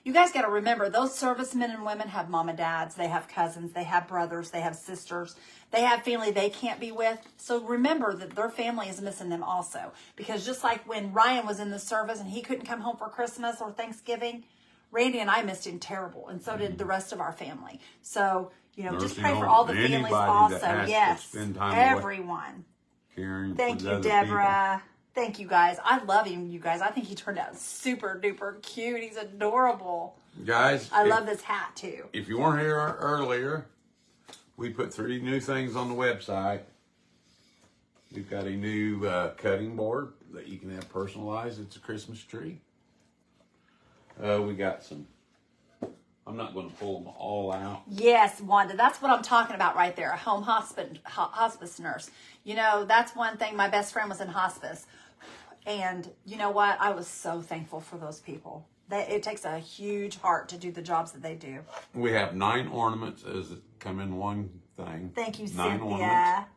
You guys got to remember, those servicemen and women have mom and dads, they have cousins, they have brothers, they have sisters, they have family they can't be with. So remember that their family is missing them also. Because just like when Ryan was in the service and he couldn't come home for Christmas or Thanksgiving, Randy and I missed him terrible, and so did the rest of our family. So, you know, just pray for all the families also. Yes, everyone. Caring Thank for you, other Deborah. Thank you, guys. I love him, you guys. I think he turned out super duper cute. He's adorable. people. Guys, I love this hat too. if you weren't here earlier, we put 3 new things on the website. We've got a new cutting board that you can have personalized. It's a Christmas tree. We got some. I'm not going to pull them all out. Yes, Wanda, that's what I'm talking about right there. A home hospice nurse. You know, that's one thing. My best friend was in hospice. And you know what? I was so thankful for those people. It takes a huge heart to do the jobs that they do. We have 9 ornaments as it come in one thing. Thank you, 9 Cynthia. ornaments.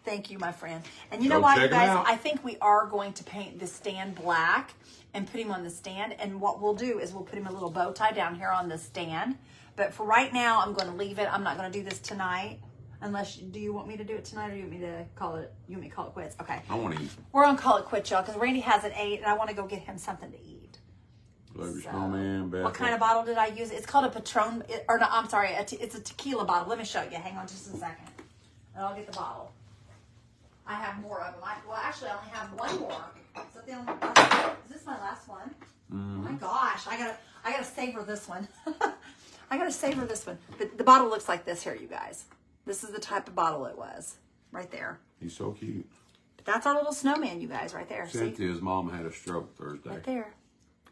Thank you, my friend. And you Go know what, you check 'em guys? out. I think we are going to paint the stand black and put him on the stand. And what we'll do is we'll put him a little bow tie down here on the stand. But for right now, I'm going to leave it. I'm not going to do this tonight. Unless, do you want me to do it tonight, or you want me to call it? You want me to call it quits? Okay. I want to eat. We're gonna call it quits, y'all, because Randy hasn't ate, and I want to go get him something to eat. Love your So, snowman, Beth. what kind of bottle did I use? It's called a patrone, or no, I'm sorry, it's a tequila bottle. Let me show you. Hang on just a second, and I'll get the bottle. I have more of them. Well, actually, I only have one more. So then, is this my last one? Mm-hmm. Oh my gosh, I gotta savor this one. I gotta savor this one. But the bottle looks like this here, you guys. This is the type of bottle it was, right there. He's so cute. But that's our little snowman, you guys, right there. See? Cynthia's mom had a stroke Thursday. Right there.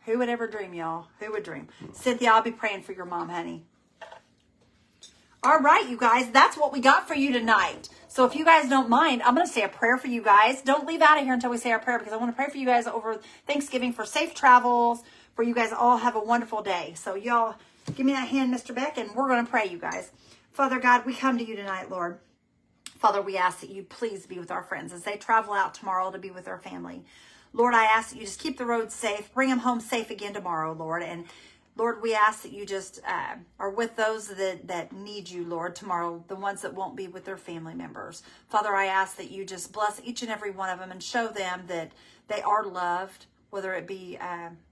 Who would ever dream, y'all? Who would dream? Cynthia, I'll be praying for your mom, honey. All right, you guys, that's what we got for you tonight. So if you guys don't mind, I'm going to say a prayer for you guys. Don't leave out of here until we say our prayer, because I want to pray for you guys over Thanksgiving, for safe travels, for you guys all have a wonderful day. So y'all, give me that hand, Mr. Beck, and we're going to pray, you guys. Father God, we come to you tonight, Lord. Father, we ask that you please be with our friends as they travel out tomorrow to be with their family. Lord, I ask that you just keep the roads safe, bring them home safe again tomorrow, Lord. And Lord, we ask that you just are with those that need you, Lord, tomorrow, the ones that won't be with their family members. Father, I ask that you just bless each and every one of them and show them that they are loved, whether it be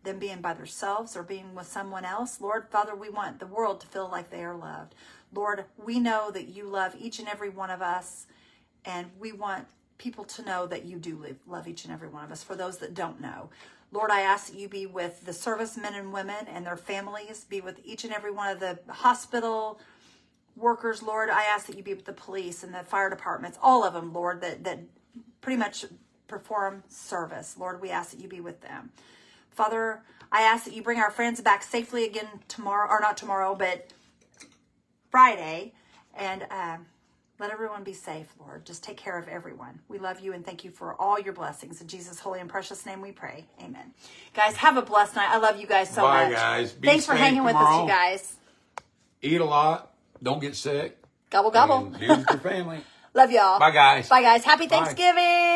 them being by themselves or being with someone else. Lord, Father, we want the world to feel like they are loved. Lord, we know that you love each and every one of us, and we want people to know that you do love each and every one of us, for those that don't know. Lord, I ask that you be with the servicemen and women and their families, be with each and every one of the hospital workers, Lord. I ask that you be with the police and the fire departments, all of them, Lord, that pretty much perform service. Lord, we ask that you be with them. Father, I ask that you bring our friends back safely again tomorrow, or not tomorrow, but Friday, and let everyone be safe, Lord. Just take care of everyone. We love you and thank you for all your blessings. In Jesus' holy and precious name we pray. Amen. Guys, have a blessed night. I love you guys so much. Bye, guys. Be Thanks for safe hanging with us, tomorrow. you guys. Eat a lot. Don't get sick. Gobble, gobble. And be with your family. Love y'all. Bye, guys. Bye, guys. Happy Bye. Thanksgiving.